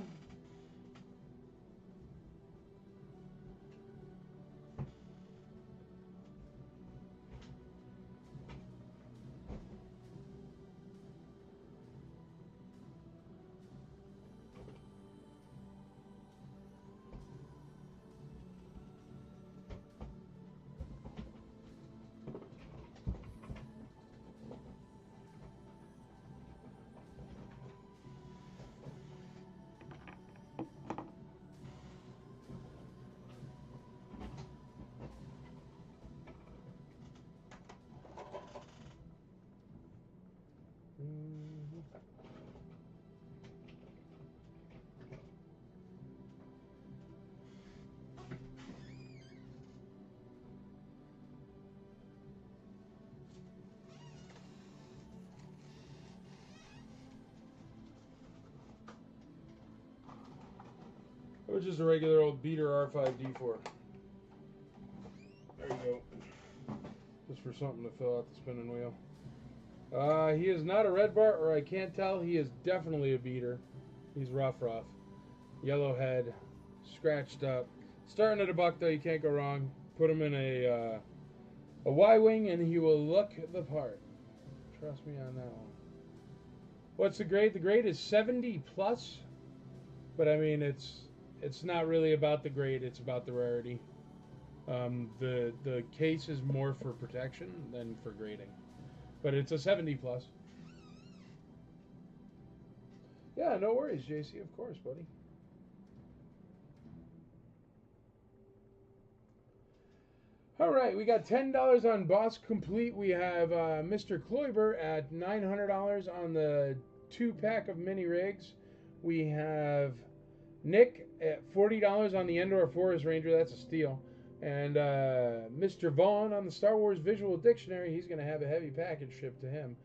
Which is a regular old beater R5D4. There you go. Just for something to fill out the spinning wheel. He is not a red bar, or I can't tell. He is definitely a beater. He's rough. Yellow head, scratched up. Starting at $1 though, you can't go wrong. Put him in a Y-wing and he will look the part. Trust me on that one. What's the grade? The grade is 70 plus, but I mean it's not really about the grade, it's about the rarity. The case is more for protection than for grading. But it's a 70 plus. Yeah, no worries, JC, of course, buddy. All right, we got $10 on Bosk Complete. We have Mr. Kloiber at $900 on the 2-pack of mini rigs. We have Nick at $40 on the Endor Forest Ranger. That's a steal. And Mr. Vaughn on the Star Wars Visual Dictionary. He's going to have a heavy package shipped to him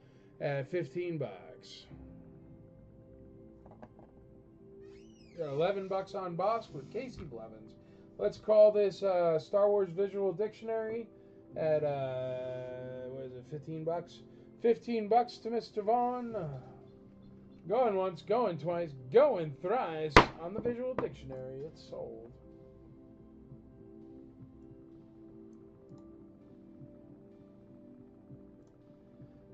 at $15. Got $11 on Bosk with Casey Blevins. Let's call this Star Wars Visual Dictionary at what is it, $15? $15 to Mr. Vaughn. Going once, going twice, going thrice on the Visual Dictionary. It's sold.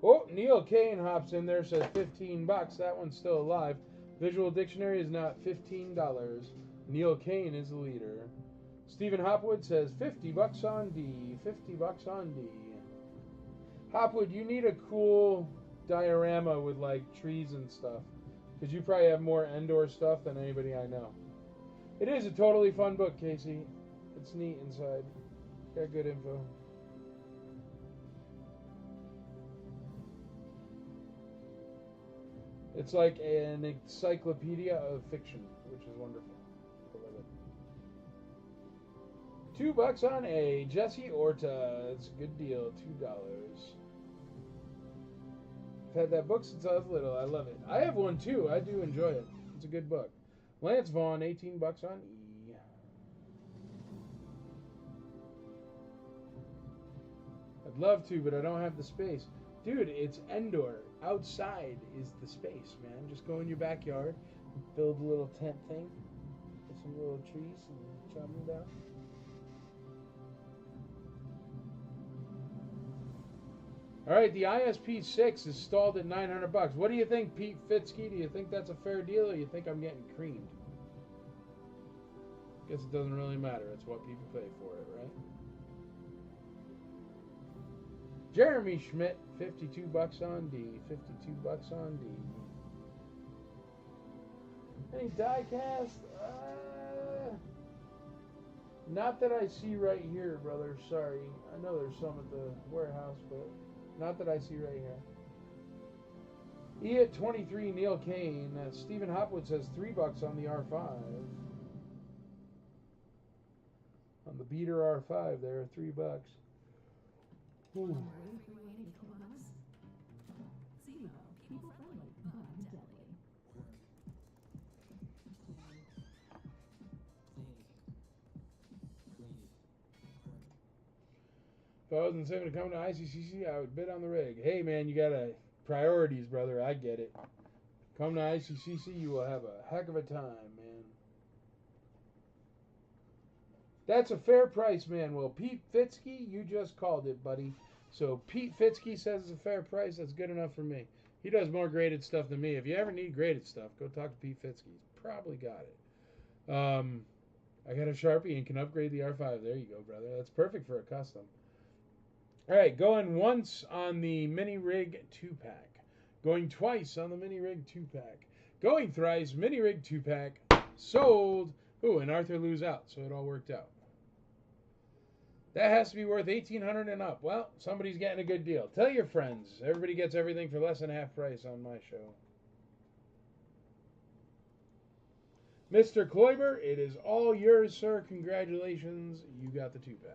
Oh, Neil Kane hops in there, says $15. That one's still alive. Visual Dictionary is now at $15. Neil Kane is the leader. Stephen Hopwood says $50 on D. $50 on D. Hopwood, you need a cool diorama with like trees and stuff, because you probably have more Endor stuff than anybody I know. It is a totally fun book, Casey. It's neat inside. Got good info. It's like an encyclopedia of fiction, which is wonderful. I love it. $2 on A. Jesse Orta. It's a good deal. $2. I've had that book since I was little. I love it. I have one too. I do enjoy it. It's a good book. Lance Vaughn. $18 on E. I'd love to, but I don't have the space. Dude, it's Endor. Outside is the space, man. Just go in your backyard, build a little tent thing, with some little trees, and chop them down. All right, the ISP-6 is stalled at $900. What do you think, Pete Fitzke? Do you think that's a fair deal, or you think I'm getting creamed? Guess it doesn't really matter. It's what people pay for it, right? Jeremy Schmidt, $52 on D. $52 on D. Any die-cast? Not that I see right here, brother. Sorry. I know there's some at the warehouse, but not that I see right here. E at 23, Neil Kane. Stephen Hopwood says $3 on the R5. On the beater R5 there, $3. Ooh. If I wasn't saving to come to ICCC, I would bid on the rig. Hey, man, you got priorities, brother. I get it. Come to ICCC, you will have a heck of a time, man. That's a fair price, man. Well, Pete Fitzke, you just called it, buddy. So Pete Fitzke says it's a fair price. That's good enough for me. He does more graded stuff than me. If you ever need graded stuff, go talk to Pete Fitzke. He's probably got it. I got a Sharpie and can upgrade the R5. There you go, brother. That's perfect for a custom. All right, going once on the Mini Rig 2-pack. Going twice on the Mini Rig 2-pack. Going thrice, Mini Rig 2-pack. Sold. Ooh, and Arthur Lou's out, so it all worked out. That has to be worth $1,800 and up. Well, somebody's getting a good deal. Tell your friends. Everybody gets everything for less than half price on my show. Mr. Kloiber, it is all yours, sir. Congratulations. You got the 2-pack.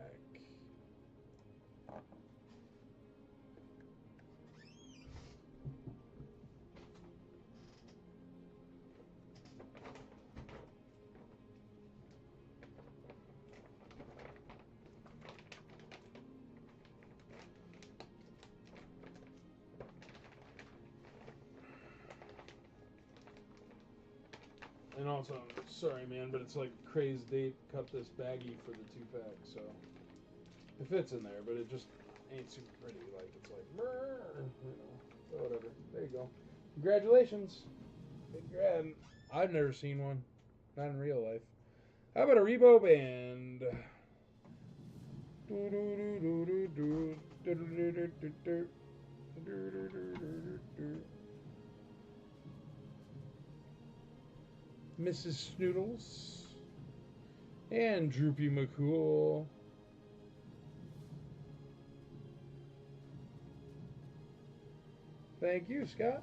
And also, sorry, man, but it's like a crazy date. Cut this baggie for the 2-pack, so it fits in there, but it just ain't super pretty. Like it's like, you know, whatever. There you go. Congratulations, big grab. I've never seen one, not in real life. How about a Rebo band? Mrs. Snoodles and Droopy McCool. Thank you, Scott.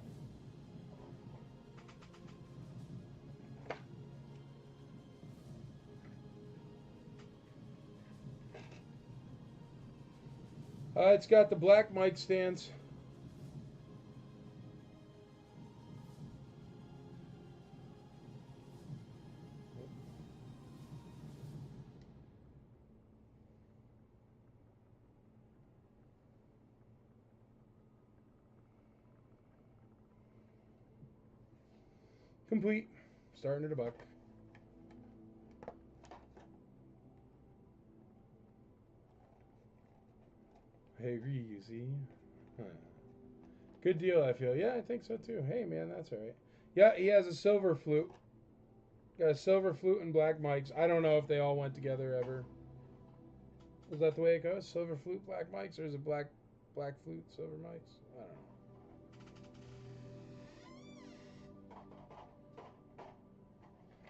It's got the black mic stands. Complete. Starting at $1. I agree, you see. Huh. Good deal, I feel. Yeah, I think so too. Hey, man, that's all right. Yeah, he has a silver flute. Got a silver flute and black mics. I don't know if they all went together ever. Is that the way it goes? Silver flute, black mics, or is it black flute, silver mics? I don't know.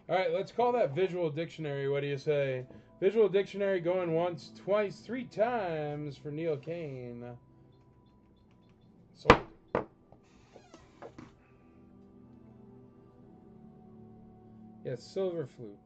All right, let's call that Visual Dictionary. What do you say? Visual Dictionary going once, twice, 3 times for Neil Kane. Sold. Yes, silver flute.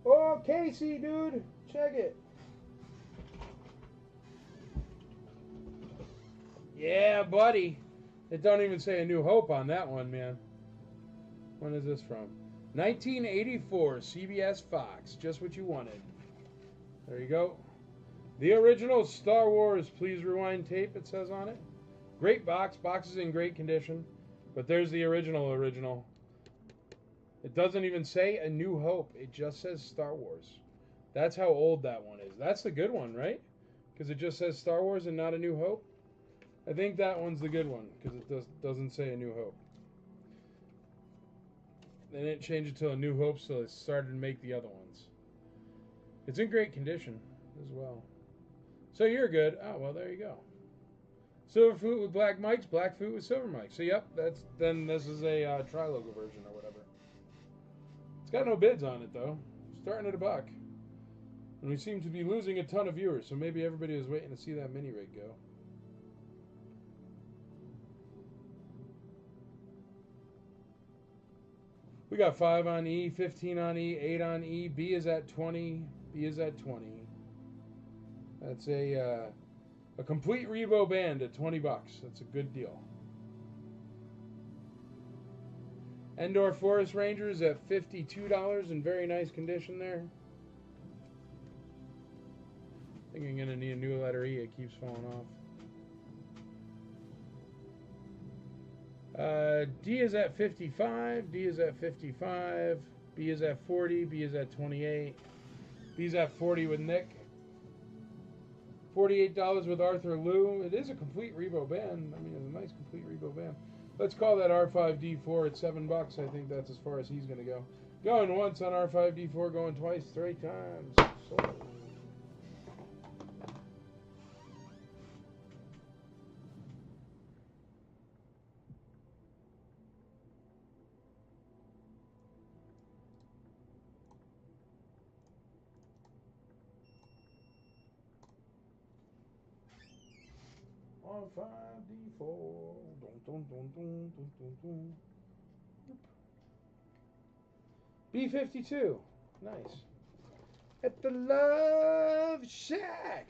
Oh, Casey, dude, check it. Yeah, buddy. It don't even say A New Hope on that one, man. When is this from? 1984, CBS Fox. Just what you wanted. There you go. The original Star Wars Please Rewind tape, it says on it. Great box. Box is in great condition. But there's the original. It doesn't even say A New Hope. It just says Star Wars. That's how old that one is. That's the good one, right? Because it just says Star Wars and not A New Hope. I think that one's the good one because it doesn't say A New Hope. They didn't change it to A New Hope, so they started to make the other ones. It's in great condition as well. So you're good. Oh, well, there you go. Silver flute with black mics, black flute with silver mics. So, yep, then this is a tri-logo version or whatever. It's got no bids on it, though. Starting at $1. And we seem to be losing a ton of viewers, so maybe everybody was waiting to see that mini rig go. We got 5 on E, 15 on E, 8 on E. B is at 20. B is at 20. That's a complete Rebo band at $20. That's a good deal. Endor Forest Rangers at $52 in very nice condition there. I think I'm going to need a new letter E. It keeps falling off. D is at 55. D is at 55. B is at 40. B is at 28. B is at 40 with Nick. $48 with Arthur Liu. It is a complete Rebo band. I mean, it's a nice complete Rebo band. Let's call that R5D4 at $7. I think that's as far as he's going to go. Going once on R5D4, going twice, 3 times. Sold. R5D4. B52. Nice. At the Love Shack.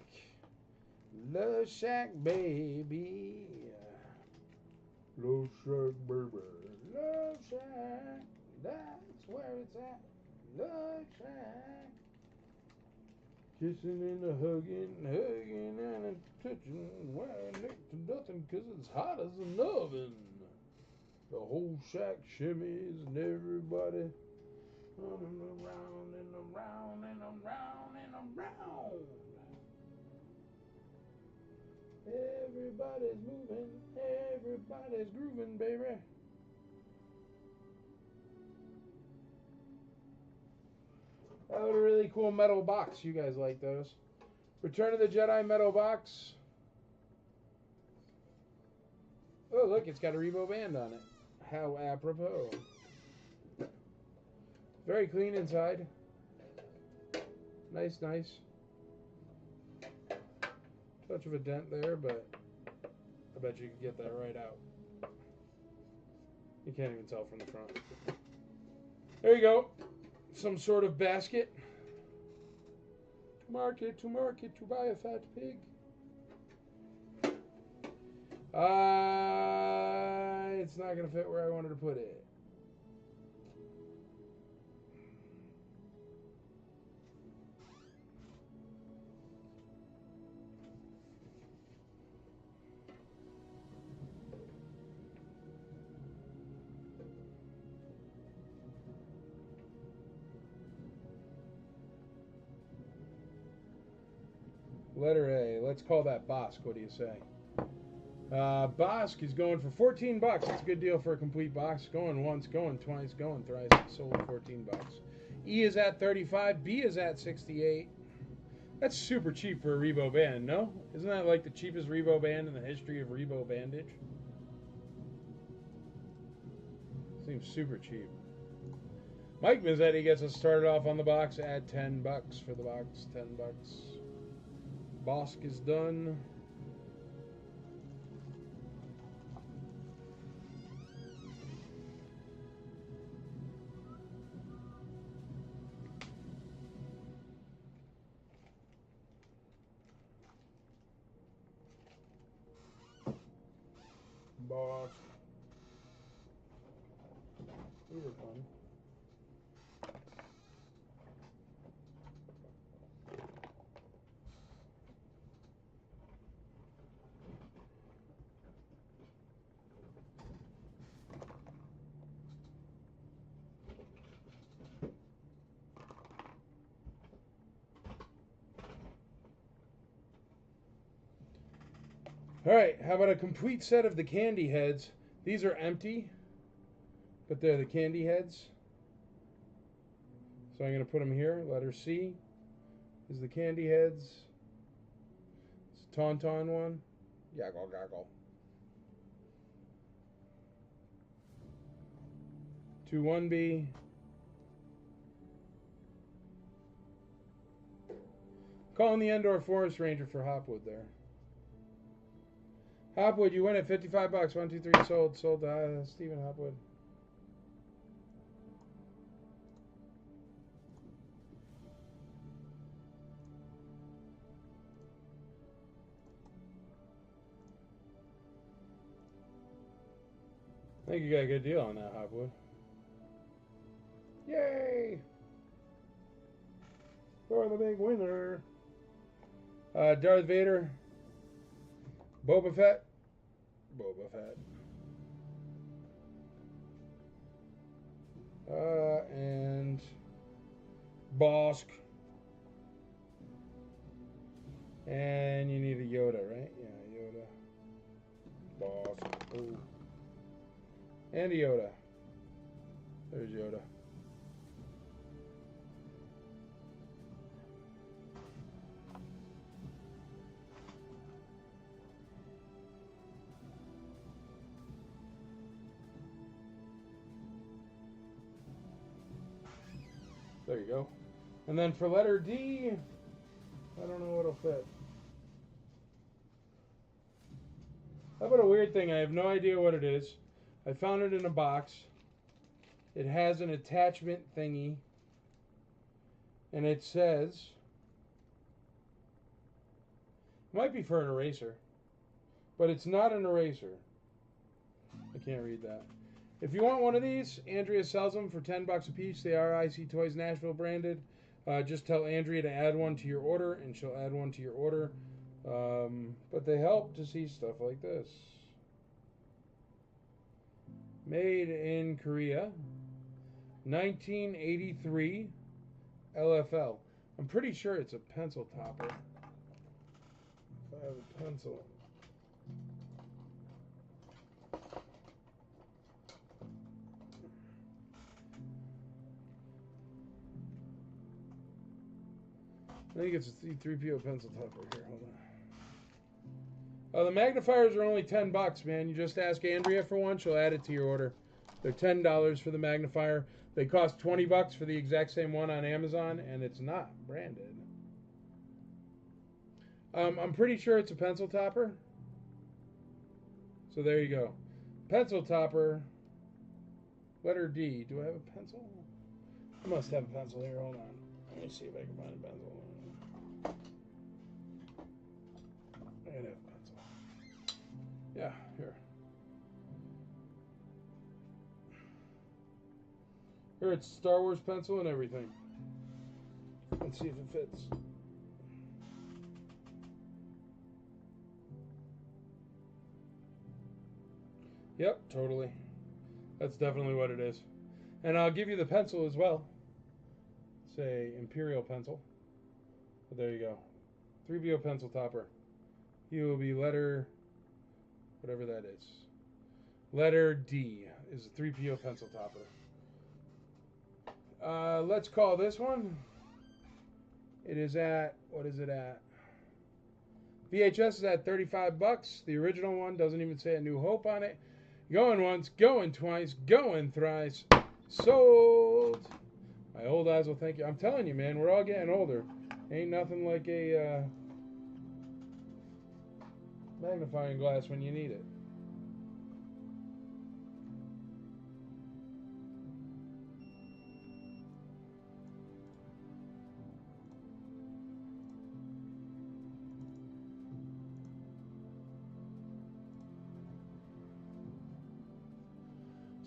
Love Shack, baby. Love Shack, baby. Love Shack. That's where it's at. Love Shack. Kissing and a hugging and a touching, wearing next to nothing 'cause it's hot as an oven. The whole shack shimmies and everybody running around and around and around and around. Everybody's moving, everybody's grooving, baby. That was a really cool metal box. You guys like those? Return of the Jedi metal box. Oh, look, it's got a Revo band on it. How apropos. Very clean inside. Nice, nice. Touch of a dent there, but I bet you could get that right out. You can't even tell from the front. There you go. Some sort of basket. To market, to buy a fat pig. It's not going to fit where I wanted to put it. Letter A. Let's call that Bosk. What do you say? Bosk is going for 14 bucks. It's a good deal for a complete box. Going once, going twice, going thrice. Sold 14 bucks. E is at 35. B is at 68. That's super cheap for a Revo band, no? Isn't that like the cheapest Revo band in the history of Revo bandage? Seems super cheap. Mike Mazzetti gets us started off on the box at 10 bucks for the box. 10 bucks. Bosk is done. Bosk. These are fun. All right, how about a complete set of the candy heads? These are empty, but they're the candy heads. So I'm going to put them here. Letter C is the candy heads. It's a Tauntaun one. Gaggle, gaggle. 2-1B. Calling the Endor Forest Ranger for Hopwood there. Hopwood, you win at 55 bucks. 1, 2, 3, sold. Sold to Stephen Hopwood. I think you got a good deal on that, Hopwood. Yay! You're the big winner. Darth Vader. Boba Fett. Boba Fett. And Bosk. And you need a Yoda, right? Yeah, Yoda. Bosk. Ooh. And a Yoda. There's Yoda. There you go. And then for letter D, I don't know what'll fit. How about a weird thing? I have no idea what it is. I found it in a box. It has an attachment thingy. And it says, it might be for an eraser, but it's not an eraser. I can't read that. If you want one of these, Andrea sells them for 10 bucks a piece. They are IC Toys Nashville branded. Just tell Andrea to add one to your order, and she'll add one to your order. But they help to see stuff like this. Made in Korea. 1983 LFL. I'm pretty sure it's a pencil topper. If I have a pencil. I think it's a C3PO pencil topper here. Hold The magnifiers are only $10, man. You just ask Andrea for one; she'll add it to your order. They're $10 for the magnifier. They cost $20 for the exact same one on Amazon, and it's not branded. I'm pretty sure it's a pencil topper. So there you go. Pencil topper. Letter D. Do I have a pencil? I must have a pencil here. Hold on. Let me see if I can find a pencil. I gotta have a pencil. Yeah, here. Here, it's Star Wars pencil and everything. Let's see if it fits. Yep, totally. That's definitely what it is. And I'll give you the pencil as well. It's a Imperial pencil. But there you go. 3BO pencil topper. You will be letter, whatever that is. Letter D is a 3PO pencil topper. Let's call this one. It is at, what is it at? VHS is at $35. The original one doesn't even say A New Hope on it. Going once, going twice, going thrice. Sold. My old eyes will thank you. I'm telling you, man, we're all getting older. Ain't nothing like a magnifying glass when you need it.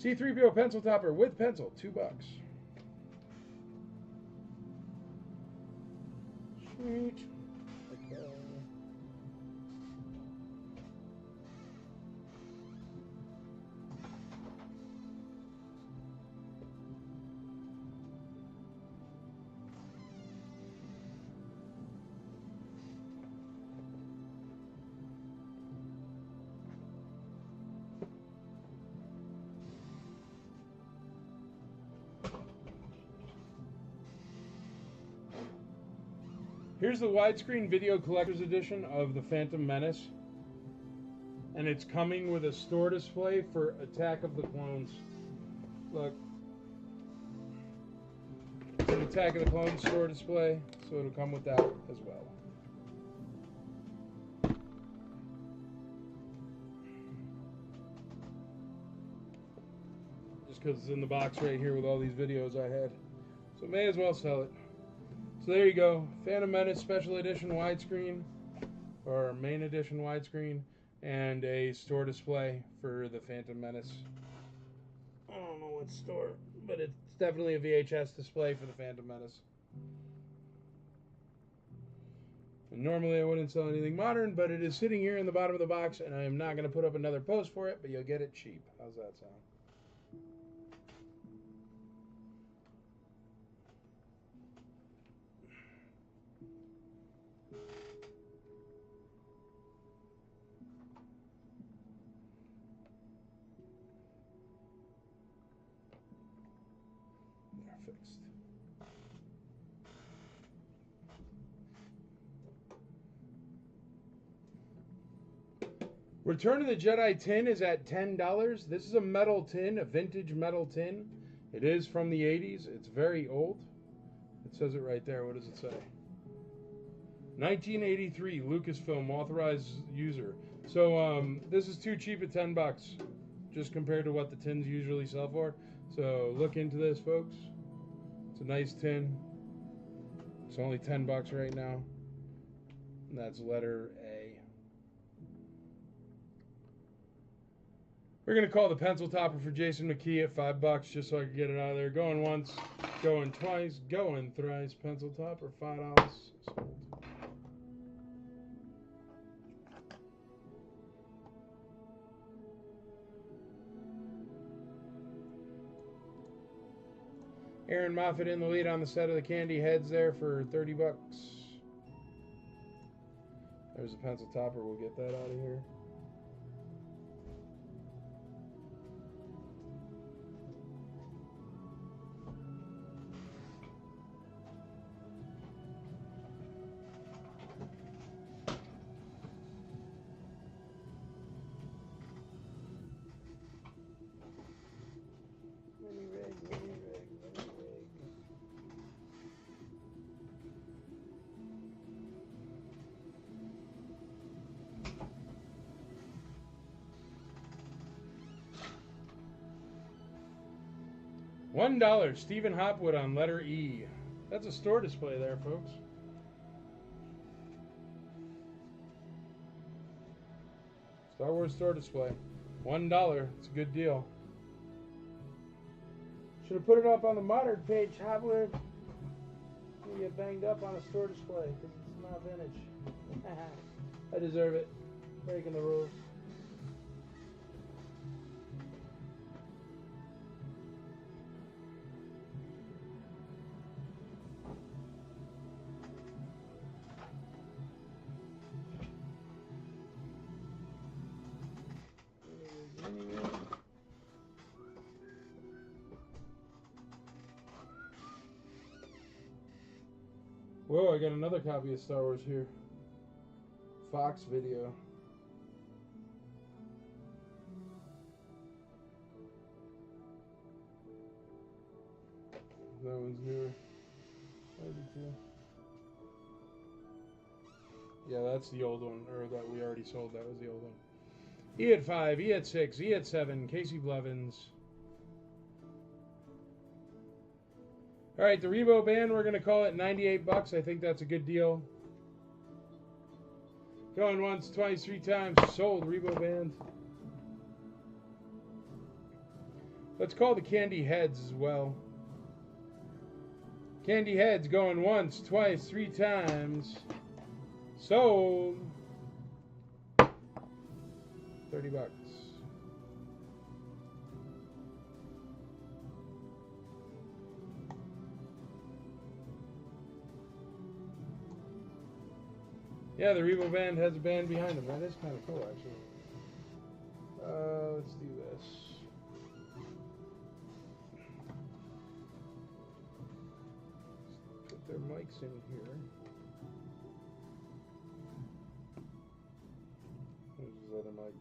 C3PO pencil topper with pencil, $2. Sweet. Okay. Here's the widescreen video collector's edition of the Phantom Menace. And it's coming with a store display for Attack of the Clones. Look. It's an Attack of the Clones store display, so it'll come with that as well. Just because it's in the box right here with all these videos I had. So may as well sell it. So there you go, Phantom Menace Special Edition widescreen, or main edition widescreen, and a store display for the Phantom Menace. I don't know what store, but it's definitely a VHS display for the Phantom Menace. And normally I wouldn't sell anything modern, but it is sitting here in the bottom of the box, and I am not going to put up another post for it, but you'll get it cheap. How's that sound? Fixed. Return of the Jedi tin is at $10. This is a metal tin, a vintage metal tin. It is from the 80s. It's very old. It says it right there. What does it say? 1983 Lucasfilm authorized user. So this is too cheap at $10, just compared to what the tins usually sell for. So look into this, folks. It's a nice tin. It's only $10 right now. And that's letter A. We're going to call the pencil topper for Jason McKee at $5 just so I can get it out of there. Going once, going twice, going thrice. Pencil topper, $5. Sold. Aaron Moffat in the lead on the set of the Candy Heads there for $30. There's a pencil topper. We'll get that out of here. $1, Stephen Hopwood on letter E. That's a store display there, folks. Star Wars store display. $1. It's a good deal. Should have put it up on the modern page, Hopwood. You get banged up on a store display because it's not vintage. I deserve it. Breaking the rules. Whoa, I got another copy of Star Wars here. Fox Video. That one's newer. 92. Yeah, that's the old one, or that we already sold. That was the old one. E at 5, E at 6, E at 7, Casey Blevins. All right, the Rebo band, we're going to call it $98. I think that's a good deal. Going once, twice, 3 times. Sold, Rebo band. Let's call the Candy Heads as well. Candy Heads going once, twice, 3 times. Sold. $30. Yeah, the Rebo band has a band behind them. That is kind of cool, actually. Let's do this. Let's put their mics in here. There's his other mic.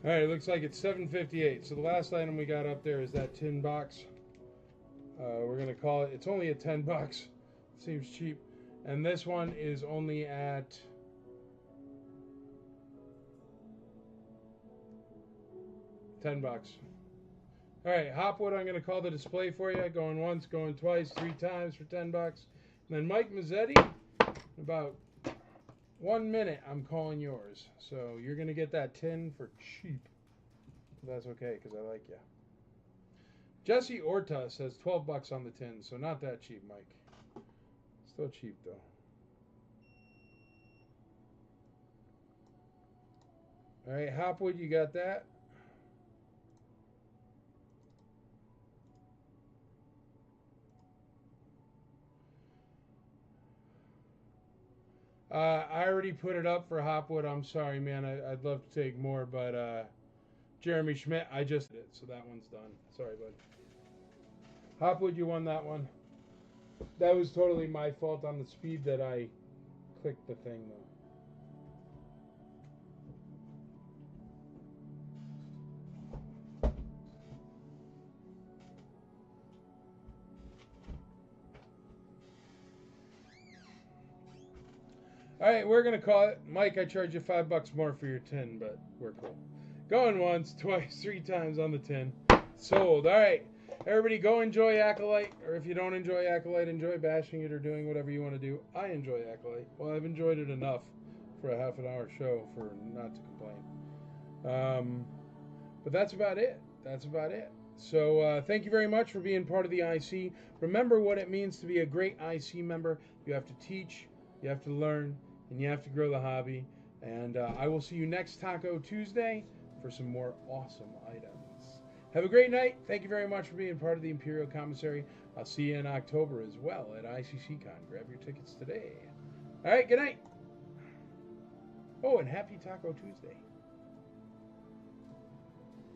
All right, it looks like it's 7:58. So the last item we got up there is that tin box. We're gonna call it. It's only at $10. Seems cheap. And this one is only at $10. All right, Hopwood. I'm gonna call the display for you. Going once, going twice, 3 times for $10. And then Mike Mazzetti, about 1 minute, I'm calling yours. So you're going to get that tin for cheap. That's okay, because I like you. Jesse Orta says $12 on the tin, so not that cheap, Mike. Still cheap, though. All right, Hopwood, you got that? I already put it up for Hopwood. I'm sorry, man. I'd love to take more, but Jeremy Schmidt, I just did it, so that one's done. Sorry, bud. Hopwood, you won that one. That was totally my fault on the speed that I clicked the thing, though. All right, we're going to call it. Mike, I charge you $5 more for your tin, but we're cool. Going once, twice, 3 times on the tin. Sold. All right. Everybody go enjoy Acolyte, or if you don't enjoy Acolyte, enjoy bashing it or doing whatever you want to do. I enjoy Acolyte. Well, I've enjoyed it enough for a half-an-hour show for not to complain. But that's about it. That's about it. So thank you very much for being part of the IC. Remember what it means to be a great IC member. You have to teach, you have to learn, and you have to grow the hobby. And I will see you next Taco Tuesday for some more awesome items. Have a great night. Thank you very much for being part of the Imperial Commissary. I'll see you in October as well at ICCCon. Grab your tickets today. All right, good night. Oh, and happy Taco Tuesday.